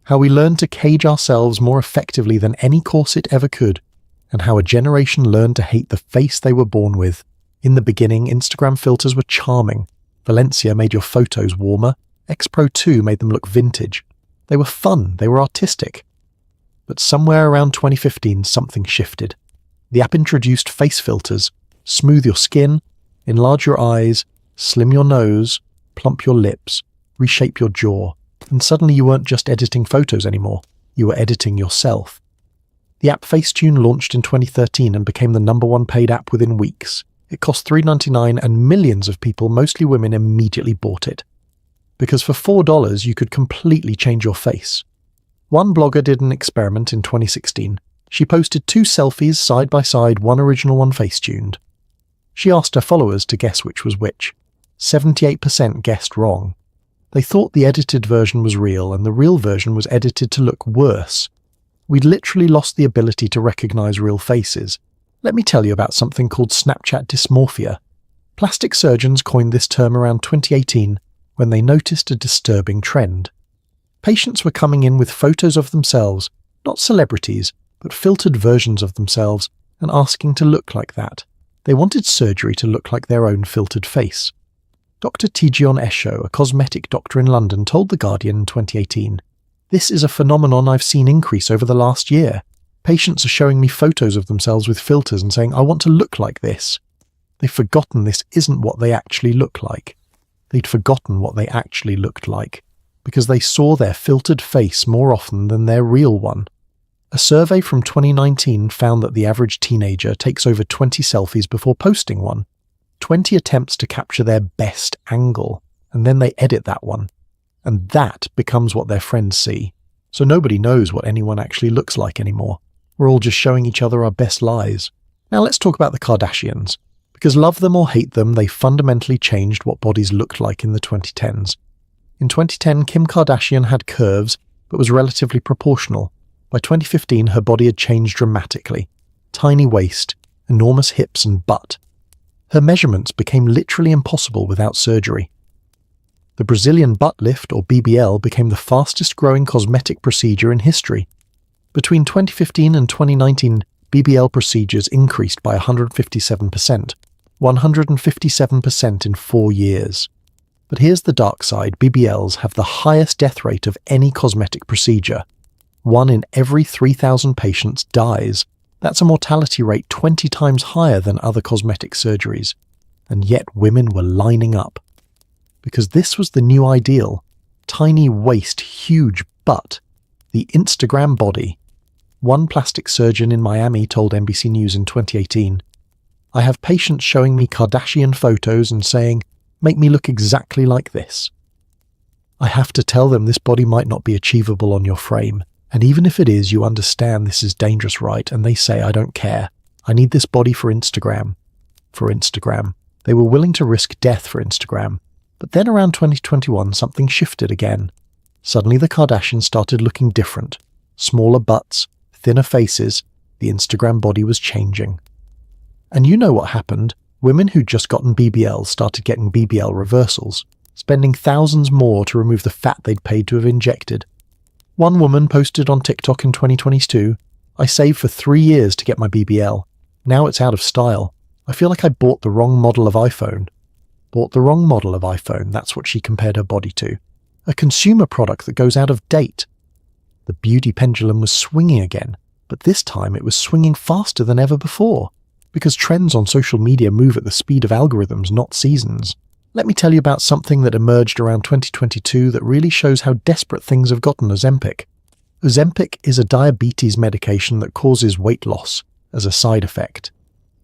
How we learned to cage ourselves more effectively than any corset ever could, and how a generation learned to hate the face they were born with. In the beginning, Instagram filters were charming. Valencia made your photos warmer. X Pro 2 made them look vintage. They were fun, they were artistic. But somewhere around 2015, something shifted. The app introduced face filters, smooth your skin, enlarge your eyes, slim your nose, plump your lips, reshape your jaw, and suddenly you weren't just editing photos anymore, you were editing yourself. The app Facetune launched in 2013 and became the #1 paid app within weeks. It cost $3.99 and millions of people, mostly women, immediately bought it. Because for $4 you could completely change your face. One blogger did an experiment in 2016. She posted 2 selfies side by side, one original, one Facetuned. She asked her followers to guess which was which. 78% guessed wrong. They thought the edited version was real and the real version was edited to look worse. We'd literally lost the ability to recognize real faces. Let me tell you about something called Snapchat dysmorphia. Plastic surgeons coined this term around 2018 when they noticed a disturbing trend. Patients were coming in with photos of themselves, not celebrities, but filtered versions of themselves, and asking to look like that. They wanted surgery to look like their own filtered face. Dr. Tijion Esho, a cosmetic doctor in London, told The Guardian in 2018, "This is a phenomenon I've seen increase over the last year. Patients are showing me photos of themselves with filters and saying, I want to look like this." They've forgotten this isn't what they actually look like. They'd forgotten what they actually looked like, because they saw their filtered face more often than their real one. A survey from 2019 found that the average teenager takes over 20 selfies before posting one. 20 attempts to capture their best angle, and then they edit that one. And that becomes what their friends see. So nobody knows what anyone actually looks like anymore. We're all just showing each other our best lies. Now let's talk about the Kardashians. Because love them or hate them, they fundamentally changed what bodies looked like in the 2010s. In 2010, Kim Kardashian had curves, but was relatively proportional. By 2015, her body had changed dramatically. Tiny waist, enormous hips and butt. Her measurements became literally impossible without surgery. The Brazilian butt lift, or BBL, became the fastest growing cosmetic procedure in history. Between 2015 and 2019, BBL procedures increased by 157%. 157% in 4 years. But here's the dark side. BBLs have the highest death rate of any cosmetic procedure. 1 in every 3,000 patients dies. That's a mortality rate 20 times higher than other cosmetic surgeries. And yet women were lining up. Because this was the new ideal. Tiny waist, huge butt. The Instagram body. One plastic surgeon in Miami told NBC News in 2018, "I have patients showing me Kardashian photos and saying, 'Make me look exactly like this.' I have to tell them this body might not be achievable on your frame, and even if it is, you understand this is dangerous, right? And they say, 'I don't care. I need this body for Instagram.'" For Instagram. They were willing to risk death for Instagram. But then around 2021, something shifted again. Suddenly the Kardashians started looking different. Smaller butts, thinner faces, the Instagram body was changing. And you know what happened? Women who'd just gotten BBLs started getting BBL reversals, spending thousands more to remove the fat they'd paid to have injected. One woman posted on TikTok in 2022, "I saved for 3 years to get my BBL. Now it's out of style. I feel like I bought the wrong model of iPhone." Bought the wrong model of iPhone, that's what she compared her body to. A consumer product that goes out of date. The beauty pendulum was swinging again, but this time it was swinging faster than ever before, because trends on social media move at the speed of algorithms, not seasons. Let me tell you about something that emerged around 2022 that really shows how desperate things have gotten. Ozempic. Ozempic is a diabetes medication that causes weight loss as a side effect.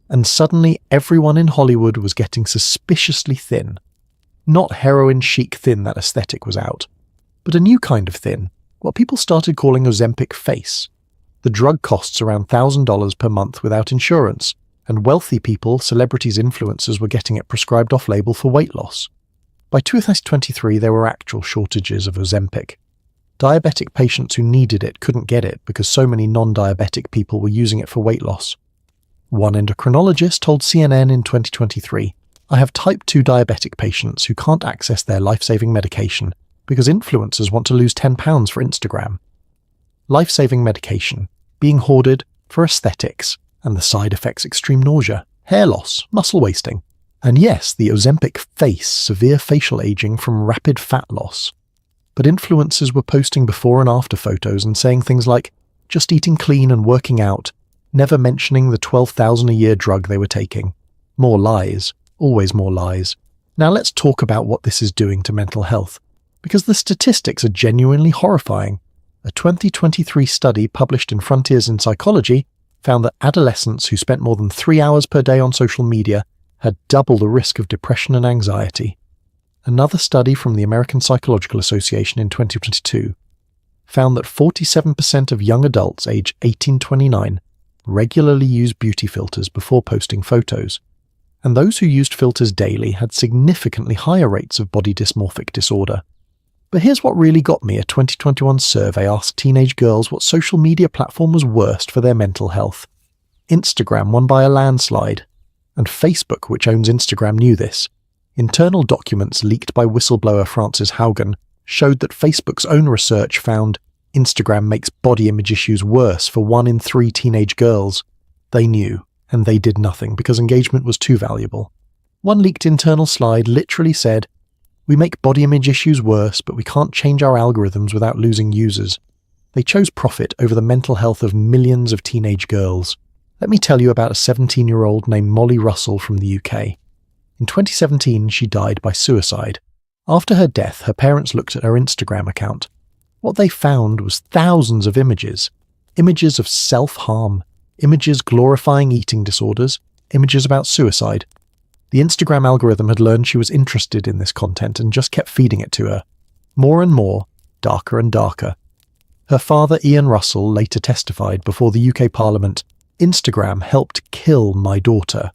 And suddenly everyone in Hollywood was getting suspiciously thin. Not heroin chic thin, that aesthetic was out, but a new kind of thin, what people started calling Ozempic face. The drug costs around $1,000 per month without insurance, and wealthy people, celebrities, influencers were getting it prescribed off-label for weight loss. By 2023 there were actual shortages of Ozempic. Diabetic patients who needed it couldn't get it because so many non-diabetic people were using it for weight loss. One endocrinologist told CNN in 2023, "I have type 2 diabetic patients who can't access their life-saving medication because influencers want to lose 10 pounds for Instagram." Life-saving medication, being hoarded for aesthetics, and the side effects extreme nausea, hair loss, muscle wasting. And yes, the Ozempic face, severe facial aging from rapid fat loss. But influencers were posting before and after photos and saying things like, "Just eating clean and working out," never mentioning the $12,000 a year drug they were taking. More lies, always more lies. Now let's talk about what this is doing to mental health, because the statistics are genuinely horrifying. A 2023 study published in Frontiers in Psychology found that adolescents who spent more than 3 hours per day on social media had double the risk of depression and anxiety. Another study from the American Psychological Association in 2022 found that 47% of young adults aged 18-29 regularly use beauty filters before posting photos, and those who used filters daily had significantly higher rates of body dysmorphic disorder. But here's what really got me. A 2021 survey asked teenage girls what social media platform was worst for their mental health. Instagram won by a landslide, and Facebook, which owns Instagram, knew this. Internal documents leaked by whistleblower Frances Haugen showed that Facebook's own research found Instagram makes body image issues worse for 1 in 3 teenage girls. They knew, and they did nothing because engagement was too valuable. One leaked internal slide literally said, "We make body image issues worse, but we can't change our algorithms without losing users." They chose profit over the mental health of millions of teenage girls. Let me tell you about a 17-year-old named Molly Russell from the UK. In 2017, she died by suicide. After her death, her parents looked at her Instagram account. What they found was thousands of images. Images of self-harm, images glorifying eating disorders, images about suicide. The Instagram algorithm had learned she was interested in this content and just kept feeding it to her. More and more, darker and darker. Her father, Ian Russell, later testified before the UK Parliament, "Instagram helped kill my daughter."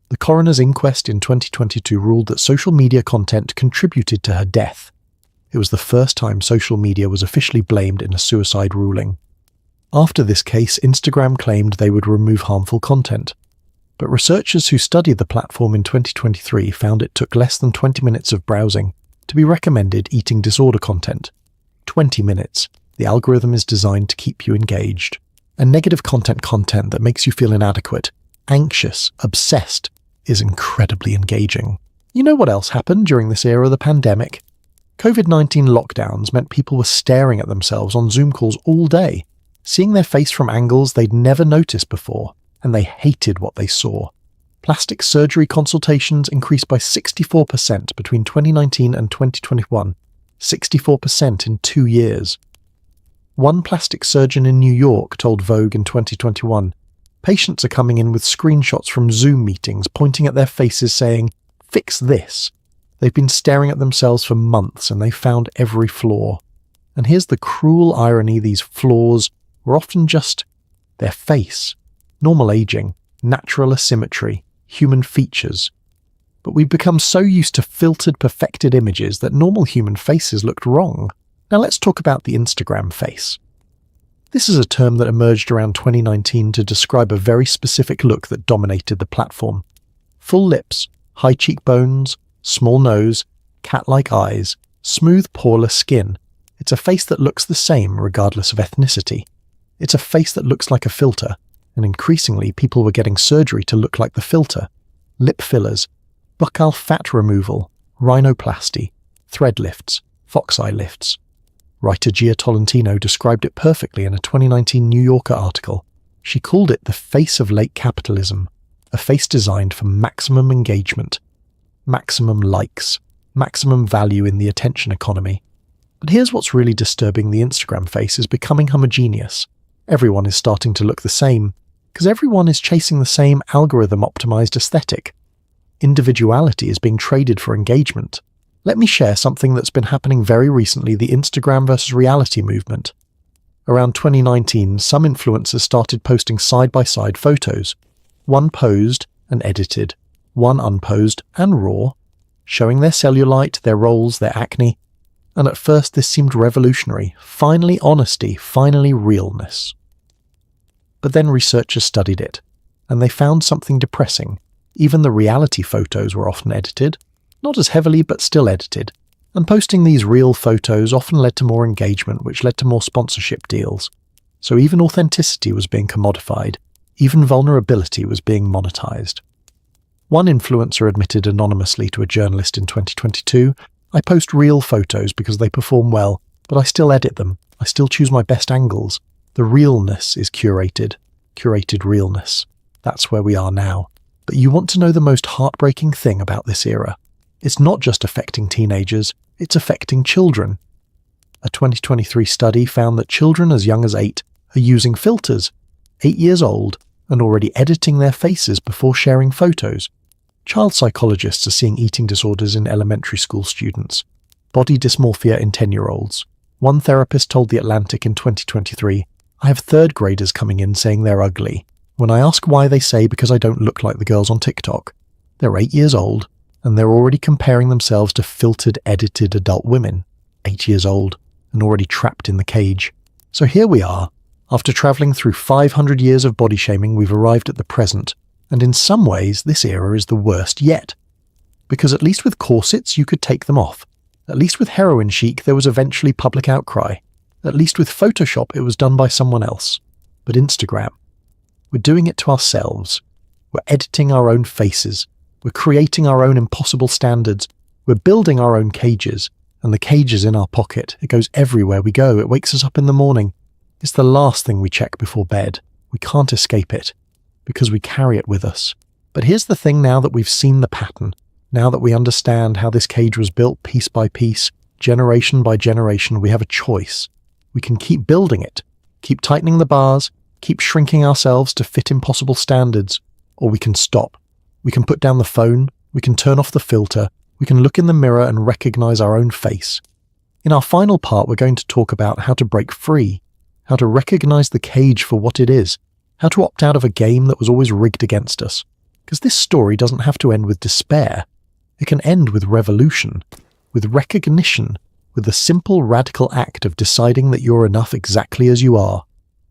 The coroner's inquest in 2022 ruled that social media content contributed to her death. It was the first time social media was officially blamed in a suicide ruling. After this case, Instagram claimed they would remove harmful content. But researchers who studied the platform in 2023 found it took less than 20 minutes of browsing to be recommended eating disorder content. 20 minutes. The algorithm is designed to keep you engaged. And negative content that makes you feel inadequate, anxious, obsessed, is incredibly engaging. You know what else happened during this era of the pandemic? COVID-19 lockdowns meant people were staring at themselves on Zoom calls all day, seeing their face from angles they'd never noticed before, and they hated what they saw. Plastic surgery consultations increased by 64% between 2019 and 2021, 64% in 2 years. One plastic surgeon in New York told Vogue in 2021, patients are coming in with screenshots from Zoom meetings pointing at their faces saying, "Fix this." They've been staring at themselves for months and they found every flaw. And here's the cruel irony: these flaws were often just their face. Normal aging, natural asymmetry, human features. But we've become so used to filtered, perfected images that normal human faces looked wrong. Now let's talk about the Instagram face. This is a term that emerged around 2019 to describe a very specific look that dominated the platform. Full lips, high cheekbones, small nose, cat-like eyes, smooth, poreless skin. It's a face that looks the same regardless of ethnicity. It's a face that looks like a filter, and increasingly people were getting surgery to look like the filter. Lip fillers, buccal fat removal, rhinoplasty, thread lifts, fox eye lifts. Writer Gia Tolentino described it perfectly in a 2019 New Yorker article. She called it the face of late capitalism, a face designed for maximum engagement, maximum likes, maximum value in the attention economy. But here's what's really disturbing: the Instagram face is becoming homogeneous. Everyone is starting to look the same, because everyone is chasing the same algorithm-optimized aesthetic. Individuality is being traded for engagement. Let me share something that's been happening very recently: the Instagram versus reality movement. Around 2019, some influencers started posting side-by-side photos, one posed and edited, one unposed and raw, showing their cellulite, their rolls, their acne. And at first this seemed revolutionary, finally honesty, finally realness. But then researchers studied it, and they found something depressing. Even the reality photos were often edited, not as heavily but still edited, and posting these real photos often led to more engagement, which led to more sponsorship deals. So even authenticity was being commodified, even vulnerability was being monetized. One influencer admitted anonymously to a journalist in 2022, "I post real photos because they perform well, but I still edit them. I still choose my best angles. The realness is curated realness." That's where we are now. But you want to know the most heartbreaking thing about this era? It's not just affecting teenagers, it's affecting children. A 2023 study found that children as young as 8 are using filters, 8 years old, and already editing their faces before sharing photos. Child psychologists are seeing eating disorders in elementary school students, body dysmorphia in 10-year-olds. One therapist told The Atlantic in 2023, "I have third graders coming in saying they're ugly. When I ask why, they say because I don't look like the girls on TikTok." They're 8 years old, and they're already comparing themselves to filtered, edited adult women, 8 years old, and already trapped in the cage. So here we are. After travelling through 500 years of body shaming, we've arrived at the present, and in some ways this era is the worst yet. Because at least with corsets you could take them off. At least with heroin chic there was eventually public outcry. At least with Photoshop it was done by someone else. But Instagram, we're doing it to ourselves. We're editing our own faces. We're creating our own impossible standards. We're building our own cages. And the cage is in our pocket. It goes everywhere we go. It wakes us up in the morning. It's the last thing we check before bed. We can't escape it, because we carry it with us. But here's the thing: now that we've seen the pattern, now that we understand how this cage was built piece by piece, generation by generation, we have a choice. We can keep building it, keep tightening the bars, keep shrinking ourselves to fit impossible standards, or we can stop. We can put down the phone, we can turn off the filter, we can look in the mirror and recognize our own face. In our final part, we're going to talk about how to break free, how to recognize the cage for what it is, how to opt out of a game that was always rigged against us. Because this story doesn't have to end with despair. It can end with revolution, with recognition, with the simple radical act of deciding that you're enough exactly as you are.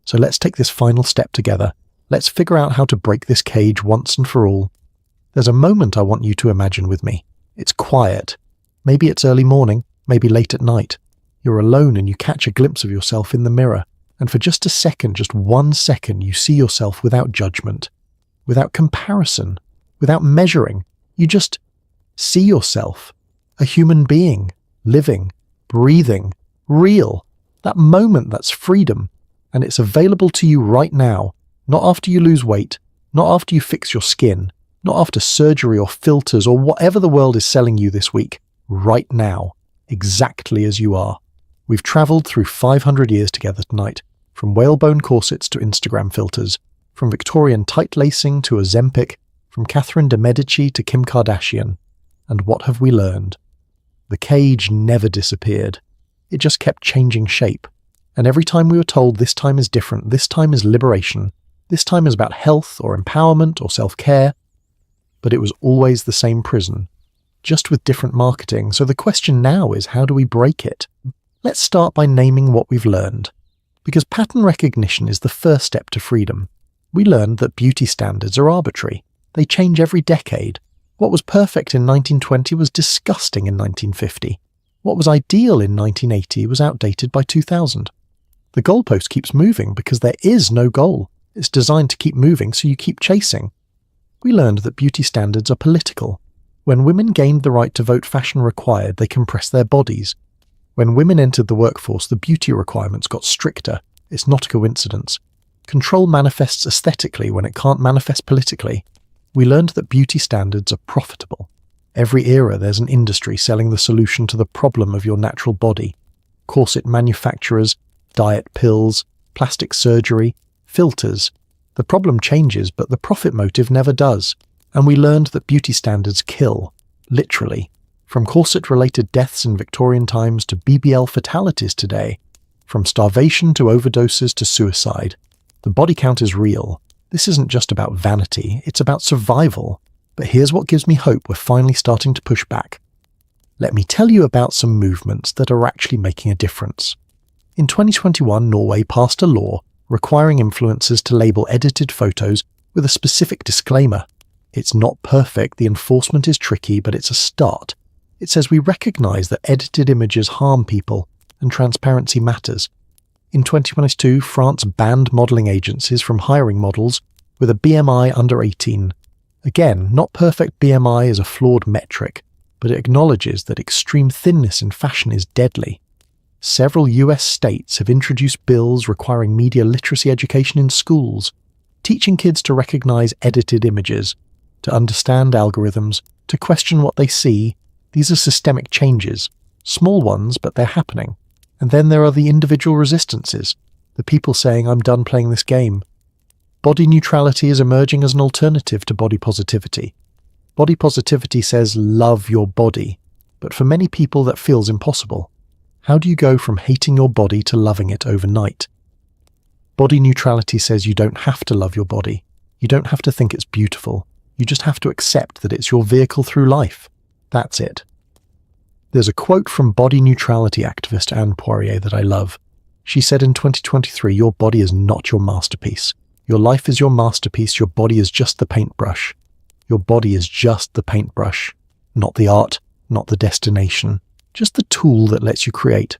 So let's take this final step together. Let's figure out how to break this cage once and for all. There's a moment I want you to imagine with me. It's quiet. Maybe it's early morning, maybe late at night. You're alone and you catch a glimpse of yourself in the mirror. And for just a second, just 1 second, you see yourself without judgment, without comparison, without measuring. You just see yourself, a human being, living, breathing, real. That moment, that's freedom. And it's available to you right now, not after you lose weight, not after you fix your skin, not after surgery or filters or whatever the world is selling you this week. Right now, exactly as you are. We've travelled through 500 years together tonight, from whalebone corsets to Instagram filters, from Victorian tight lacing to Ozempic, from Catherine de Medici to Kim Kardashian. And what have we learned? The cage never disappeared. It just kept changing shape. And every time we were told this time is different, this time is liberation, this time is about health or empowerment or self-care, but it was always the same prison, just with different marketing. So the question now is, how do we break it? Let's start by naming what we've learned, because pattern recognition is the first step to freedom. We learned that beauty standards are arbitrary. They change every decade. What was perfect in 1920 was disgusting in 1950. What was ideal in 1980 was outdated by 2000. The goalpost keeps moving because there is no goal. It's designed to keep moving, so you keep chasing. We learned that beauty standards are political. When women gained the right to vote, fashion required they compress their bodies. When women entered the workforce, the beauty requirements got stricter. It's not a coincidence. Control manifests aesthetically when it can't manifest politically. We learned that beauty standards are profitable. Every era there's an industry selling the solution to the problem of your natural body. Corset manufacturers, diet pills, plastic surgery, filters. The problem changes, but the profit motive never does. And we learned that beauty standards kill, literally. From corset-related deaths in Victorian times to BBL fatalities today. From starvation to overdoses to suicide. The body count is real. This isn't just about vanity, it's about survival. But here's what gives me hope we're finally starting to push back. Let me tell you about some movements that are actually making a difference. In 2021, Norway passed a law requiring influencers to label edited photos with a specific disclaimer. It's not perfect, the enforcement is tricky, but it's a start. It says we recognize that edited images harm people and transparency matters. In 2022, France banned modeling agencies from hiring models with a BMI under 18. Again, not perfect BMI is a flawed metric, but it acknowledges that extreme thinness in fashion is deadly. Several US states have introduced bills requiring media literacy education in schools, teaching kids to recognize edited images, to understand algorithms, to question what they see. These are systemic changes, small ones, but they're happening. And then there are the individual resistances, the people saying, I'm done playing this game. Body neutrality is emerging as an alternative to body positivity. Body positivity says, love your body, but for many people that feels impossible. How do you go from hating your body to loving it overnight? Body neutrality says you don't have to love your body. You don't have to think it's beautiful. You just have to accept that it's your vehicle through life. That's it. There's a quote from body neutrality activist Anne Poirier that I love. She said in 2023, your body is not your masterpiece. Your life is your masterpiece. Your body is just the paintbrush. Your body is just the paintbrush. Not the art, not the destination. Just the tool that lets you create.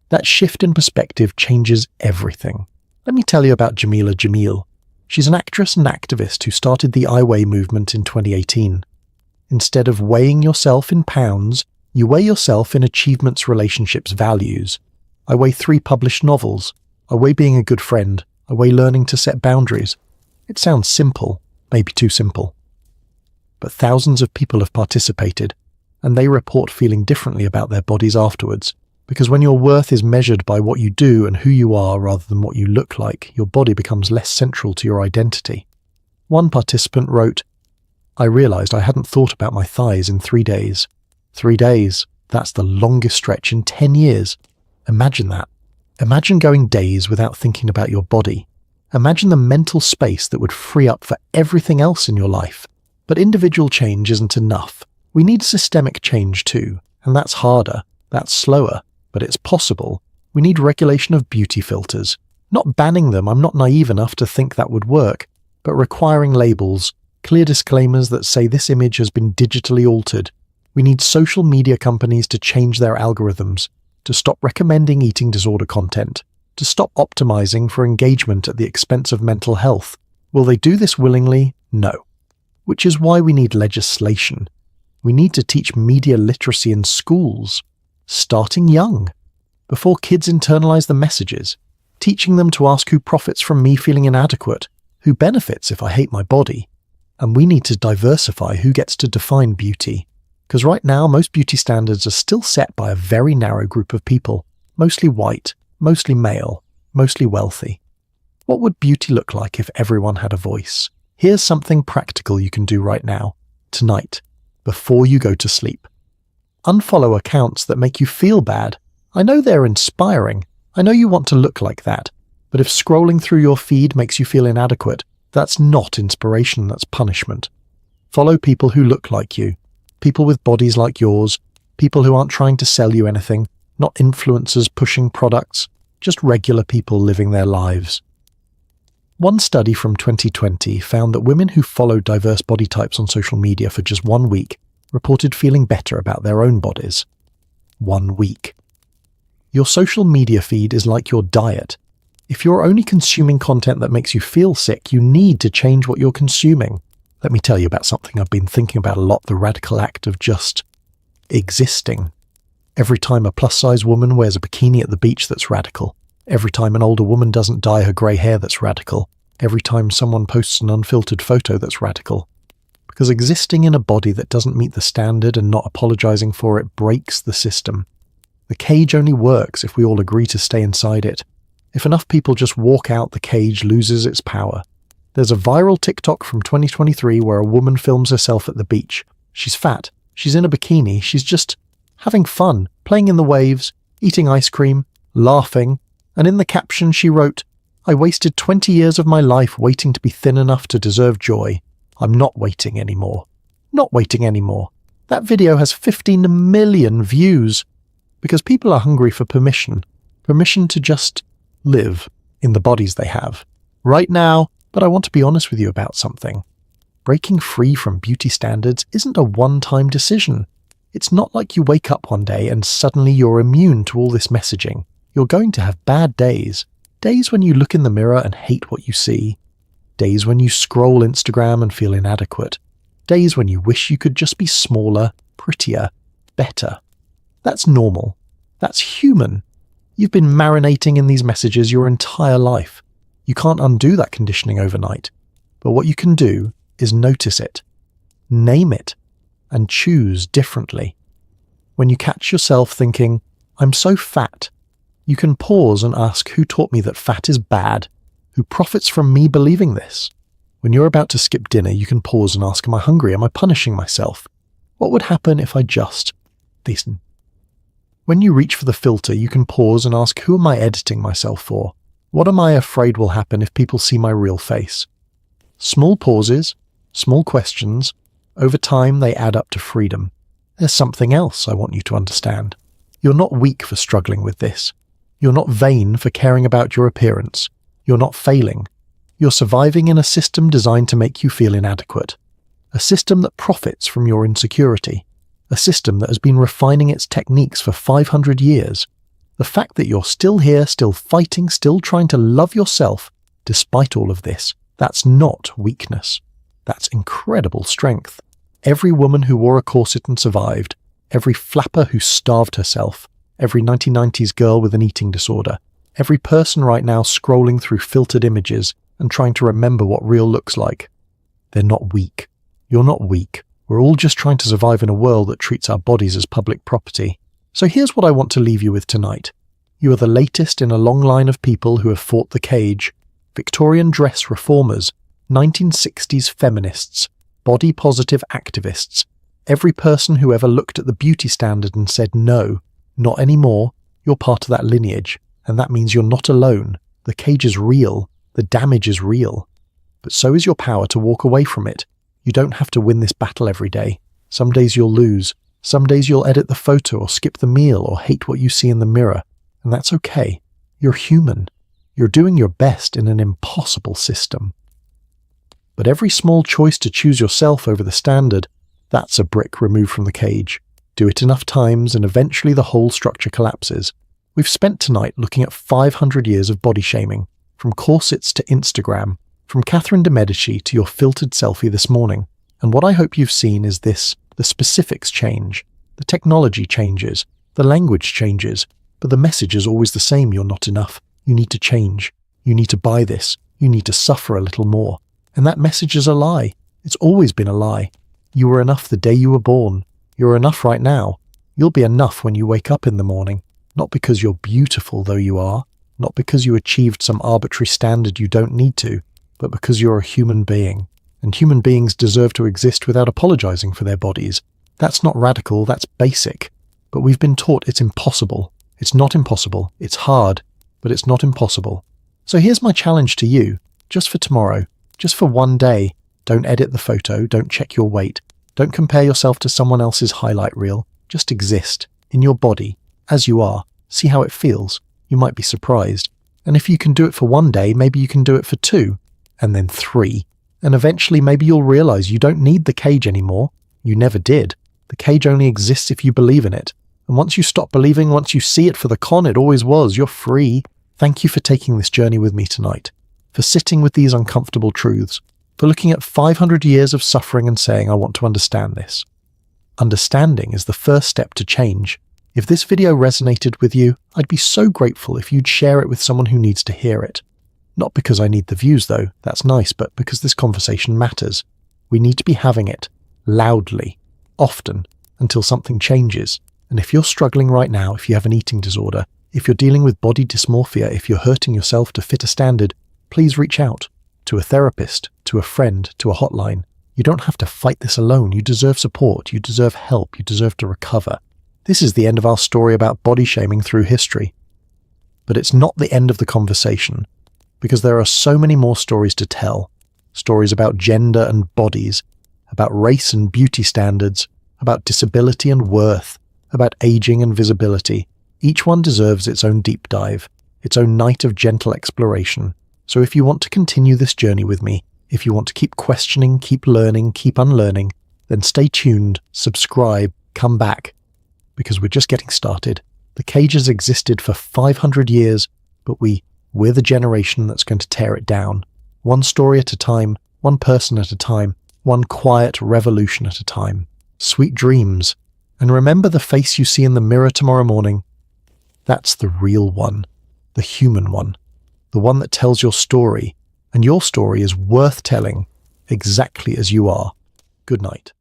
That shift in perspective changes everything. Let me tell you about Jamila Jamil. She's an actress and activist who started the I Weigh movement in 2018. Instead of weighing yourself in pounds, you weigh yourself in achievements, relationships, values. I weigh 3 published novels. I weigh being a good friend. I weigh learning to set boundaries. It sounds simple, maybe too simple. But thousands of people have participated, and they report feeling differently about their bodies afterwards. Because when your worth is measured by what you do and who you are rather than what you look like, your body becomes less central to your identity. One participant wrote, I realized I hadn't thought about my thighs in 3 days. 3 days, that's the longest stretch in 10 years. Imagine that. Imagine going days without thinking about your body. Imagine the mental space that would free up for everything else in your life. But individual change isn't enough. We need systemic change too, and that's harder, that's slower, but it's possible. We need regulation of beauty filters. Not banning them, I'm not naive enough to think that would work, but requiring labels, clear disclaimers that say this image has been digitally altered. We need social media companies to change their algorithms, to stop recommending eating disorder content, to stop optimizing for engagement at the expense of mental health. Will they do this willingly? No. Which is why we need legislation. We need to teach media literacy in schools, starting young, before kids internalize the messages, teaching them to ask who profits from me feeling inadequate, who benefits if I hate my body. And we need to diversify who gets to define beauty. Because right now, most beauty standards are still set by a very narrow group of people. mostly white, mostly male, mostly wealthy. What would beauty look like if everyone had a voice? Here's something practical you can do right now, tonight, before you go to sleep. Unfollow accounts that make you feel bad. I know they're inspiring. I know you want to look like that. But if scrolling through your feed makes you feel inadequate, that's not inspiration, that's punishment. Follow people who look like you, people with bodies like yours, people who aren't trying to sell you anything, not influencers pushing products, just regular people living their lives. One study from 2020 found that women who followed diverse body types on social media for just 1 week reported feeling better about their own bodies. 1 week. Your social media feed is like your diet. If you're only consuming content that makes you feel sick, you need to change what you're consuming. Let me tell you about something I've been thinking about a lot, the radical act of just existing. Every time a plus-size woman wears a bikini at the beach, that's radical. Every time an older woman doesn't dye her grey hair, that's radical. Every time someone posts an unfiltered photo, that's radical. Because existing in a body that doesn't meet the standard and not apologizing for it breaks the system. The cage only works if we all agree to stay inside it. If enough people just walk out, the cage loses its power. There's a viral TikTok from 2023 where a woman films herself at the beach. She's fat, she's in a bikini, she's just having fun, playing in the waves, eating ice cream, laughing, and in the caption she wrote, "I wasted 20 years of my life waiting to be thin enough to deserve joy. I'm not waiting anymore. Not waiting anymore." That video has 15 million views because people are hungry for permission. Permission to just live in the bodies they have. Right now, but I want to be honest with you about something. Breaking free from beauty standards isn't a one-time decision. It's not like you wake up one day and suddenly you're immune to all this messaging. You're going to have bad days. Days when you look in the mirror and hate what you see. Days when you scroll Instagram and feel inadequate. Days when you wish you could just be smaller, prettier, better. That's normal. That's human. You've been marinating in these messages your entire life. You can't undo that conditioning overnight. But what you can do is notice it, name it, and choose differently. When you catch yourself thinking, "I'm so fat," you can pause and ask, who taught me that fat is bad? Who profits from me believing this? When you're about to skip dinner, you can pause and ask, am I hungry? Am I punishing myself? What would happen if I just listen? When you reach for the filter, you can pause and ask, who am I editing myself for? What am I afraid will happen if people see my real face? Small pauses, small questions, over time they add up to freedom. There's something else I want you to understand. You're not weak for struggling with this. You're not vain for caring about your appearance. You're not failing. You're surviving in a system designed to make you feel inadequate. A system that profits from your insecurity. A system that has been refining its techniques for 500 years. The fact that you're still here, still fighting, still trying to love yourself, despite all of this, that's not weakness. That's incredible strength. Every woman who wore a corset and survived, every flapper who starved herself, every 1990s girl with an eating disorder, every person right now scrolling through filtered images and trying to remember what real looks like. They're not weak. You're not weak. We're all just trying to survive in a world that treats our bodies as public property. So here's what I want to leave you with tonight. You are the latest in a long line of people who have fought the cage. Victorian dress reformers, 1960s feminists, body-positive activists, every person who ever looked at the beauty standard and said, no, not anymore, you're part of that lineage, and that means you're not alone. The cage is real, the damage is real, but so is your power to walk away from it. You don't have to win this battle every day. Some days you'll lose, some days you'll edit the photo or skip the meal or hate what you see in the mirror, and that's okay. You're human. You're doing your best in an impossible system. But every small choice to choose yourself over the standard, that's a brick removed from the cage. Do it enough times and eventually the whole structure collapses. We've spent tonight looking at 500 years of body shaming, from corsets to Instagram, from Catherine de Medici to your filtered selfie this morning. And what I hope you've seen is this: the specifics change, the technology changes, the language changes, but the message is always the same. You're not enough. You need to change. You need to buy this. You need to suffer a little more. And that message is a lie. It's always been a lie. You were enough the day you were born. You're enough right now. You'll be enough when you wake up in the morning. not because you're beautiful though you are, not because you achieved some arbitrary standard you don't need to, but because you're a human being. And human beings deserve to exist without apologizing for their bodies. That's not radical, that's basic. But we've been taught it's impossible. It's not impossible. It's hard, but it's not impossible. So here's my challenge to you, just for tomorrow, just for one day. Don't edit the photo, don't check your weight, don't compare yourself to someone else's highlight reel. Just exist, in your body, as you are. See how it feels. You might be surprised. And if you can do it for one day, maybe you can do it for 2, and then 3. And eventually maybe you'll realize you don't need the cage anymore. You never did. The cage only exists if you believe in it. And once you stop believing, once you see it for the con it always was, you're free. Thank you for taking this journey with me tonight, for sitting with these uncomfortable truths, for looking at 500 years of suffering and saying, I want to understand this. Understanding is the first step to change. If this video resonated with you, I'd be so grateful if you'd share it with someone who needs to hear it. Not because I need the views though, that's nice, but because this conversation matters. We need to be having it, loudly, often, until something changes. And if you're struggling right now, if you have an eating disorder, if you're dealing with body dysmorphia, if you're hurting yourself to fit a standard, please reach out to a therapist, to a friend, to a hotline. You don't have to fight this alone. You deserve support. You deserve help. You deserve to recover. This is the end of our story about body shaming through history. But it's not the end of the conversation, because there are so many more stories to tell. Stories about gender and bodies, about race and beauty standards, about disability and worth, about aging and visibility. Each one deserves its own deep dive, its own night of gentle exploration. So if you want to continue this journey with me, if you want to keep questioning, keep learning, keep unlearning, then stay tuned, subscribe, come back, because we're just getting started. The cage has existed for 500 years, but we're the generation that's going to tear it down. One story at a time, one person at a time, one quiet revolution at a time. Sweet dreams. And remember the face you see in the mirror tomorrow morning. That's the real one, the human one, the one that tells your story, and your story is worth telling exactly as you are. Good night.